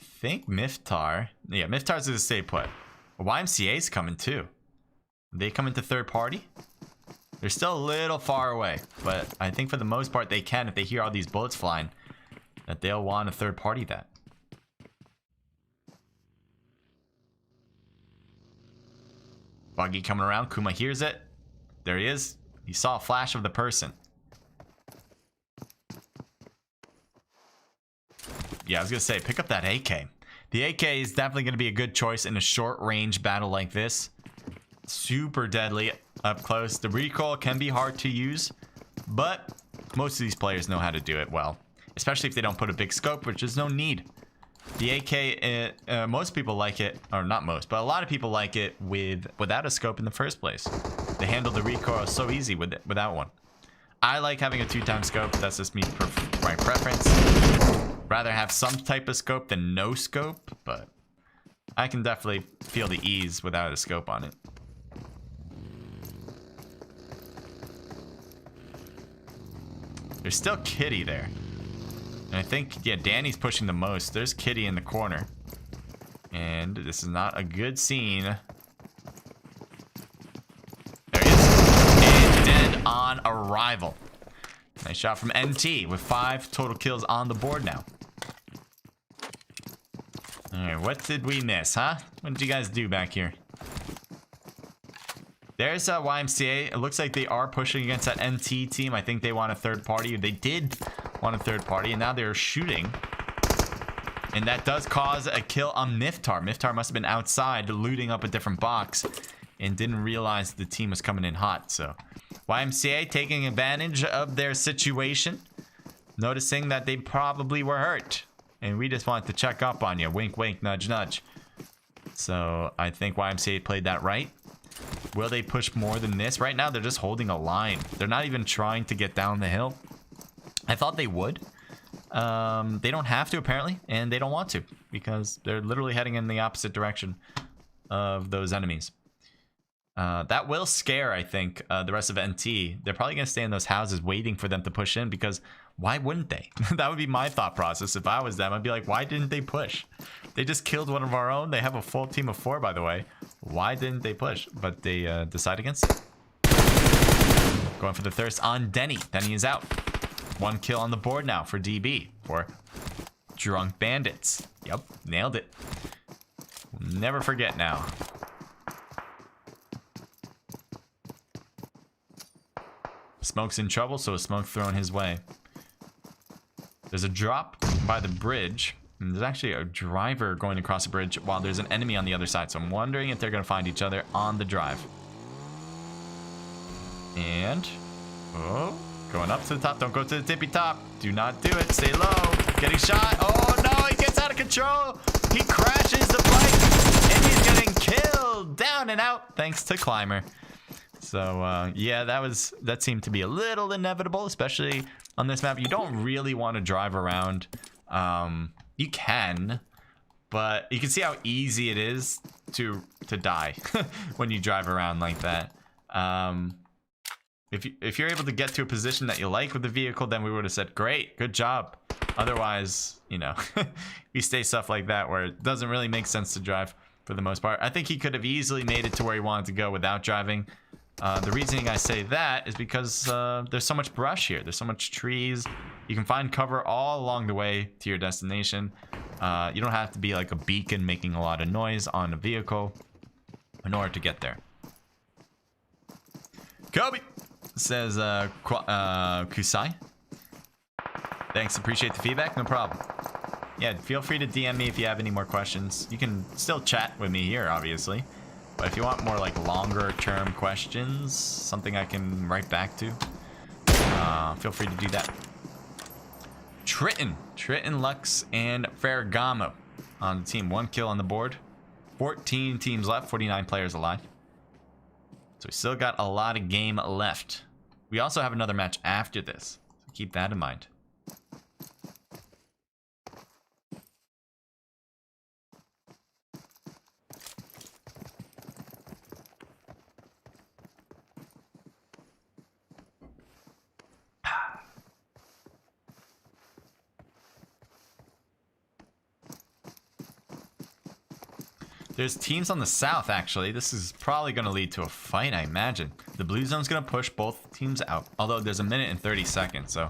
think Miftar. Yeah, Miftar's going to stay put. YMCA's coming too. They come into third party. They're still a little far away. But I think for the most part they can, if they hear all these bullets flying, that they'll want a third party that. Buggy coming around. Kuma hears it. There he is. He saw a flash of the person. Yeah, I was going to say, pick up that AK. The AK is definitely going to be a good choice in a short-range battle like this. Super deadly up close. The recoil can be hard to use, but most of these players know how to do it well. Especially if they don't put a big scope, which is no need. The AK, most people like it, or not most, but a lot of people like it without a scope in the first place. They handle the recoil so easy without one. I like having a 2-time scope. That's just me, my preference. Rather have some type of scope than no scope, but I can definitely feel the ease without a scope on it. There's still Kitty there. And I think, yeah, Danny's pushing the most. There's Kitty in the corner. And this is not a good scene. There he is. And dead on arrival. Nice shot from NT with 5 total kills on the board now. Alright, what did we miss, huh? What did you guys do back here? There's YMCA. It looks like they are pushing against that NT team. I think they want a third party. They did want a third party, and now they're shooting. And that does cause a kill on Miftar. Miftar must have been outside looting up a different box and didn't realize the team was coming in hot. So YMCA taking advantage of their situation, noticing that they probably were hurt. And we just wanted to check up on you. Wink, wink, nudge, nudge. So I think YMCA played that right. Will they push more than this? Right now, they're just holding a line. They're not even trying to get down the hill. I thought they would. They don't have to, apparently, and they don't want to because they're literally heading in the opposite direction of those enemies. That will scare, I think, the rest of NT. They're probably going to stay in those houses waiting for them to push in because why wouldn't they? That would be my thought process if I was them. I'd be like, why didn't they push? They just killed one of our own. They have a full team of 4, by the way. Why didn't they push? But they decide against it. Going for the thirst on Denny. Denny is out. 1 kill on the board now for DB. For Drunk Bandits. Yep, nailed it. We'll never forget now. Smoke's in trouble, so a smoke thrown his way. There's a drop by the bridge. And there's actually a driver going across the bridge while there's an enemy on the other side. So I'm wondering if they're going to find each other on the drive. And, oh, going up to the top. Don't go to the tippy top. Do not do it. Stay low. Getting shot. Oh, no, he gets out of control. He crashes the bike, and he's getting killed. Down and out, thanks to Climber. So, yeah, that seemed to be a little inevitable, especially on this map. You don't really want to drive around. You can, but you can see how easy it is to die when you drive around like that. If you're able to get to a position that you like with the vehicle, then we would have said, great, good job. Otherwise, you know, you stay stuff like that where it doesn't really make sense to drive for the most part. I think he could have easily made it to where he wanted to go without driving. The reasoning I say that is because there's so much brush here. There's so much trees. You can find cover all along the way to your destination. You don't have to be like a beacon making a lot of noise on a vehicle in order to get there. Kobe says Kusai. Thanks, appreciate the feedback. No problem. Yeah, feel free to DM me if you have any more questions. You can still chat with me here, obviously. But if you want more like longer term questions, something I can write back to, feel free to do that. Triton, Lux, and Ferragamo on the team. 1 kill on the board. 14 teams left, 49 players alive. So we still got a lot of game left. We also have another match after this, so keep that in mind. There's teams on the south, actually. This is probably going to lead to a fight, I imagine. The blue zone's going to push both teams out. Although there's 1 minute and 30 seconds, so...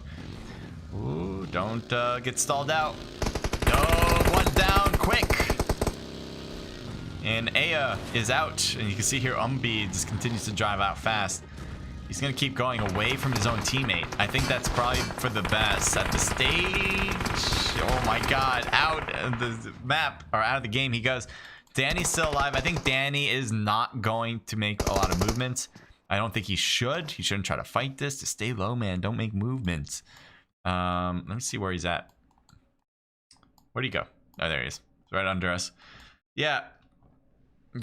Ooh, don't get stalled out. No, one down, quick! And Aya is out. And you can see here, Umbi just continues to drive out fast. He's going to keep going away from his own teammate. I think that's probably for the best. At the stage... Oh my god, out of the map, or out of the game he goes. Danny's still alive. I think Danny is not going to make a lot of movements. I don't think he should. He shouldn't try to fight this. Just stay low, man. Don't make movements. Let me see where he's at. Where'd he go? Oh, there he is. It's right under us. Yeah.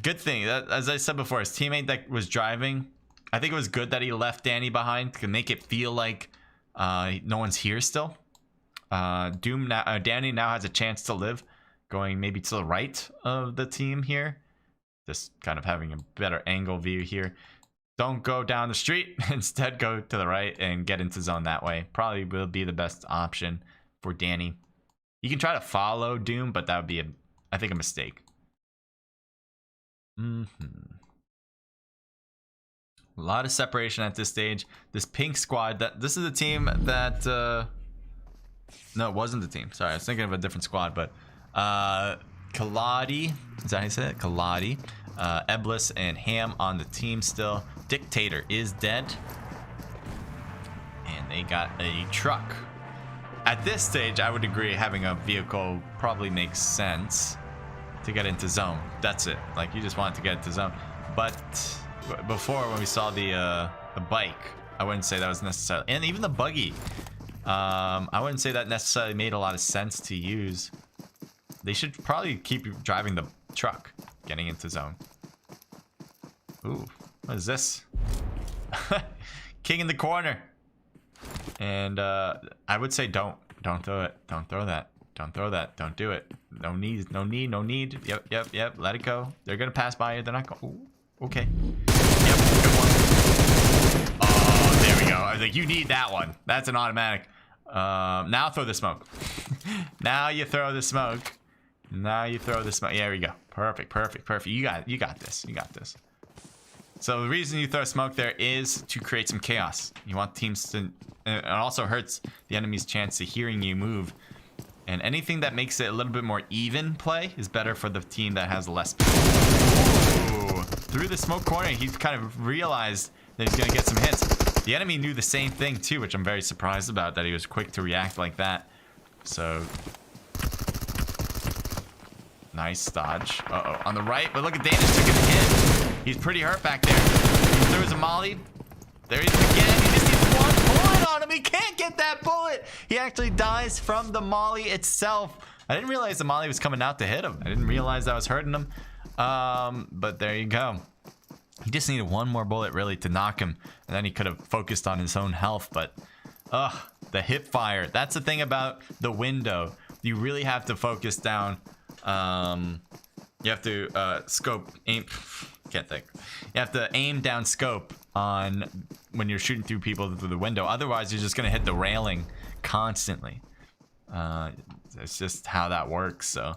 Good thing. That, as I said before, his teammate that was driving, I think it was good that he left Danny behind to make it feel like no one's here still. Danny now has a chance to live. Going maybe to the right of the team here. Just kind of having a better angle view here. Don't go down the street. Instead, go to the right and get into zone that way. Probably will be the best option for Danny. You can try to follow Doom, but that would be, I think, a mistake. A lot of separation at this stage. This pink squad, this is the team that... No, it wasn't the team. Sorry, I was thinking of a different squad, but... Kaladi, is that how you say it? Kaladi, Eblis and Ham on the team still. Dictator is dead. And they got a truck. At this stage, I would agree having a vehicle probably makes sense to get into zone. That's it. Like, you just want to get into zone. But before, when we saw the bike, I wouldn't say that was necessarily... And even the buggy, I wouldn't say that necessarily made a lot of sense to use. They should probably keep driving the truck, getting into zone. Ooh, what is this? King in the corner. And I would say don't throw it. Don't throw that. Don't throw that. Don't do it. No need. No need. No need. Yep. Let it go. They're gonna pass by you. They're not going. Okay. Yep. Good one. Oh, there we go. I was like, you need that one. That's an automatic. Now throw the smoke. Now you throw the smoke. Now you throw the smoke. Yeah, there we go. Perfect. You got this. So the reason you throw smoke there is to create some chaos. You want teams to... It also hurts the enemy's chance to hearing you move. And anything that makes it a little bit more even play is better for the team that has less... Ooh. Through the smoke corner, he kind of realized that he's going to get some hits. The enemy knew the same thing too, which I'm very surprised about, that he was quick to react like that. So... Nice dodge. Uh-oh. On the right, but look at Danish took a hit. He's pretty hurt back there. He throws a molly. There he is again. He just needs one bullet on him. He can't get that bullet. He actually dies from the molly itself. I didn't realize the molly was coming out to hit him. I didn't realize that was hurting him. But there you go. He just needed one more bullet really to knock him, and then he could have focused on his own health. But the hip fire, that's the thing about the window. You really have to focus down. You have to scope, aim, can't think. You have to aim down scope on when you're shooting through people through the window. Otherwise, you're just gonna hit the railing constantly. It's just how that works. So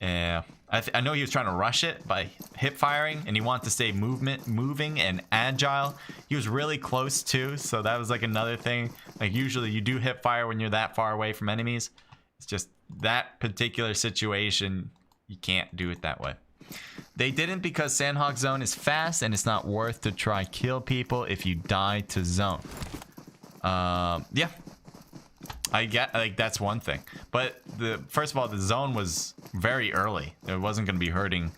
yeah, I know he was trying to rush it by hip firing, and he wanted to stay moving and agile. He was really close too, so that was like another thing. Like usually you do hip fire when you're that far away from enemies. It's just that particular situation, you can't do it that way. They didn't because Sandhawk zone is fast and it's not worth to try kill people if you die to zone. Yeah, I get, like, that's one thing. But first of all, the zone was very early. It wasn't going to be hurting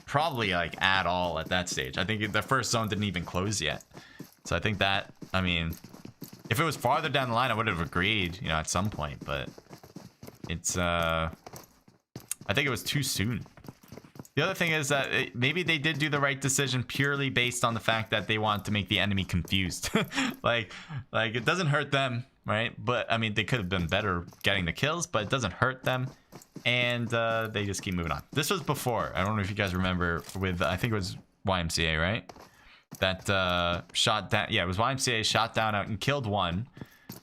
probably like at all at that stage. I think the first zone didn't even close yet. So I think that, I mean, if it was farther down the line, I would have agreed, you know, at some point. But it's, I think it was too soon. The other thing is that maybe they did do the right decision purely based on the fact that they want to make the enemy confused. like it doesn't hurt them, right? But I mean, they could have been better getting the kills, but it doesn't hurt them. And they just keep moving on. This was before. I don't know if you guys remember with, I think it was YMCA, right? That shot down. Yeah, it was YMCA, shot down out and killed one.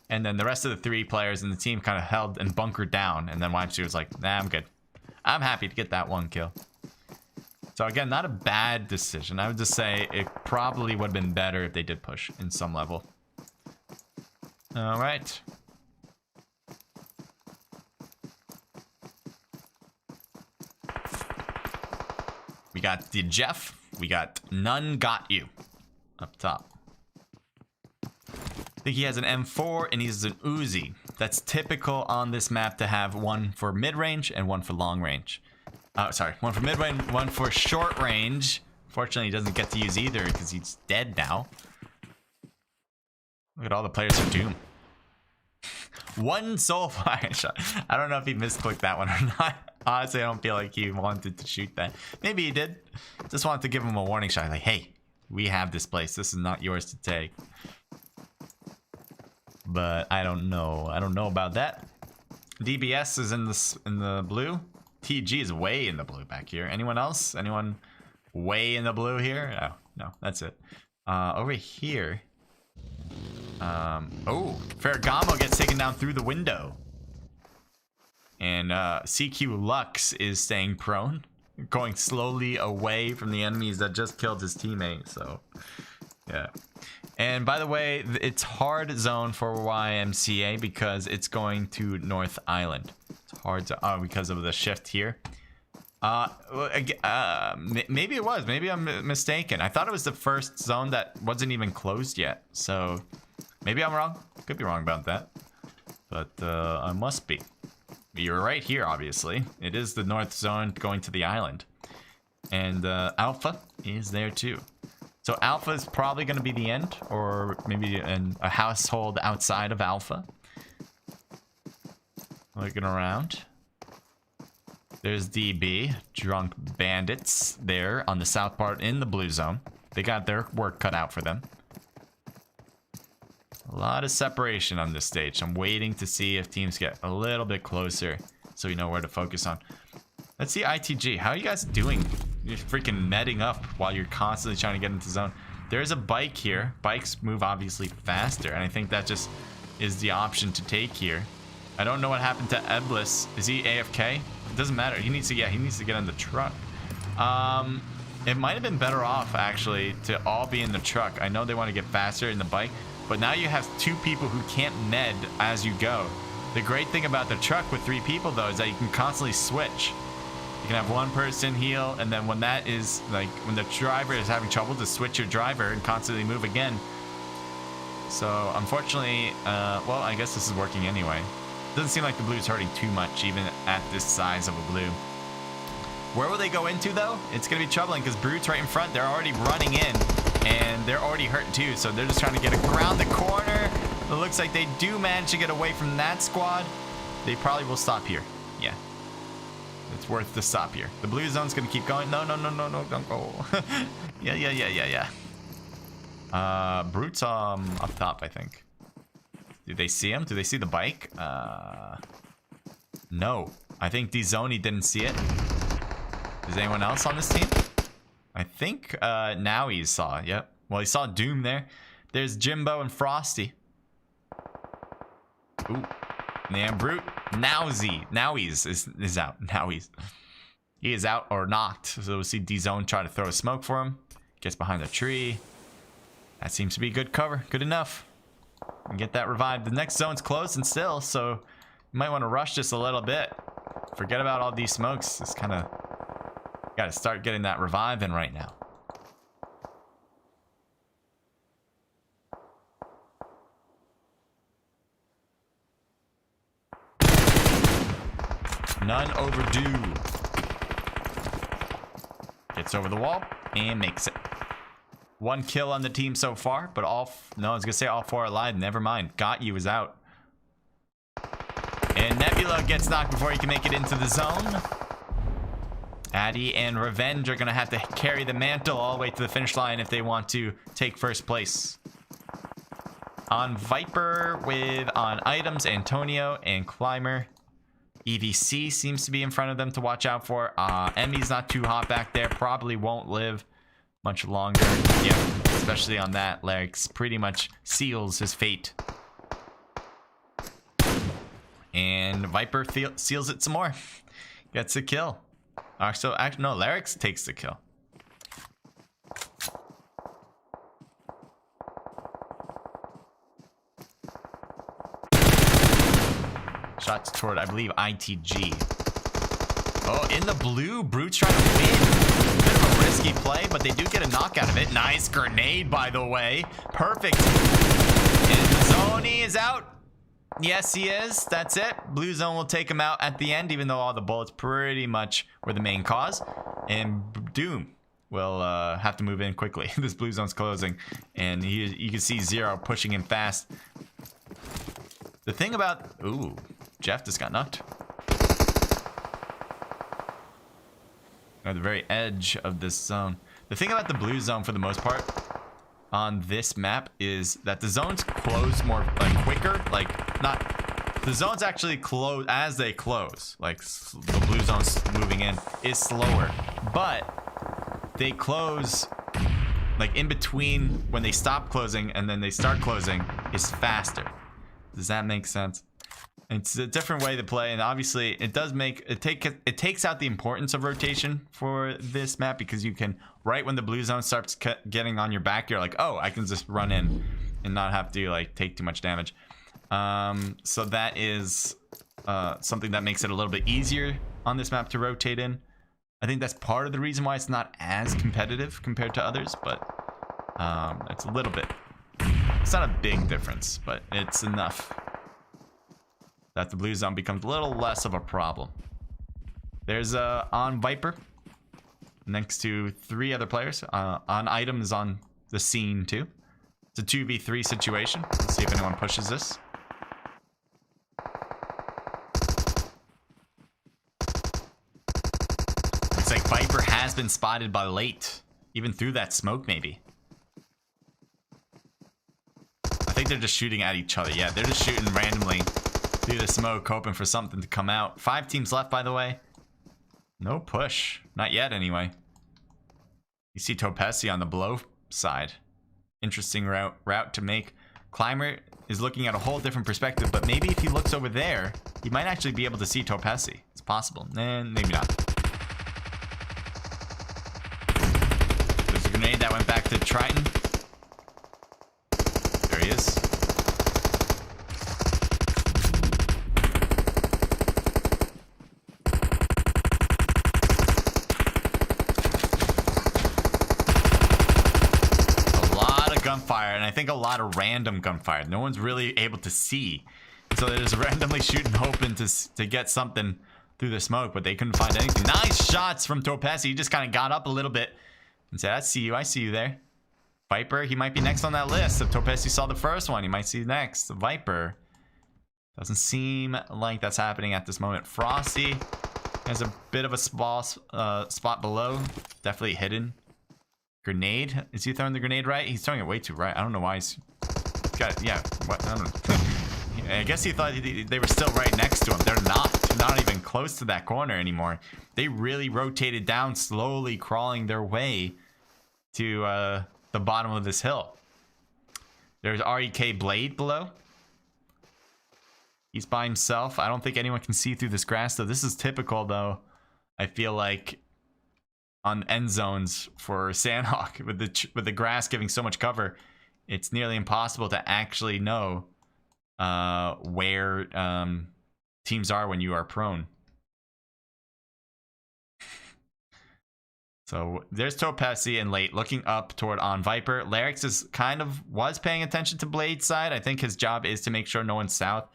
And then the rest of the 3 players in the team kind of held and bunkered down. And then YMCA was like, nah, I'm good. I'm happy to get that one kill. So again, not a bad decision. I would just say it probably would have been better if they did push in some level. All right. We got the Jeff. We got None Got You up top. I think he has an M4 and he has an Uzi. That's typical on this map to have one for mid-range and one for long range. Sorry, one for mid-range, one for short range. Fortunately, he doesn't get to use either because he's dead now. Look at all the players of Doom. One soul fire shot. I don't know if he misclicked that one or not. Honestly, I don't feel like he wanted to shoot that. Maybe he did. Just wanted to give him a warning shot. Like, hey, we have this place. This is not yours to take. But I don't know. I don't know about that. DBS is in the blue. TG is way in the blue back here. Anyone else? Anyone way in the blue here? Oh, no, that's it. Over here. Oh, Ferragamo gets taken down through the window. And CQ Lux is staying prone, going slowly away from the enemies that just killed his teammate. So, yeah. And by the way, it's hard zone for YMCA because it's going to North Island. It's hard to, because of the shift here. Maybe it was. Maybe I'm mistaken. I thought it was the first zone that wasn't even closed yet. So maybe I'm wrong. Could be wrong about that. But I must be. You're right here, obviously. It is the north zone going to the island. And Alpha is there too. So Alpha is probably going to be the end, or maybe a household outside of Alpha. Looking around. There's DB, Drunk Bandits there on the south part in the blue zone. They got their work cut out for them. A lot of separation on this stage. I'm waiting to see if teams get a little bit closer so we know where to focus on. Let's see ITG. How are you guys doing? You're freaking medding up while you're constantly trying to get into zone. There's a bike here. Bikes move obviously faster, and I think that just is the option to take here. I don't know what happened to Eblis. Is he AFK? It doesn't matter. He needs to get in the truck. It might have been better off actually to all be in the truck. I know they want to get faster in the bike, but now you have 2 people who can't med as you go. The great thing about the truck with 3 people though is that you can constantly switch. You can have one person heal, and then when that is like when the driver is having trouble, to switch your driver and constantly move again. So unfortunately, well, I guess this is working anyway. Doesn't seem like the blue's hurting too much, even at this size of a blue. Where will they go into though? It's gonna be troubling because Brute's right in front. They're already running in. And they're already hurt too, so they're just trying to get around the corner. It looks like they do manage to get away from that squad. They probably will stop here. Yeah. It's worth the stop here. The blue zone's gonna keep going. No, don't go. Yeah. Brute's up top, I think. Do they see him? Do they see the bike? No. I think D-Zoney didn't see it. Is anyone else on this team? I think now he saw. Yep. Well, he saw Doom there. There's Jimbo and Frosty. Ooh. Man, Brute. Now he's out. He is out or knocked. So we'll see D-Zone try to throw a smoke for him. Gets behind the tree. That seems to be good cover. Good enough. And get that revived. The next zone's closed and still, so you might want to rush just a little bit. Forget about all these smokes. Just kind of got to start getting that revive in right now. None overdue. Gets over the wall and makes it. 1 kill on the team so far, but no, I was gonna say all 4 alive. Never mind. Got you is out. And Nebula gets knocked before he can make it into the zone. Addy and Revenge are gonna have to carry the mantle all the way to the finish line if they want to take first place. On Viper on items, Antonio and Climber. EVC seems to be in front of them to watch out for. Emmy's not too hot back there. Probably won't live much longer. Yep, especially on that. Larix pretty much seals his fate. And Viper seals it some more. Gets a kill. So, no, Larix takes the kill. Shots toward, I believe, ITG. Oh, in the blue, Brute's trying to win. Bit of a risky play, but they do get a knock out of it. Nice grenade, by the way. Perfect. And Zoney is out. Yes, he is. That's it. Blue zone will take him out at the end, even though all the bullets pretty much were the main cause. And Doom will have to move in quickly. This blue zone's closing, and you can see Zero pushing him fast. The thing about... Ooh, Jeff just got knocked. At the very edge of this zone. The thing about the blue zone, for the most part, on this map is that the zones close more, like, quicker. Like, not... The zones actually close as they close. Like, the blue zone's moving in is slower. But they close, like, in between when they stop closing and then they start closing is faster. Does that make sense? It's a different way to play, and obviously it does make it takes out the importance of rotation for this map, because you can, right when the blue zone starts getting on your back, you're like, oh, I can just run in and not have to like take too much damage. So that is something that makes it a little bit easier on this map to rotate in. I think that's part of the reason why it's not as competitive compared to others, but it's a little bit. It's not a big difference, but it's enough that the blue zone becomes a little less of a problem. There's on Viper next to 3 other players. On Item is on the scene too. It's a 2v3 situation. Let's see if anyone pushes this. Looks like Viper has been spotted by Late, even through that smoke maybe. I think they're just shooting at each other. Yeah, they're just shooting randomly through the smoke, hoping for something to come out. 5 teams left, by the way. No push. Not yet, anyway. You see Topesi on the below side. Interesting route to make. Climber is looking at a whole different perspective, but maybe if he looks over there, he might actually be able to see Topesi. It's possible. And maybe not. There's a grenade that went back to Triton. There he is. Gunfire, and I think a lot of random gunfire. No one's really able to see, so they're just randomly shooting, hoping to get something through the smoke, but they couldn't find anything. Nice shots from Topesi. He just kind of got up a little bit and said, I see you there. Viper, he might be next on that list. If Topesi saw the first one, he might see next. Viper. Doesn't seem like that's happening at this moment. Frosty has a bit of a spot below. Definitely hidden. Grenade. Is he throwing the grenade right? He's throwing it way too right. I don't know why he's got it. Yeah, what? I don't know. I guess he thought they were still right next to him. They're not even close to that corner anymore. They really rotated down, slowly crawling their way to the bottom of this hill. There's REK Blade below. He's by himself. I don't think anyone can see through this grass, though. This is typical, though. I feel like on end zones for Sandhawk, with the grass giving so much cover, it's nearly impossible to actually know where teams are when you are prone. So there's Topesi and Late looking up toward on Viper. Larix was paying attention to Blade's side. I think his job is to make sure no one's south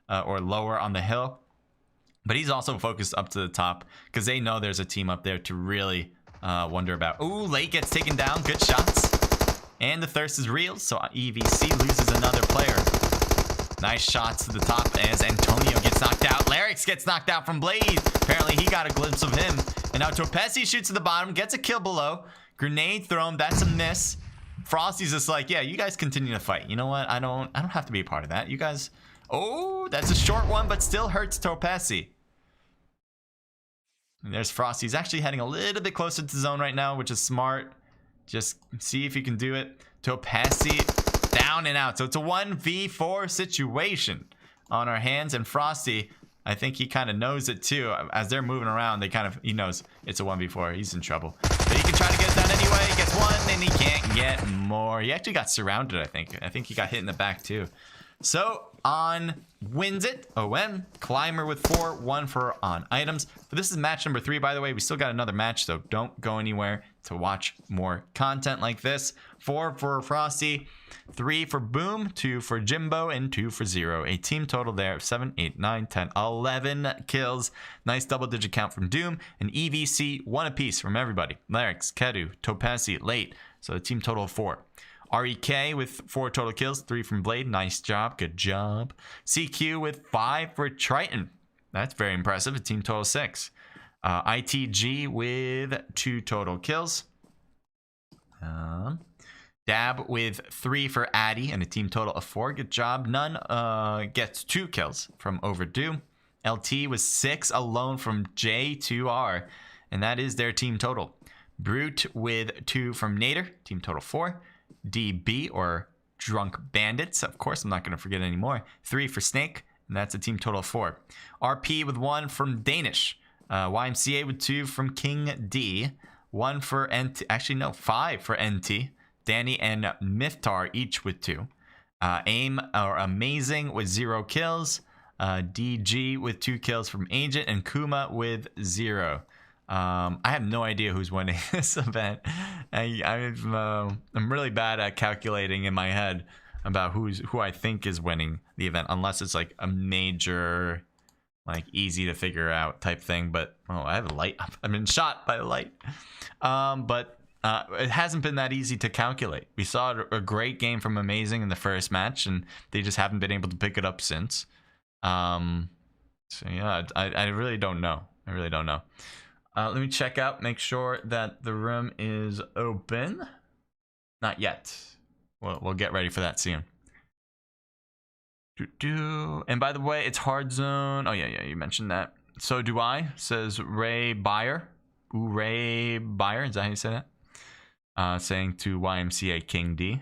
or lower on the hill. But he's also focused up to the top because they know there's a team up there to really wonder about. Ooh, Late gets taken down. Good shots. And the thirst is real, so EVC loses another player. Nice shots to the top as Antonio gets knocked out. Larix gets knocked out from Blade. Apparently he got a glimpse of him. And now Topesi shoots to the bottom, gets a kill below. Grenade thrown, that's a miss. Frosty's just like, yeah, you guys continue to fight. You know what? I don't have to be a part of that. You guys. Oh, that's a short one, but still hurts Topesi. And there's Frosty. He's actually heading a little bit closer to the zone right now, which is smart. Just see if you can do it. Topesi down and out. So it's a 1v4 situation on our hands. And Frosty, I think he kind of knows it too. As they're moving around, he knows it's a 1v4. He's in trouble. But he can try to get it done anyway. He gets one and he can't get more. He actually got surrounded, I think. I think he got hit in the back too. So on wins it. OM. Climber with 4. 1 for on items. But this is match number 3, by the way. We still got another match, so don't go anywhere to watch more content like this. 4 for Frosty. 3 for Boom. 2 for Jimbo. And 2 for Zero. A team total there of 7, 8, 9, 10, 11 kills. Nice double-digit count from Doom. And EVC, 1 apiece from everybody. Larix, Kedu, Topesi, Late. So a team total of 4. REK with 4 total kills, 3 from Blade. Nice job. Good job. CQ with 5 for Triton. That's very impressive. A team total of 6. ITG with 2 total kills. Dab with 3 for Addy and a team total of 4. Good job. None gets 2 kills from Overdue. LT with 6 alone from J2R. And that is their team total. Brute with 2 from Nader. Team total 4. DB or Drunk Bandits. Of course, I'm not going to forget any more. 3 for Snake. And that's a team total of 4. RP with 1 from Danish. YMCA with 2 from King D. 1 for NT. Actually, no, 5 for NT. Danny and Miftar each with 2. Aim or Amazing with 0 kills. DG with 2 kills from Agent. And Kuma with 0. I have no idea who's winning this event. I'm really bad at calculating in my head about who I think is winning the event, unless it's like a major, like easy to figure out type thing. But I have a light. I've been shot by a light. But it hasn't been that easy to calculate. We saw a great game from Amazing in the first match, and they just haven't been able to pick it up since. So yeah, I really don't know. I really don't know. Let me check out, make sure that the room is open. Not yet. We'll get ready for that soon. And by the way, it's hard zone. Oh yeah, you mentioned that. So do I, says Ray Byer. Ooh, Ray Byer, is that how you say that? Saying to YMCA King D.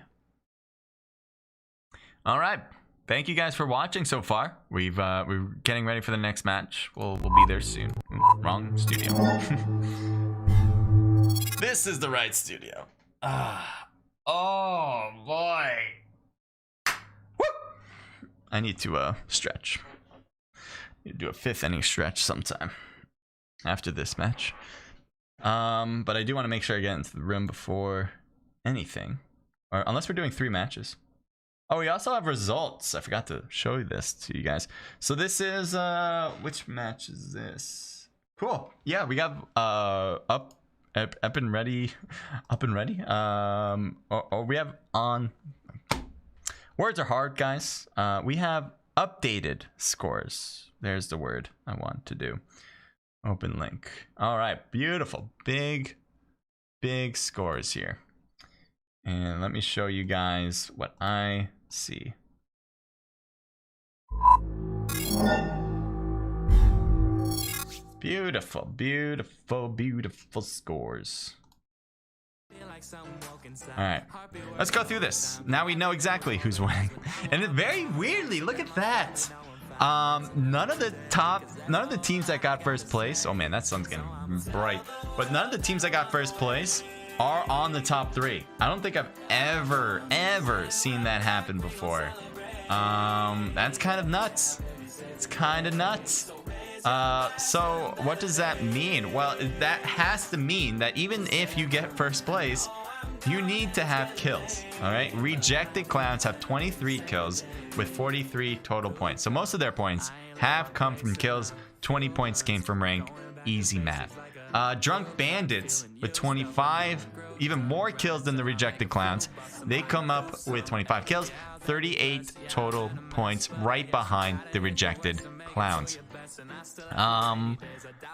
All right. Thank you guys for watching so far. We're getting ready for the next match. We'll be there soon. Wrong studio. This is the right studio. Oh boy. Woo! I need to stretch. Need to do a 5th inning stretch sometime after this match. But I do want to make sure I get into the room before anything, or unless we're doing 3 matches. Oh, we also have results. I forgot to show you this to you guys. So this is which match is this? Cool. Yeah, we got up up and ready. We have on. Words are hard, guys. We have updated scores. There's the word I want to do. Open link. All right, beautiful, big scores here. And let me show you guys what I see. Beautiful scores. All right, let's go through this. Now we know exactly who's winning. And very weirdly, look at that. None of the teams that got first place. Oh man, that sun's getting bright. But none of the teams that got first place are on the top 3. I don't think I've ever seen that happen before. That's kind of nuts. It's kind of nuts. So what does that mean? Well, that has to mean that even if you get first place, you need to have kills. All right, Rejected Clowns have 23 kills with 43 total points. So most of their points have come from kills. 20 points came from rank. Easy math. Drunk Bandits with 25, even more kills than the Rejected Clowns. They come up with 25 kills, 38 total points, right behind the Rejected Clowns.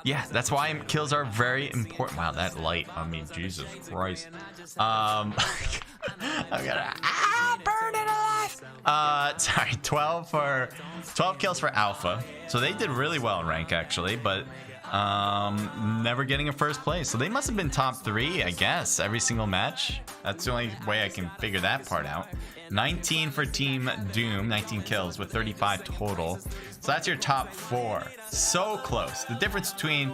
Yeah, that's why kills are very important. Wow, that light on me, Jesus Christ. I'm gonna burn it alive. Sorry, 12 kills for Alpha. So they did really well in rank actually, but never getting a first place. So they must have been top 3, I guess, every single match. That's the only way I can figure that part out. 19 for Team Doom, 19 kills with 35 total. So that's your top 4. So close. The difference between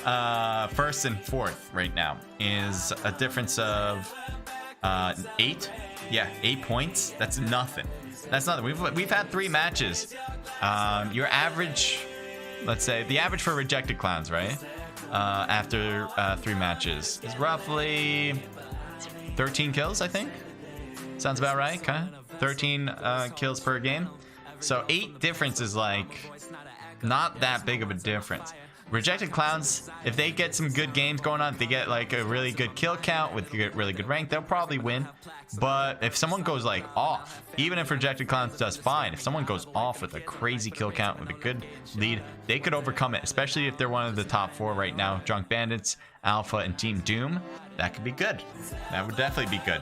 first and fourth right now is a difference of 8. Yeah, 8 points. That's nothing. That's nothing. We've had 3 matches. Your average, let's say the average for Rejected Clowns, right? After 3 matches is roughly 13 kills, I think. Sounds about right, kind of 13 kills per game. So 8 difference is like not that big of a difference. Rejected Clowns, if they get some good games going on, if they get like a really good kill count with really good rank, they'll probably win. But if someone goes like off, even if Rejected Clowns does fine, if someone goes off with a crazy kill count with a good lead, they could overcome it, especially if they're one of the top 4 right now. Drunk Bandits, Alpha, and Team Doom. That could be good. That would definitely be good.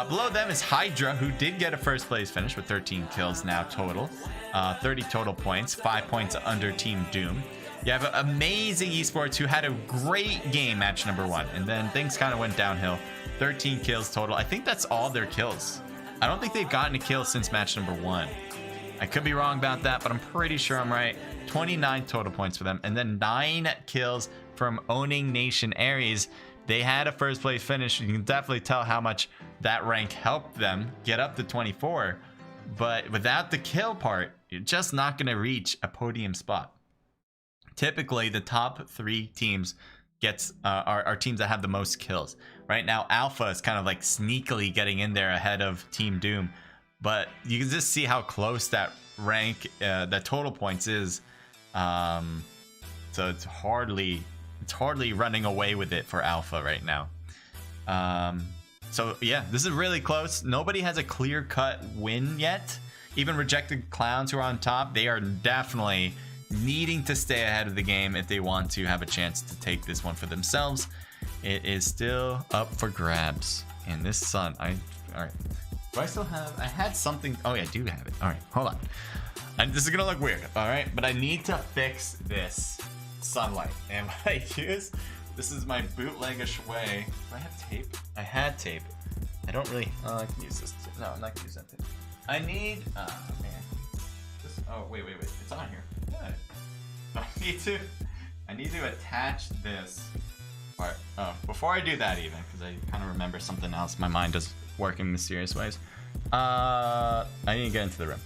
Below them is Hydra, who did get a first place finish with 13 kills now total. 30 total points, 5 points under Team Doom. You have amazing Esports, who had a great game match number 1, and then things kind of went downhill. 13 kills total. I think that's all their kills. I don't think they've gotten a kill since match number 1. I could be wrong about that, but I'm pretty sure I'm right. 29 total points for them, and then 9 kills from Owning Nation Aries. They had a first place finish. You can definitely tell how much that rank helped them get up to 24. But without the kill part, you're just not going to reach a podium spot. Typically, the top 3 teams are teams that have the most kills. Right now, Alpha is kind of like sneakily getting in there ahead of Team Doom. But you can just see how close that rank, that total points is. So it's hardly running away with it for Alpha right now. So yeah, this is really close. Nobody has a clear-cut win yet. Even Rejected Clowns, who are on top, they are definitely needing to stay ahead of the game if they want to have a chance to take this one for themselves. It is still up for grabs. And this sun, all right. Do I still have? I had something. Oh yeah, I do have it. All right, hold on. This is gonna look weird. All right, but I need to fix this sunlight. And what I use, this is my bootleggish way. Do I have tape? I had tape. I don't really. I can use this. No, I'm not gonna use that tape. I need. Man. Oh wait. It's on here. What? I need to attach this part. Oh, before I do that, even because I kind of remember something else. My mind does work in mysterious ways. I need to get into the room.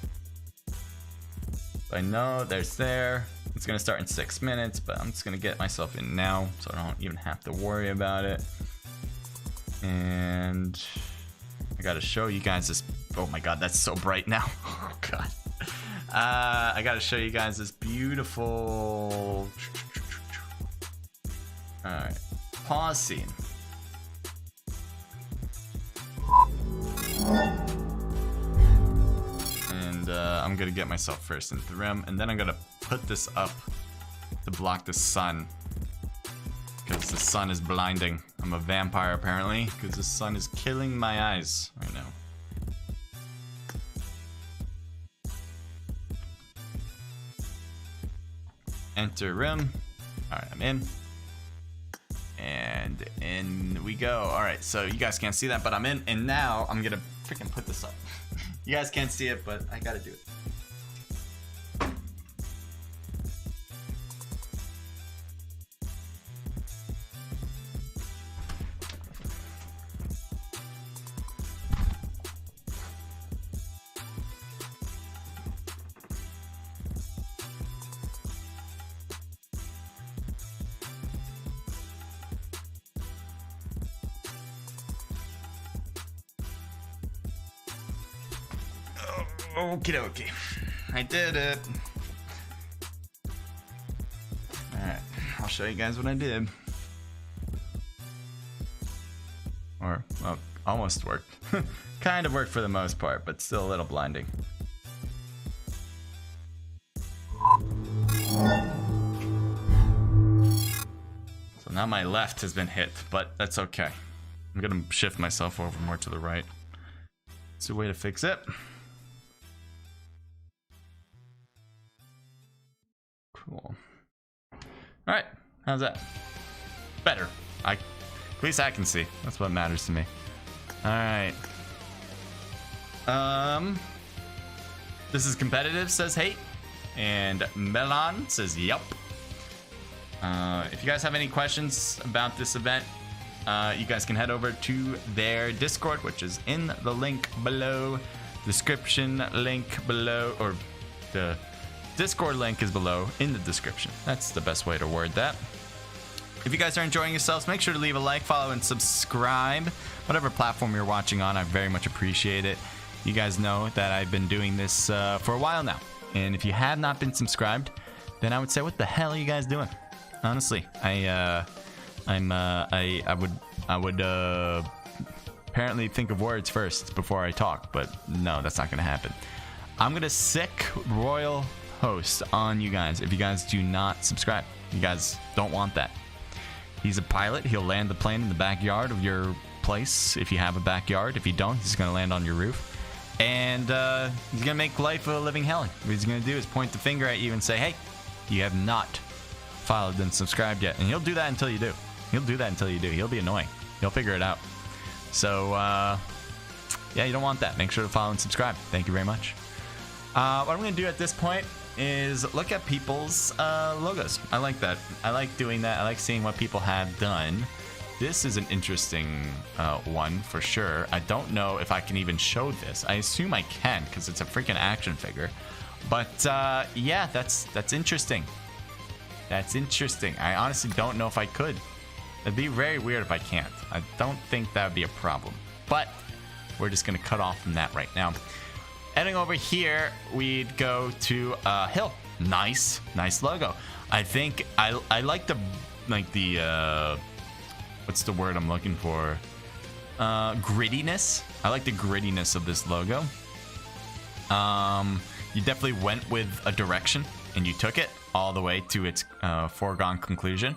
I know there's there. It's gonna start in 6 minutes, but I'm just gonna get myself in now, so I don't even have to worry about it. And I gotta show you guys this. Oh my god, that's so bright now. Oh god. I gotta show you guys this beautiful. All right. pause scene. And I'm gonna get myself first into the rim, and then I'm gonna put this up to block the sun, because the sun is blinding. I'm a vampire apparently, because the sun is killing my eyes right now. Enter rim. Alright, I'm in. And in we go. Alright, so you guys can't see that, but I'm in. And now I'm gonna freaking put this up. You guys can't see it, but I gotta do it. Okie dokie. I did it. Alright, I'll show you guys what I did. Or, well, almost worked. Kind of worked for the most part, but still a little blinding. So now my left has been hit, but that's okay. I'm gonna shift myself over more to the right. It's a way to fix it. Cool. Alright, how's that? Better. At least I can see. That's what matters to me. Alright. This is competitive, says Hate. And Melon says yup. If you guys have any questions about this event, you guys can head over to their Discord, which is in the link below. Description link below, or the Discord link is below in the description. That's the best way to word that. If you guys are enjoying yourselves, make sure to leave a like, follow, and subscribe. Whatever platform you're watching on, I very much appreciate it. You guys know that I've been doing this for a while now. And if you have not been subscribed, then I would say, what the hell are you guys doing? Honestly, I would apparently think of words first before I talk, but no, that's not gonna happen. I'm gonna sick Royal host on you guys if you guys do not subscribe. You guys don't want that. He's a pilot. He'll land the plane in the backyard of your place if you have a backyard. If you don't, he's gonna land on your roof, and he's gonna make life a living hell. What he's gonna do is point the finger at you and say, hey, you have not followed and subscribed yet. And he'll do that until you do. He'll do that until you do. He'll be annoying. He'll figure it out. So yeah, you don't want that. Make sure to follow and subscribe. Thank you very much. What I'm gonna do at this point is look at people's logos. I like that. I like doing that. I like seeing what people have done. This is an interesting one for sure. I don't know if I can even show this. I assume I can because it's a freaking action figure. But yeah, that's interesting. That's interesting. I honestly don't know if I could. It'd be very weird if I can't. I don't think that would be a problem. But we're just gonna cut off from that right now. Heading over here, we'd go to Hill. Nice logo. I think I like the what's the word I'm looking for? Grittiness. I like the grittiness of this logo. You definitely went with a direction and you took it all the way to its foregone conclusion.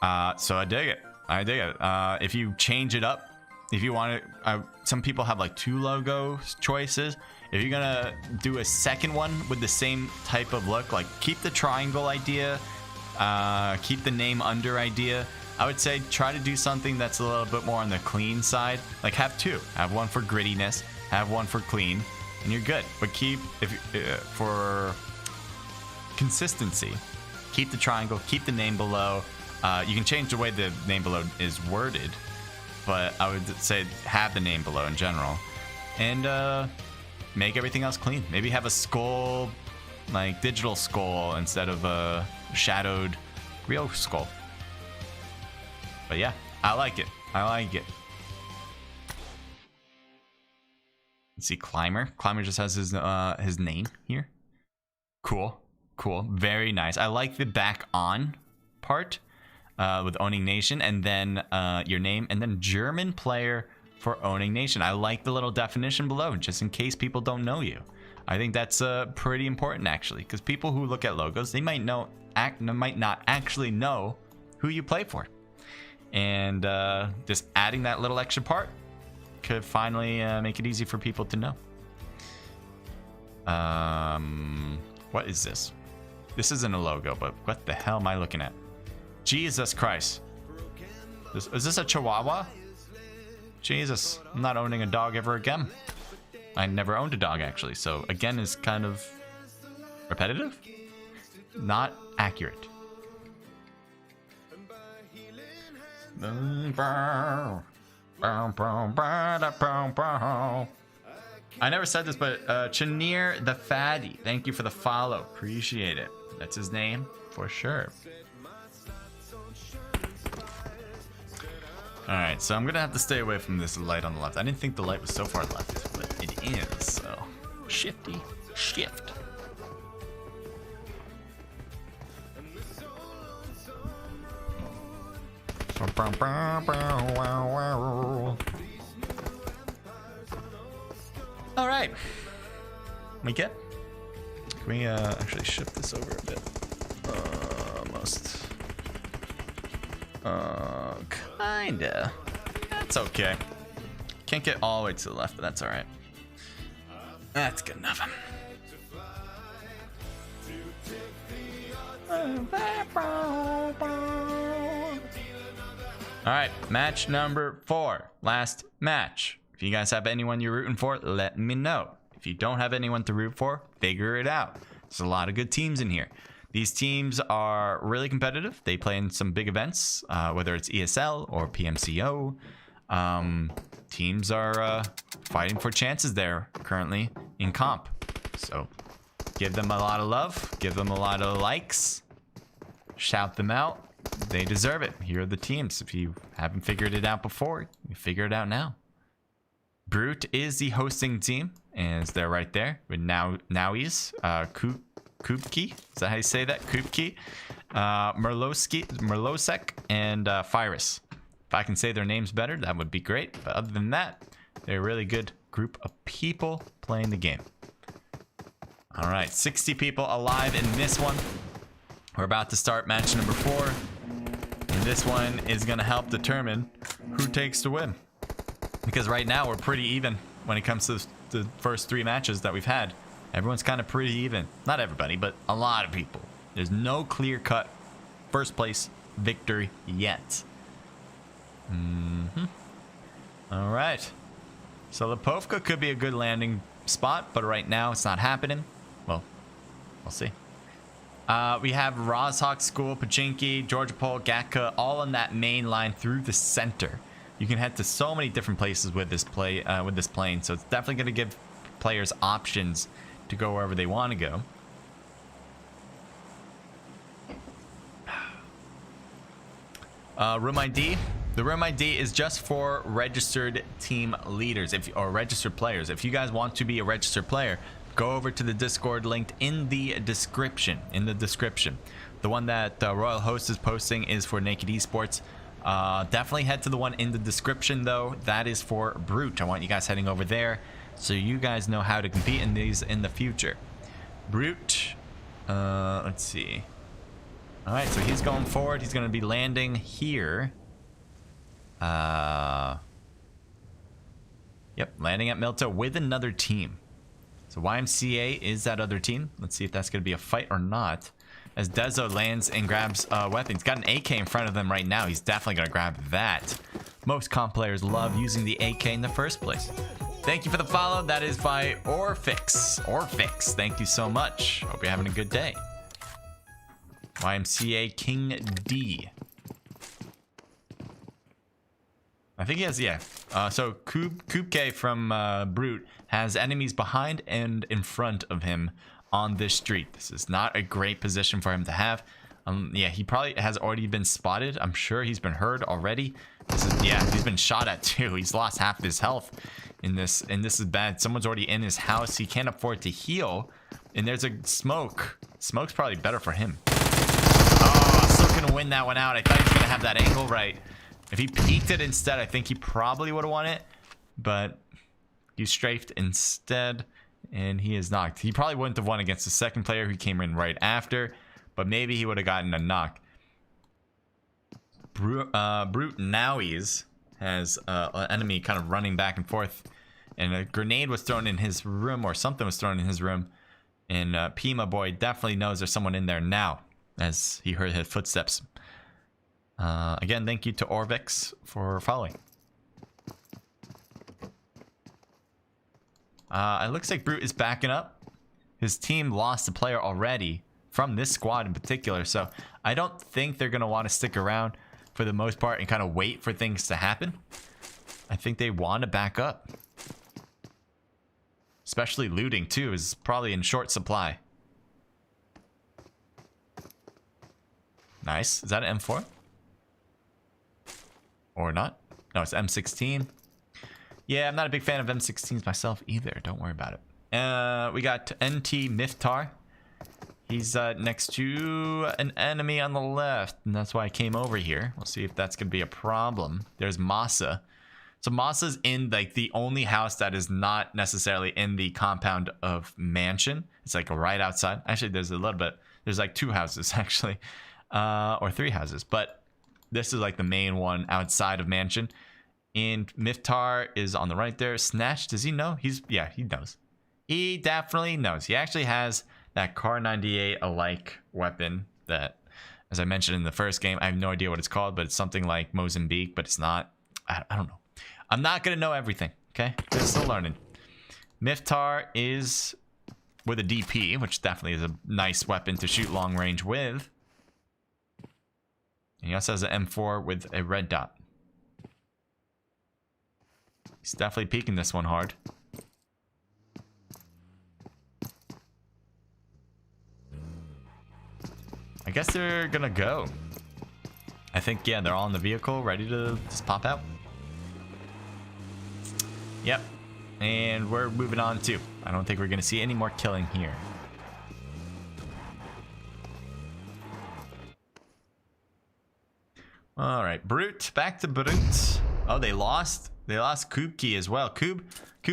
So I dig it. I dig it. If you change it up, if you want to, some people have like 2 logo choices. If you're gonna do a second one with the same type of look, like keep the triangle idea, keep the name under idea, I would say try to do something that's a little bit more on the clean side. Like have 2. Have one for grittiness, have one for clean, and you're good. But keep, for consistency, keep the triangle, keep the name below. You can change the way the name below is worded, but I would say have the name below in general. And make everything else clean. Maybe have a skull, like digital skull, instead of a shadowed real skull. But yeah, I like it. I like it. Let's see, Climber. Climber just has his name here. Cool. Cool. Very nice. I like the back on part. with owning nation, and then your name, and then German player for owning nation. I like the little definition below, just in case people don't know you. I think that's pretty important, actually, because people who look at logos, they might not actually know who you play for. And just adding that little extra part could finally make it easy for people to know. What is this? This isn't a logo, but what the hell am I looking at? Jesus Christ. Is this a Chihuahua? Jesus, I'm not owning a dog ever again. I never owned a dog, actually, so again is kind of repetitive? Not accurate. I never said this, but Chenier the Fatty, thank you for the follow. Appreciate it. That's his name for sure. Alright, so I'm gonna have to stay away from this light on the left. I didn't think the light was so far left, but it is, so shifty. Shift. Alright. We get? Can we actually shift this over a bit? Almost. Kinda. That's okay. Can't get all the way to the left, but that's alright. That's good enough. Alright, match number 4. Last match. If you guys have anyone you're rooting for, let me know. If you don't have anyone to root for, figure it out. There's a lot of good teams in here. These teams are really competitive. They play in some big events, whether it's ESL or PMCO. Teams are fighting for chances there currently in comp. So give them a lot of love. Give them a lot of likes. Shout them out. They deserve it. Here are the teams. If you haven't figured it out before, you figure it out now. Brute is the hosting team, and it's there right there with Nowies, Kupki. Is that how you say that? Kupki, Merlosek, and Fyrus. If I can say their names better, that would be great. But other than that, they're a really good group of people playing the game. All right, 60 people alive in this one. We're about to start match number 4. And this one is going to help determine who takes the win. Because right now we're pretty even when it comes to the first 3 matches that we've had. Everyone's kind of pretty even. Not everybody, but a lot of people. There's no clear-cut first place victory yet. All right. So Lipovka could be a good landing spot, but right now it's not happening. Well, we'll see. We have Rozhawk School, Pachinki, Georgia Pole, Gatka, all on that main line through the center. You can head to so many different places with this plane, so it's definitely going to give players options to go wherever they want to go. Room ID. The room ID is just for registered team leaders or registered players. If you guys want to be a registered player, go over to the Discord linked in the description. The one that Royal Host is posting is for Naked Esports. Definitely head to the one in the description, though. That is for Brute. I want you guys heading over there so you guys know how to compete in these in the future. Brute. Let's see. All right, so he's going forward. He's going to be landing here. Yep, landing at Milta with another team. So YMCA is that other team. Let's see if that's going to be a fight or not. As Dezo lands and grabs a weapon. He's got an AK in front of them right now. He's definitely going to grab that. Most comp players love using the AK in the first place. Thank you for the follow. That is by Orfix. Orfix, thank you so much. Hope you're having a good day. YMCA King D. I think he has, yeah. So Kubke from Brute has enemies behind and in front of him on this street. This is not a great position for him to have. Yeah, he probably has already been spotted. I'm sure he's been heard already. Yeah, he's been shot at too. He's lost half of his health in this, and this is bad. Someone's already in his house. He can't afford to heal, and there's a smoke. Smoke's probably better for him. Oh, still gonna win that one out. I thought he was gonna have that angle right. If he peeked it instead, I think he probably would have won it. But he strafed instead, and he is knocked. He probably wouldn't have won against the second player who came in right after, but maybe he would have gotten a knock. Brute Nowies has an enemy kind of running back and forth, and a grenade was thrown in his room, or something was thrown in his room, and Pima Boy definitely knows there's someone in there now as he heard his footsteps. Again, thank you to Orvix for following. It looks like Brute is backing up. His team lost a player already from this squad in particular, so I don't think they're going to want to stick around for the most part and kind of wait for things to happen. I think they want to back up. Especially looting too is probably in short supply. Nice. Is that an M4? Or not? No, it's M16. Yeah, I'm not a big fan of M16s myself either. Don't worry about it. We got NT Miftar. He's next to an enemy on the left, and that's why I came over here. We'll see if that's going to be a problem. There's Masa. So Masa's in like the only house that is not necessarily in the compound of Mansion. It's like right outside. Actually, there's a little bit. There's like 2 houses actually, or 3 houses. But this is like the main one outside of Mansion. And Miftar is on the right there. Snatch, does he know? Yeah, he knows. He definitely knows. He actually has that Car 98 alike weapon that, as I mentioned in the first game, I have no idea what it's called, but it's something like Mozambique, but it's not. I don't know. I'm not going to know everything, okay? We're still learning. Miftar is with a DP, which definitely is a nice weapon to shoot long range with. And he also has an M4 with a red dot. He's definitely peeking this one hard. I guess they're gonna go. I think, yeah, they're all in the vehicle, ready to just pop out. Yep. And we're moving on too. I don't think we're gonna see any more killing here. All right, Brute, back to Brute. Oh, they lost. They lost Kubki as well. Kub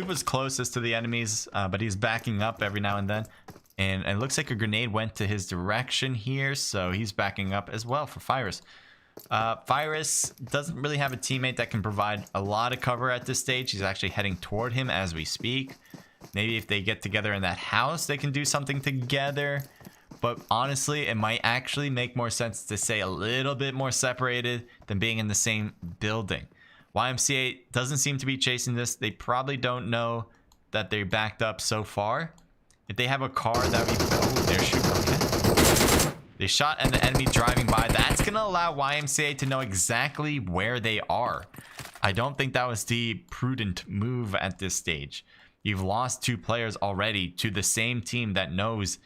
was closest to the enemies, but he's backing up every now and then. And it looks like a grenade went to his direction here, so he's backing up as well for Fyrus. Fyrus doesn't really have a teammate that can provide a lot of cover at this stage. He's actually heading toward him as we speak. Maybe if they get together in that house, they can do something together. But honestly, it might actually make more sense to stay a little bit more separated than being in the same building. YMCA doesn't seem to be chasing this. They probably don't know that they're backed up so far. If they have a car, that would be... Oh, they're shooting. Okay. They shot at the enemy driving by. That's going to allow YMCA to know exactly where they are. I don't think that was the prudent move at this stage. You've lost 2 players already to the same team that knows,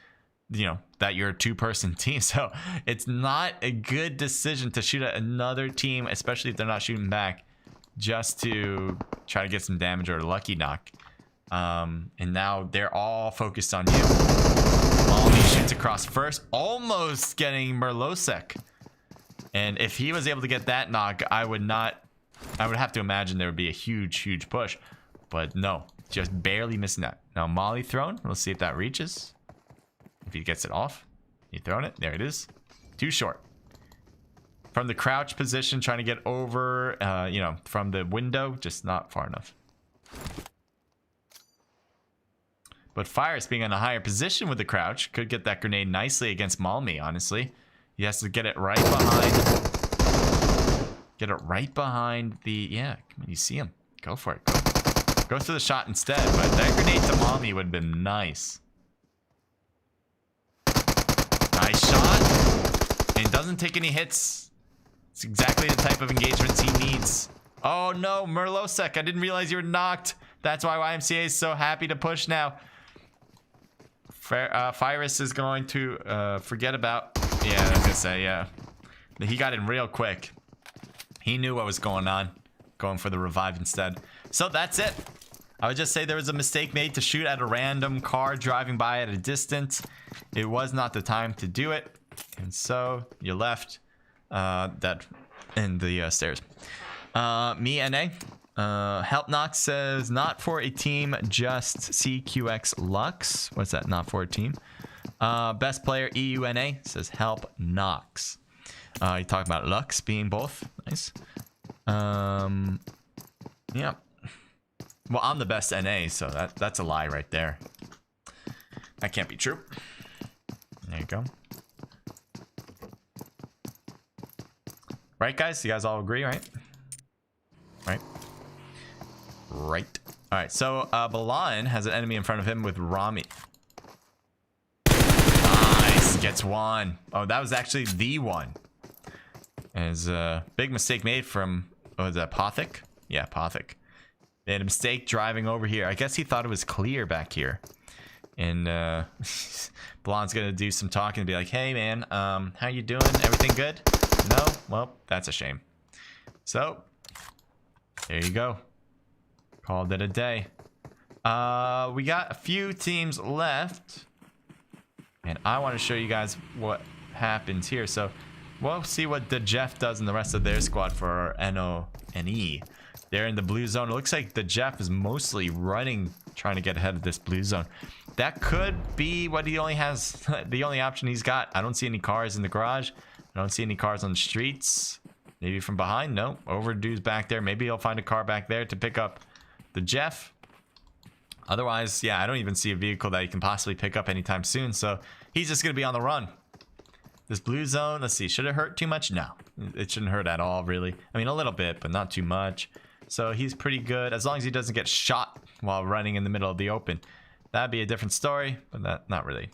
you know, that you're a 2-person team. So it's not a good decision to shoot at another team, especially if they're not shooting back, just to try to get some damage or a lucky knock. And now they're all focused on you. Molly shoots across first, almost getting Merlosek. And if he was able to get that knock, I would have to imagine there would be a huge push. But no, just barely missing that. Now Molly thrown. Let's see if that reaches. If he gets it off. He thrown it. There it is. Too short. From the crouch position, trying to get over, you know, from the window, just not far enough. But Fyrus being in a higher position with the crouch could get that grenade nicely against Malmi, honestly. He has to get it right behind. Get it right behind the... Yeah, come on, you see him. Go for it. Go for the shot instead. But that grenade to Malmi would have been nice. Nice shot. And doesn't take any hits. It's exactly the type of engagements he needs. Oh no, Merlosek. I didn't realize you were knocked. That's why YMCA is so happy to push now. Fyrus is going to forget about... Yeah, I was gonna say, yeah. He got in real quick. He knew what was going on. Going for the revive instead. So that's it. I would just say there was a mistake made to shoot at a random car driving by at a distance. It was not the time to do it. And so you left Dead in the stairs. Me, NA. Help Knox says, not for a team, just CQX Lux. What's that? Not for a team. Best player, EUNA, says Help Knox. You talking about Lux being both. Nice. Yeah. Well, I'm the best NA, so that's a lie right there. That can't be true. There you go. Right, guys? You guys all agree, right? Right. Right. All right, so Balan has an enemy in front of him with Rami. Nice. Gets one. Oh, that was actually the one. There's a big mistake made from... Oh, is that Pothic? Yeah, Pothic. They had a mistake driving over here. I guess he thought it was clear back here. And Blonde's gonna do some talking and be like, hey man, how you doing? Everything good? No? Well, that's a shame. So, there you go. Called it a day. We got a few teams left. And I want to show you guys what happens here. So, we'll see what the Jeff does and the rest of their squad for NO and E. They're in the blue zone. It looks like the Jeff is mostly running, trying to get ahead of this blue zone. That could be what he only has, the only option he's got. I don't see any cars in the garage. I don't see any cars on the streets. Maybe from behind? No. Overdue's back there. Maybe he'll find a car back there to pick up the Jeff. Otherwise, yeah, I don't even see a vehicle that he can possibly pick up anytime soon. So he's just going to be on the run. This blue zone, let's see. Should it hurt too much? No. It shouldn't hurt at all, really. I mean, a little bit, but not too much. So he's pretty good. As long as he doesn't get shot while running in the middle of the open. That'd be a different story, but not really.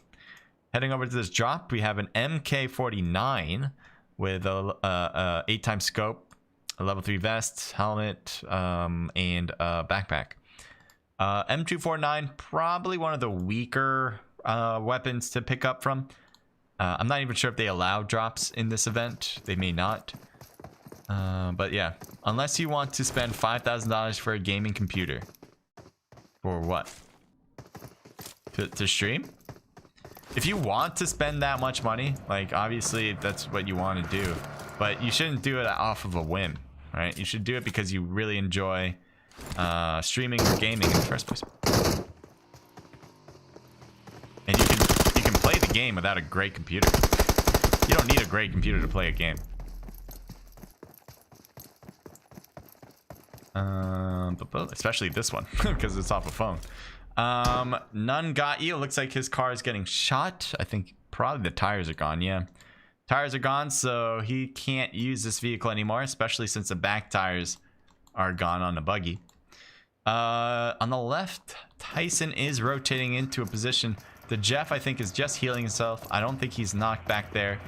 Heading over to this drop, we have an MK49 with a 8x scope, a level 3 vest, helmet, and a backpack. M249, probably one of the weaker weapons to pick up from. I'm not even sure if they allow drops in this event. They may not. But yeah, unless you want to spend $5,000 for a gaming computer. For what? To stream? If you want to spend that much money, like obviously that's what you want to do, but you shouldn't do it off of a whim, right? You should do it because you really enjoy streaming or gaming in the first place. And you can play the game without a great computer. You don't need a great computer to play a game. Especially this one because it's off a phone. None got you. Looks like his car is getting shot. I think probably the tires are gone. Yeah, tires are gone, so he can't use this vehicle anymore, especially since the back tires are gone on the buggy. On the left, Tyson is rotating into a position. The Jeff, I think, is just healing himself. I don't think he's knocked back there.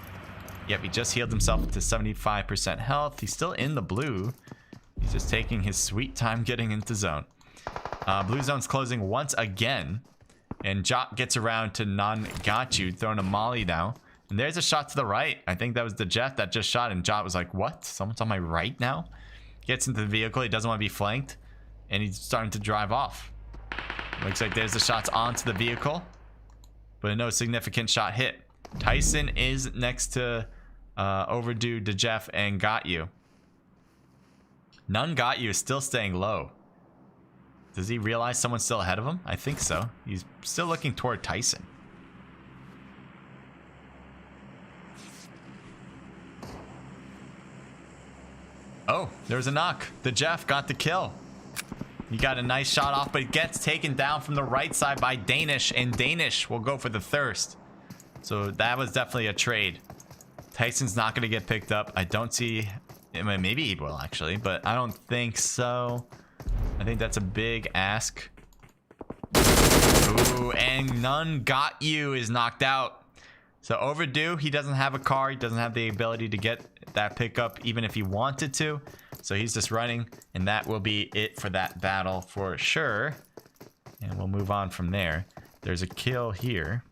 Yep, he just healed himself to 75% health. He's still in the blue. He's just taking his sweet time getting into zone. Blue zone's closing once again. And Jot gets around to None got you, throwing a molly now. And there's a shot to the right. I think that was the Jeff that just shot. And Jot was like, what? Someone's on my right now? Gets into the vehicle. He doesn't want to be flanked. And he's starting to drive off. Looks like there's the shots onto the vehicle. But no significant shot hit. Tyson is next to Overdue, the Jeff, and Got You. None Got You is still staying low. Does he realize someone's still ahead of him? I think so. He's still looking toward Tyson. Oh, there's a knock. The Jeff got the kill. He got a nice shot off, but it gets taken down from the right side by Danish, and Danish will go for the thirst. So that was definitely a trade. Tyson's not going to get picked up. I don't see... I mean, maybe he will, actually, but I don't think so. I think that's a big ask. Ooh, and None Got You is knocked out. So Overdue, he doesn't have a car. He doesn't have the ability to get that pickup, even if he wanted to. So he's just running, and that will be it for that battle for sure. And we'll move on from there. There's a kill here.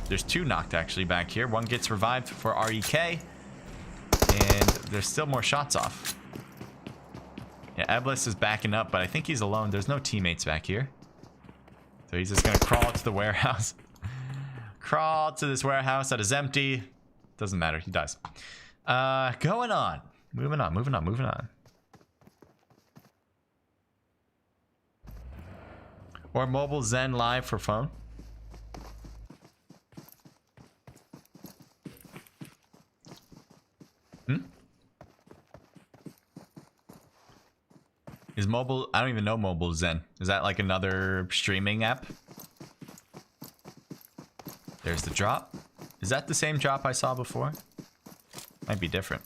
There's two knocked actually back here. One gets revived for REK, and there's still more shots off. Yeah, Eblis is backing up, but I think he's alone. There's no teammates back here. So he's just gonna crawl to the warehouse. Crawl to this warehouse that is empty. Doesn't matter, he dies. Going on. Moving on. Or mobile Zen live for phone. Is mobile... I don't even know mobile Zen. Is that like another streaming app? There's the drop. Is that the same drop I saw before? Might be different.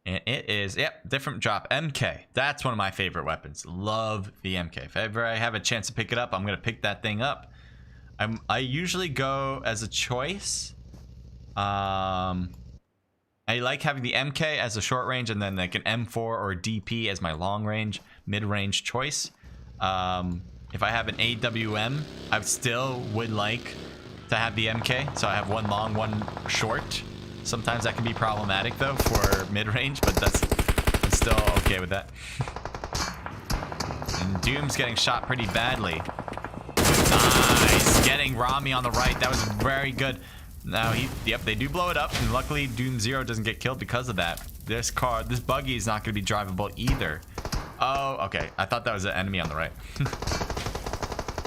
And it is, yep, different drop. MK. That's one of my favorite weapons. Love the MK. If ever I have a chance to pick it up, I'm going to pick that thing up. I usually go as a choice. I like having the MK as a short range and then like an M4 or DP as my long range, mid-range choice. If I have an AWM, I still would like to have the MK. So I have one long, one short. Sometimes that can be problematic though for mid-range, but I'm still okay with that. And Doom's getting shot pretty badly. Nice, getting Rami on the right. That was very good. Now yep, they do blow it up, and luckily Doom Zero doesn't get killed because of that. This buggy is not going to be drivable either. Oh, okay. I thought that was an enemy on the right.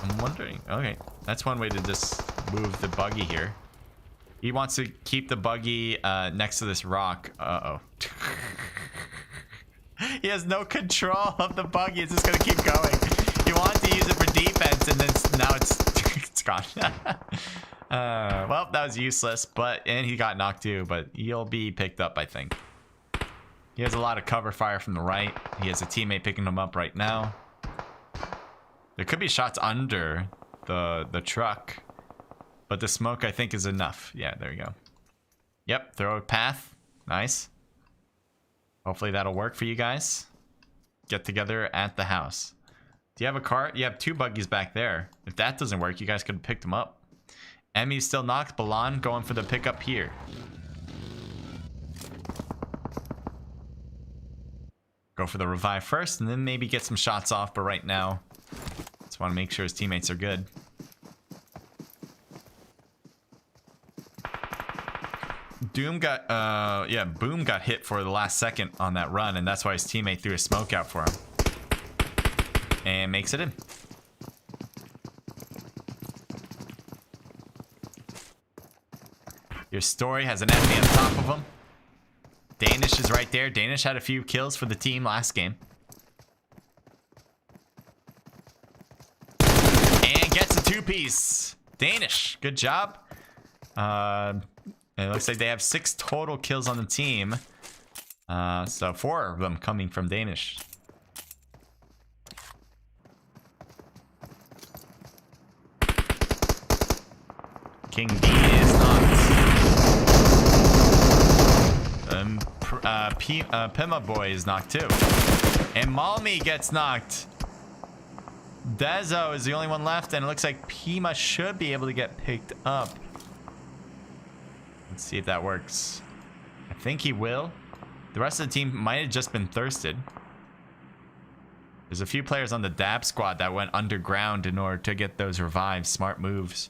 I'm wondering. Okay, that's one way to just move the buggy here. He wants to keep the buggy next to this rock. Uh-oh. He has no control of the buggy. It's just going to keep going. He wanted to use it for defense, and then now it's gone. Well, that was useless, and he got knocked too, but he'll be picked up, I think. He has a lot of cover fire from the right. He has a teammate picking him up right now. There could be shots under the truck. But the smoke, I think, is enough. Yeah, there you go. Yep, throw a path. Nice. Hopefully that'll work for you guys. Get together at the house. Do you have a car? You have two buggies back there. If that doesn't work, you guys could have picked them up. Emmy's still knocked. Balan going for the pickup here. Go for the revive first, and then maybe get some shots off. But right now, just want to make sure his teammates are good. Doom got, Boom got hit for the last second on that run, and that's why his teammate threw a smoke out for him. And makes it in. Your story has an enemy on top of him. Danish is right there. Danish had a few kills for the team last game. And gets a two-piece. Danish, good job. It looks like they have 6 total kills on the team. So 4 of them coming from Danish. King D is knocked. Pima Boy is knocked too. And Malmi gets knocked. Dezo is the only one left, and it looks like Pima should be able to get picked up. Let's see if that works. I think he will. The rest of the team might have just been thirsted. There's a few players on the DAB squad that went underground in order to get those revives. Smart moves.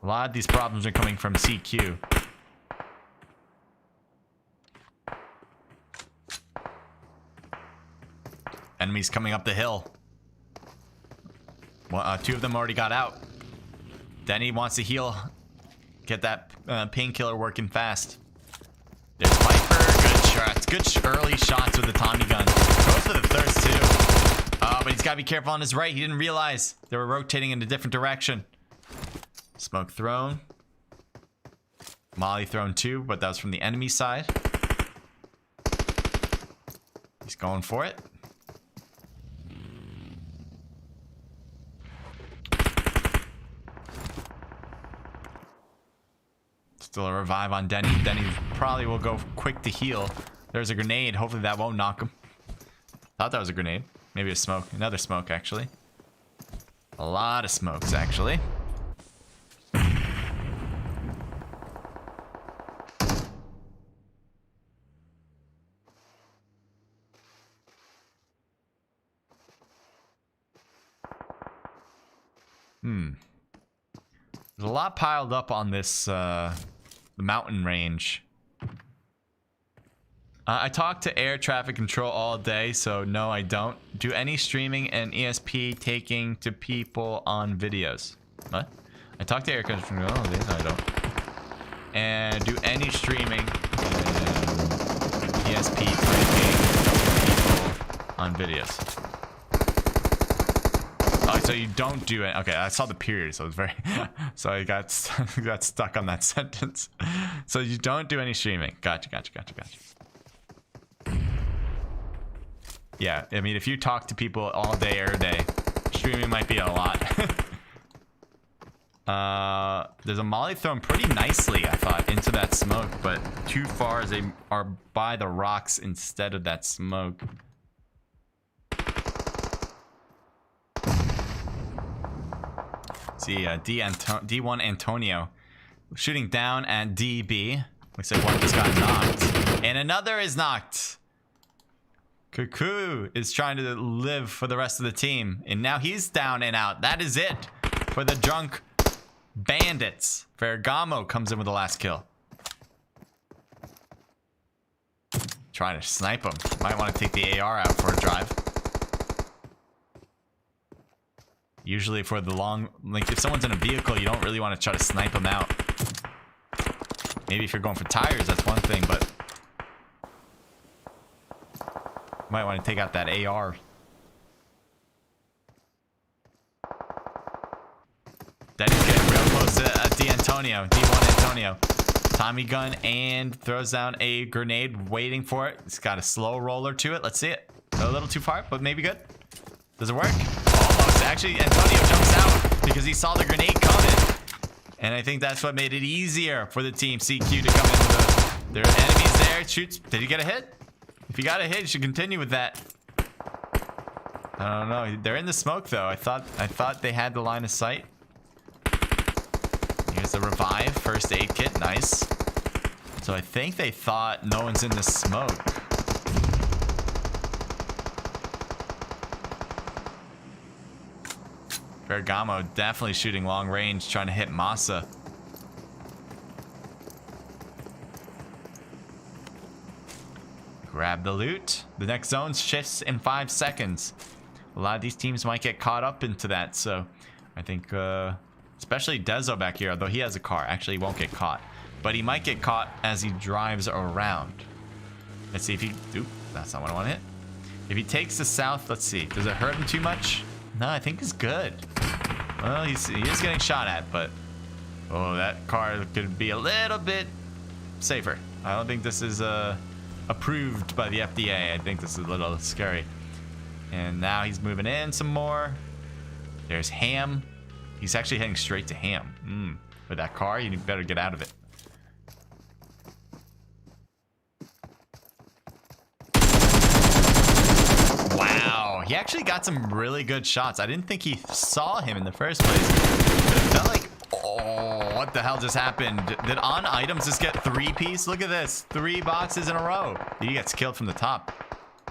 A lot of these problems are coming from CQ. Enemies coming up the hill. Well, 2 of them already got out. Denny wants to heal. Get that painkiller working fast. There's Viper. Good shots. Good early shots with the Tommy gun. Goes for the thirst too. But he's got to be careful on his right. He didn't realize they were rotating in a different direction. Smoke thrown. Molly thrown too, but that was from the enemy side. He's going for it. Still a revive on Denny. Denny probably will go quick to heal. There's a grenade. Hopefully that won't knock him. Thought that was a grenade. Maybe a smoke. Another smoke, actually. A lot of smokes, actually. There's a lot piled up on this the mountain range. I talk to air traffic control all day, so no, I don't do any streaming and ESP taking to people on videos. What? I talk to air traffic control all day, so I don't. And do any streaming and ESP taking people on videos. Oh, so you don't do it. Okay, I saw the period, so it's very... so I got stuck on that sentence. So you don't do any streaming. Gotcha. Yeah, I mean, if you talk to people all day, every day, streaming might be a lot. There's a molly thrown pretty nicely, I thought, into that smoke, but too far as they are by the rocks instead of that smoke. See, D1 Antonio shooting down at DB. Looks like one just got knocked. And another is knocked. Cuckoo is trying to live for the rest of the team. And now he's down and out. That is it for the drunk bandits. Ferragamo comes in with the last kill. Trying to snipe him. Might want to take the AR out for a drive. Usually for the long, like if someone's in a vehicle, you don't really want to try to snipe them out. Maybe if you're going for tires, that's one thing, but you might want to take out that AR. That is getting real close to D1 Antonio. Tommy gun and throws down a grenade, waiting for it. It's got a slow roller to it. Let's see it. A little too far, but maybe good. Does it work? Almost. Actually, Antonio jumps out because he saw the grenade coming. And I think that's what made it easier for the team CQ to come in. There are enemies there. Shoots. Did he get a hit? If he got a hit, you should continue with that. I don't know. They're in the smoke though. I thought they had the line of sight. Here's the revive. First aid kit. Nice. So I think they thought no one's in the smoke. Ferragamo definitely shooting long range, trying to hit Masa. Grab the loot. The next zone shifts in 5 seconds. A lot of these teams might get caught up into that, so I think, especially Dezo back here, although he has a car. Actually, he won't get caught, but he might get caught as he drives around. Let's see if he... Oop, that's not what I want to hit. If he takes the south, let's see. Does it hurt him too much? No, I think he's good. Well, he is getting shot at, but... Oh, that car could be a little bit safer. I don't think this is approved by the FDA. I think this is a little scary. And now he's moving in some more. There's Ham. He's actually heading straight to Ham. With that car, you better get out of it. Wow, he actually got some really good shots. I didn't think he saw him in the first place. But it felt like, oh, what the hell just happened? Did on items just get 3-piece? Look at this, 3 boxes in a row. He gets killed from the top.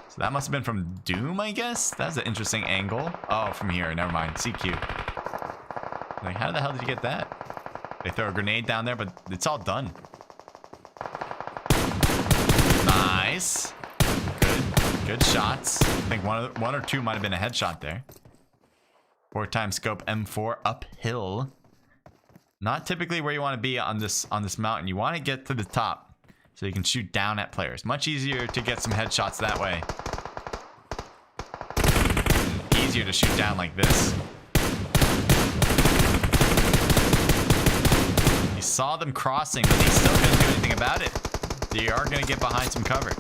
So that must have been from Doom, I guess. That's an interesting angle. Oh, from here, never mind. CQ. Like, how the hell did you get that? They throw a grenade down there, but it's all done. Nice. Good shots. I think one or two might have been a headshot there. 4x scope M4 uphill. Not typically where you want to be on this mountain. You want to get to the top so you can shoot down at players. Much easier to get some headshots that way. Easier to shoot down like this. He saw them crossing, but he still couldn't do anything about it. They are going to get behind some cover.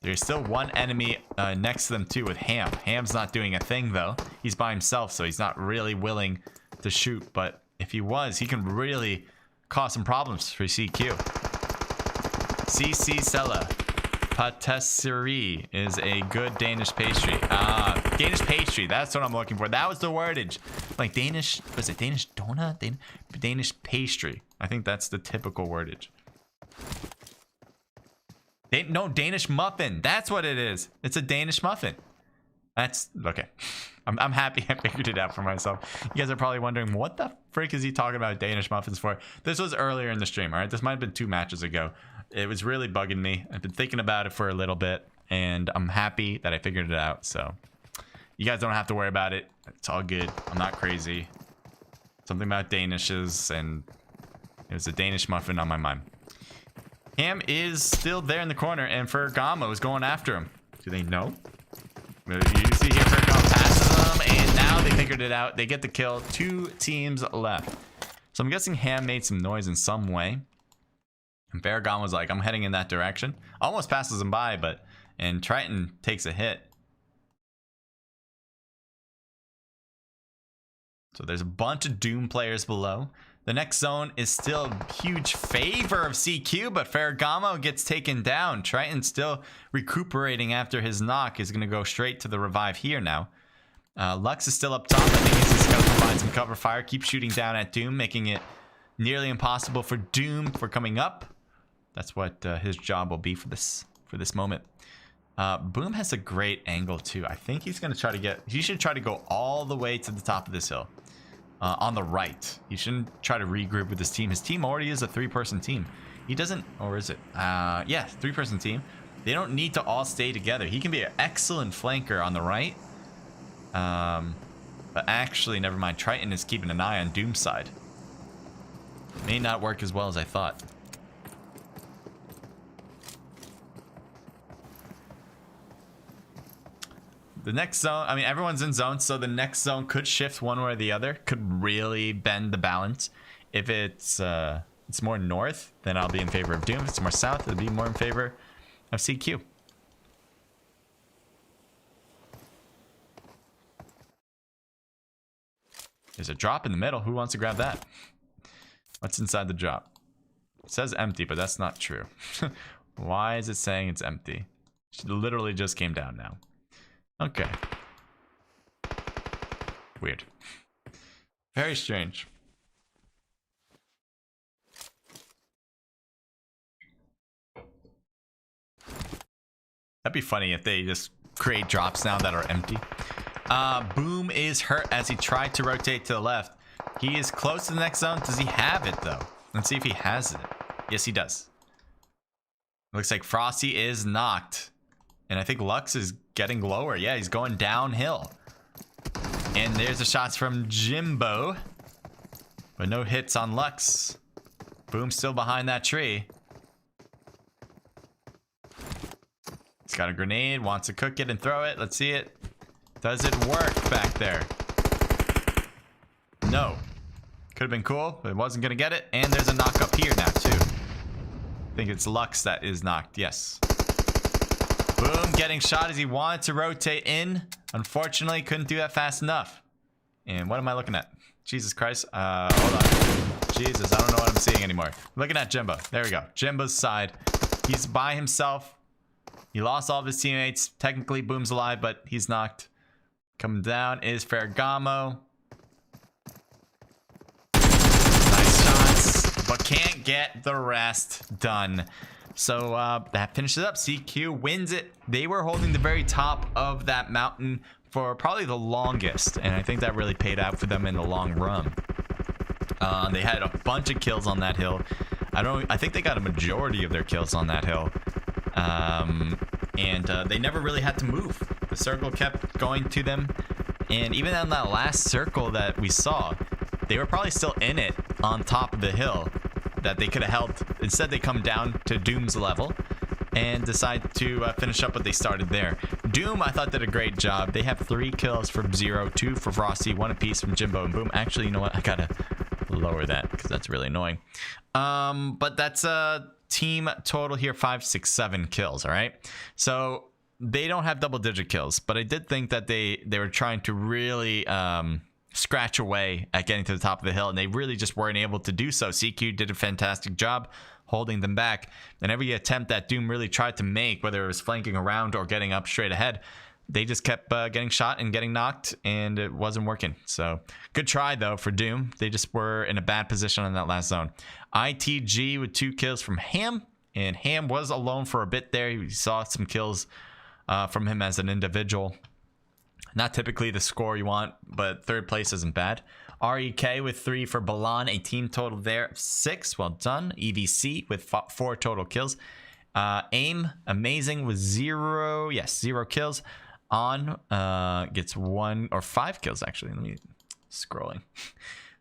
There's still one enemy next to them too with Ham. Ham's not doing a thing though. He's by himself, so he's not really willing to shoot. But if he was, he can really cause some problems for CQ. CC Sella. Patisserie is a good Danish pastry. Danish pastry. That's what I'm looking for. That was the wordage. Like Danish, was it Danish donut? Danish pastry. I think that's the typical wordage. No, Danish muffin. That's what it is. It's a Danish muffin. That's okay. I'm happy I figured it out for myself. You guys are probably wondering, what the frick is he talking about Danish muffins for? This was earlier in the stream, all right? This might have been 2 matches ago. It was really bugging me. I've been thinking about it for a little bit, and I'm happy that I figured it out. So you guys don't have to worry about it. It's all good. I'm not crazy. Something about Danishes, and it was a Danish muffin on my mind. Ham is still there in the corner, and Ferragamo is going after him. Do they know? You see here, Ferragamo passes them, and now they figured it out. They get the kill. 2 teams left. So I'm guessing Ham made some noise in some way. And Ferragamo was like, I'm heading in that direction. Almost passes him by, and Triton takes a hit. So there's a bunch of Doom players below. The next zone is still a huge favor of CQ, but Ferragamo gets taken down. Triton still recuperating after his knock. Is going to go straight to the revive here now. Lux is still up top. I think he's just going to provide some cover fire. Keep shooting down at Doom, making it nearly impossible for Doom for coming up. That's what his job will be for this moment. Boom has a great angle too. I think he's going to try to get... He should try to go all the way to the top of this hill. On the right. He shouldn't try to regroup with his team. His team already is a 3-person team. He doesn't... Or is it? Yeah, 3-person team. They don't need to all stay together. He can be an excellent flanker on the right. But actually, never mind. Triton is keeping an eye on Doom's side. May not work as well as I thought. The next zone, I mean, everyone's in zone, so the next zone could shift one way or the other. Could really bend the balance. If it's more north, then I'll be in favor of Doom. If it's more south, it'll be more in favor of CQ. There's a drop in the middle. Who wants to grab that? What's inside the drop? It says empty, but that's not true. Why is it saying it's empty? It literally just came down now. Okay. Weird. Very strange. That'd be funny if they just create drops now that are empty. Boom is hurt as he tried to rotate to the left. He is close to the next zone. Does he have it though? Let's see if he has it. Yes, he does. Looks like Frosty is knocked. And I think Lux is getting lower. Yeah, he's going downhill. And there's the shots from Jimbo. But no hits on Lux. Boom's still behind that tree. He's got a grenade. Wants to cook it and throw it. Let's see it. Does it work back there? No. Could have been cool, but it wasn't going to get it. And there's a knock up here now, too. I think it's Lux that is knocked. Yes. Boom, getting shot as he wanted to rotate in. Unfortunately, couldn't do that fast enough. And what am I looking at? Jesus Christ. Hold on. Jesus, I don't know what I'm seeing anymore. Looking at Jimbo. There we go. Jimbo's side. He's by himself. He lost all of his teammates. Technically, Boom's alive, but he's knocked. Coming down is Ferragamo. Nice shots, but can't get the rest done. So that finishes up. CQ wins it. They were holding the very top of that mountain for probably the longest, and I think that really paid out for them in the long run. They had a bunch of kills on that hill. I think they got a majority of their kills on that hill. And they never really had to move. The circle kept going to them, and even on that last circle that we saw, they were probably still in it on top of the hill that they could have held. Instead, they come down to Doom's level and decide to finish up what they started there. Doom, I thought, did a great job. They have 3 kills from 0, 2 for Frosty, 1 apiece from Jimbo and Boom. Actually, you know what? I gotta lower that because that's really annoying. But that's a team total here, 5, 6, 7 kills. All right, so they don't have double-digit kills, but I did think that they were trying to really scratch away at getting to the top of the hill, and they really just weren't able to do so. CQ did a fantastic job holding them back, and every attempt that Doom really tried to make, whether it was flanking around or getting up straight ahead, they just kept getting shot and getting knocked, and it wasn't working. So good try though for Doom. They just were in a bad position on that last zone. ITG with 2 kills from Ham, and Ham was alone for a bit there. You saw some kills from him as an individual. Not typically the score you want, but third place isn't bad. REK with 3 for Balan, a team total there of 6. Well done. EVC with 4 total kills. AIM, amazing, with 0. Yes, 0 kills. On gets 1 or 5 kills, actually. Let me... Scrolling.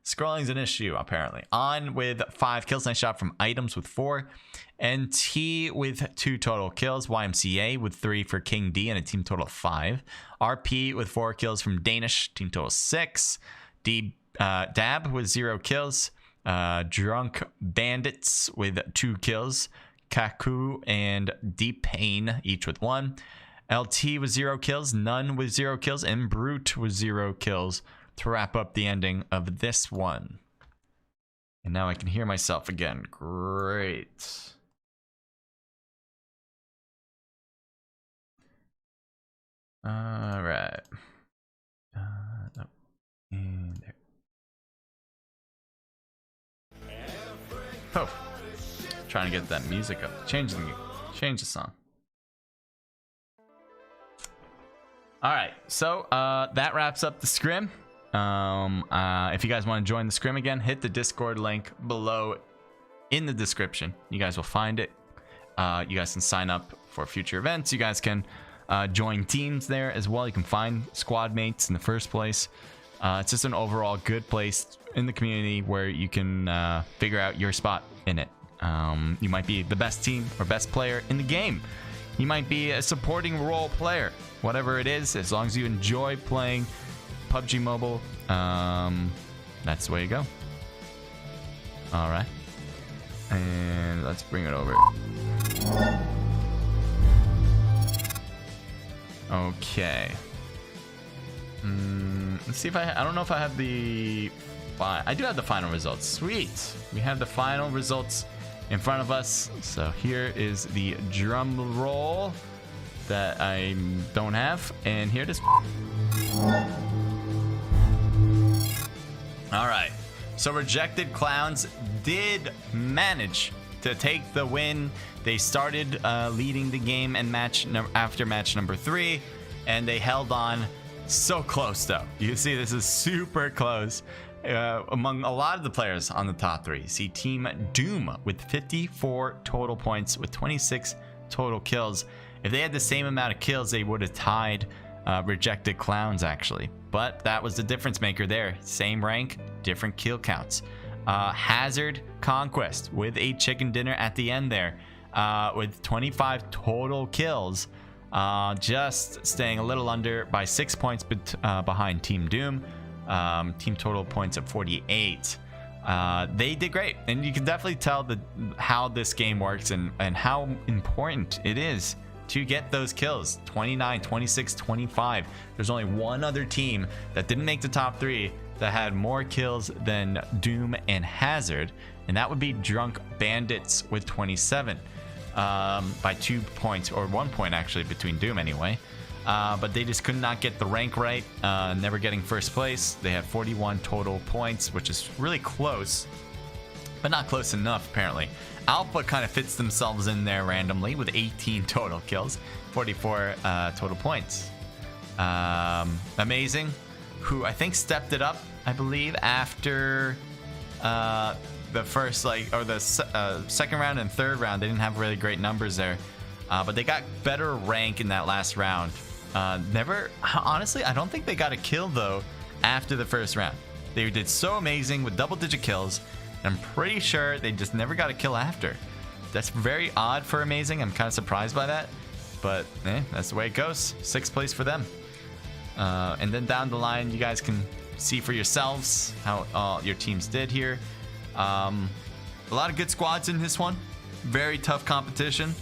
Scrolling's an issue, apparently. On with 5 kills. Nice shot from Items with 4. NT with 2 total kills. YMCA with 3 for King D and a team total of 5. RP with 4 kills from Danish, team total 6. Dab with 0 kills. Drunk Bandits with 2 kills. Kaku and Deep Pain each with 1. LT with 0 kills. None with 0 kills. And Brute with 0 kills to wrap up the ending of this one. And now I can hear myself again. Great. All right. And there. Oh, trying to get that music up. Change the song. All right, so that wraps up the scrim. If you guys want to join the scrim again, hit the Discord link below in the description. You guys will find it. You guys can sign up for future events. You guys can join teams there as well. You can find squad mates in the first place. It's just an overall good place in the community where you can figure out your spot in it. You might be the best team or best player in the game. You might be a supporting role player. Whatever it is, as long as you enjoy playing PUBG Mobile, that's the way you go. All right. And let's bring it over. Okay. Let's see if I don't know if I have the... I do have the final results. Sweet. We have the final results in front of us. So here is the drum roll that I don't have. And here it is. All right. So Rejected Clowns did manage to take the win. They started leading the game and after match number 3. And they held on so close, though. You can see this is super close. Among a lot of the players on the top 3, see Team Doom with 54 total points with 26 total kills. If they had the same amount of kills, they would have tied Rejected Clowns, actually. But that was the difference maker there. Same rank, different kill counts. Hazard Conquest with a chicken dinner at the end there with 25 total kills. Just staying a little under by 6 points behind Team Doom. Team total points at 48. They did great, and you can definitely tell how this game works and how important it is to get those kills. 29, 26, 25. There's only one other team that didn't make the top 3 that had more kills than Doom and Hazard, and that would be Drunk Bandits with 27 by 2 points, or 1 point actually between Doom anyway. But they just could not get the rank right, never getting first place. They had 41 total points, which is really close, but not close enough apparently. Alpha kind of fits themselves in there randomly with 18 total kills, 44 total points. Amazing, who I think stepped it up, I believe, after the first, or the second round and third round. They didn't have really great numbers there, but they got better rank in that last round. Honestly, I don't think they got a kill though after the first round. They did so amazing with double-digit kills, and I'm pretty sure they just never got a kill after. That's very odd for Amazing. I'm kind of surprised by that, but that's the way it goes. 6th place for them. And then down the line, you guys can see for yourselves how your teams did here. A lot of good squads in this one. Very tough competition.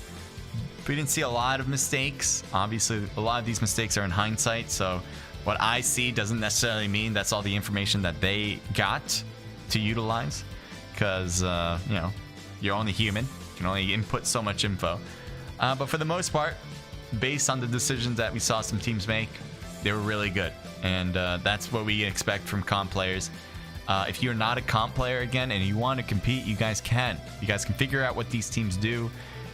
We didn't see a lot of mistakes. Obviously, a lot of these mistakes are in hindsight, so what I see doesn't necessarily mean that's all the information that they got to utilize, because you're only human. You can only input so much info. But for the most part, based on the decisions that we saw some teams make, they were really good, and that's what we expect from comp players. If you're not a comp player again and you want to compete, you guys can figure out what these teams do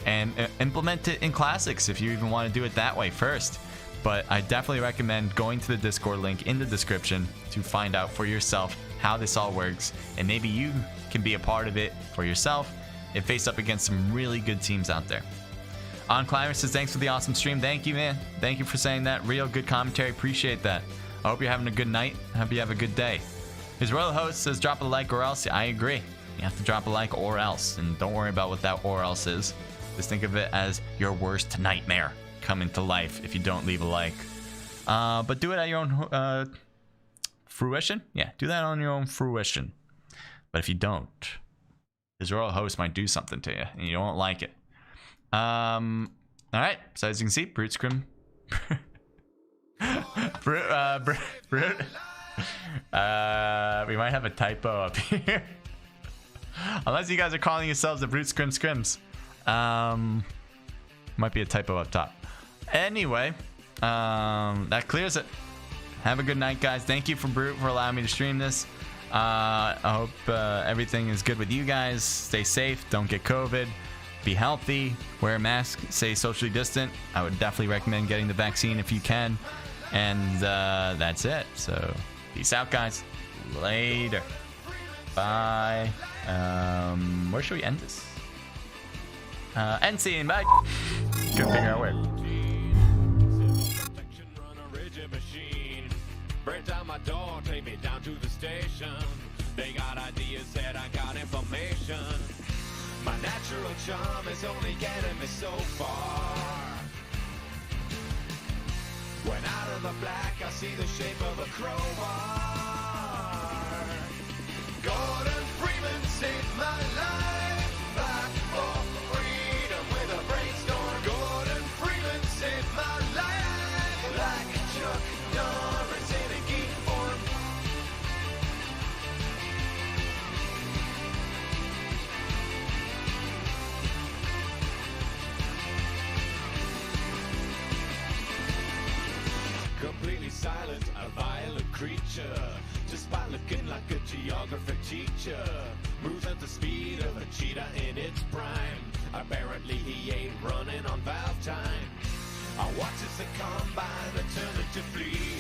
and implement it in classics if you even want to do it that way first. but I definitely recommend going to the Discord link in the description to find out for yourself how this all works, and maybe you can be a part of it for yourself and face up against some really good teams out there. On Climber says, thanks for the awesome stream. Thank you, man. Thank you for saying that. Real good commentary. Appreciate that. I hope you're having a good night. I hope you have a good day. His royal host says, drop a like or else. I agree. You have to drop a like or else. And don't worry about what that or else is. Just think of it as your worst nightmare coming to life if you don't leave a like. But do it at your own fruition. Yeah, do that on your own fruition. But if you don't, his royal host might do something to you and you won't like it. All right, so as you can see, Brute Scrim. Brute. We might have a typo up here. Unless you guys are calling yourselves the Brute Scrim Scrims. Might be a typo up top. Anyway, that clears it. Have a good night, guys. Thank you for Brute for allowing me to stream this. I hope everything is good with you guys. Stay safe. Don't get COVID. Be healthy. Wear a mask. Stay socially distant. I would definitely recommend getting the vaccine if you can. And that's it. So peace out, guys. Later. Bye. Where should we end this? End scene. Bye. Couldn't figure out where. Break down my door, take me down to the station. They got ideas, said I got information. My natural charm is only getting me so far. When out of the black, I see the shape of a crowbar. Gordon Freeman saved my life. Back for freedom with a brainstorm. Gordon Freeman saved my life. Like Chuck Norris in a geek form. Completely silent, a violent creature. Despite looking like a geography teacher. Moves at the speed of a cheetah in its prime. Apparently he ain't running on valve time. I watch as the combine turn into fleas.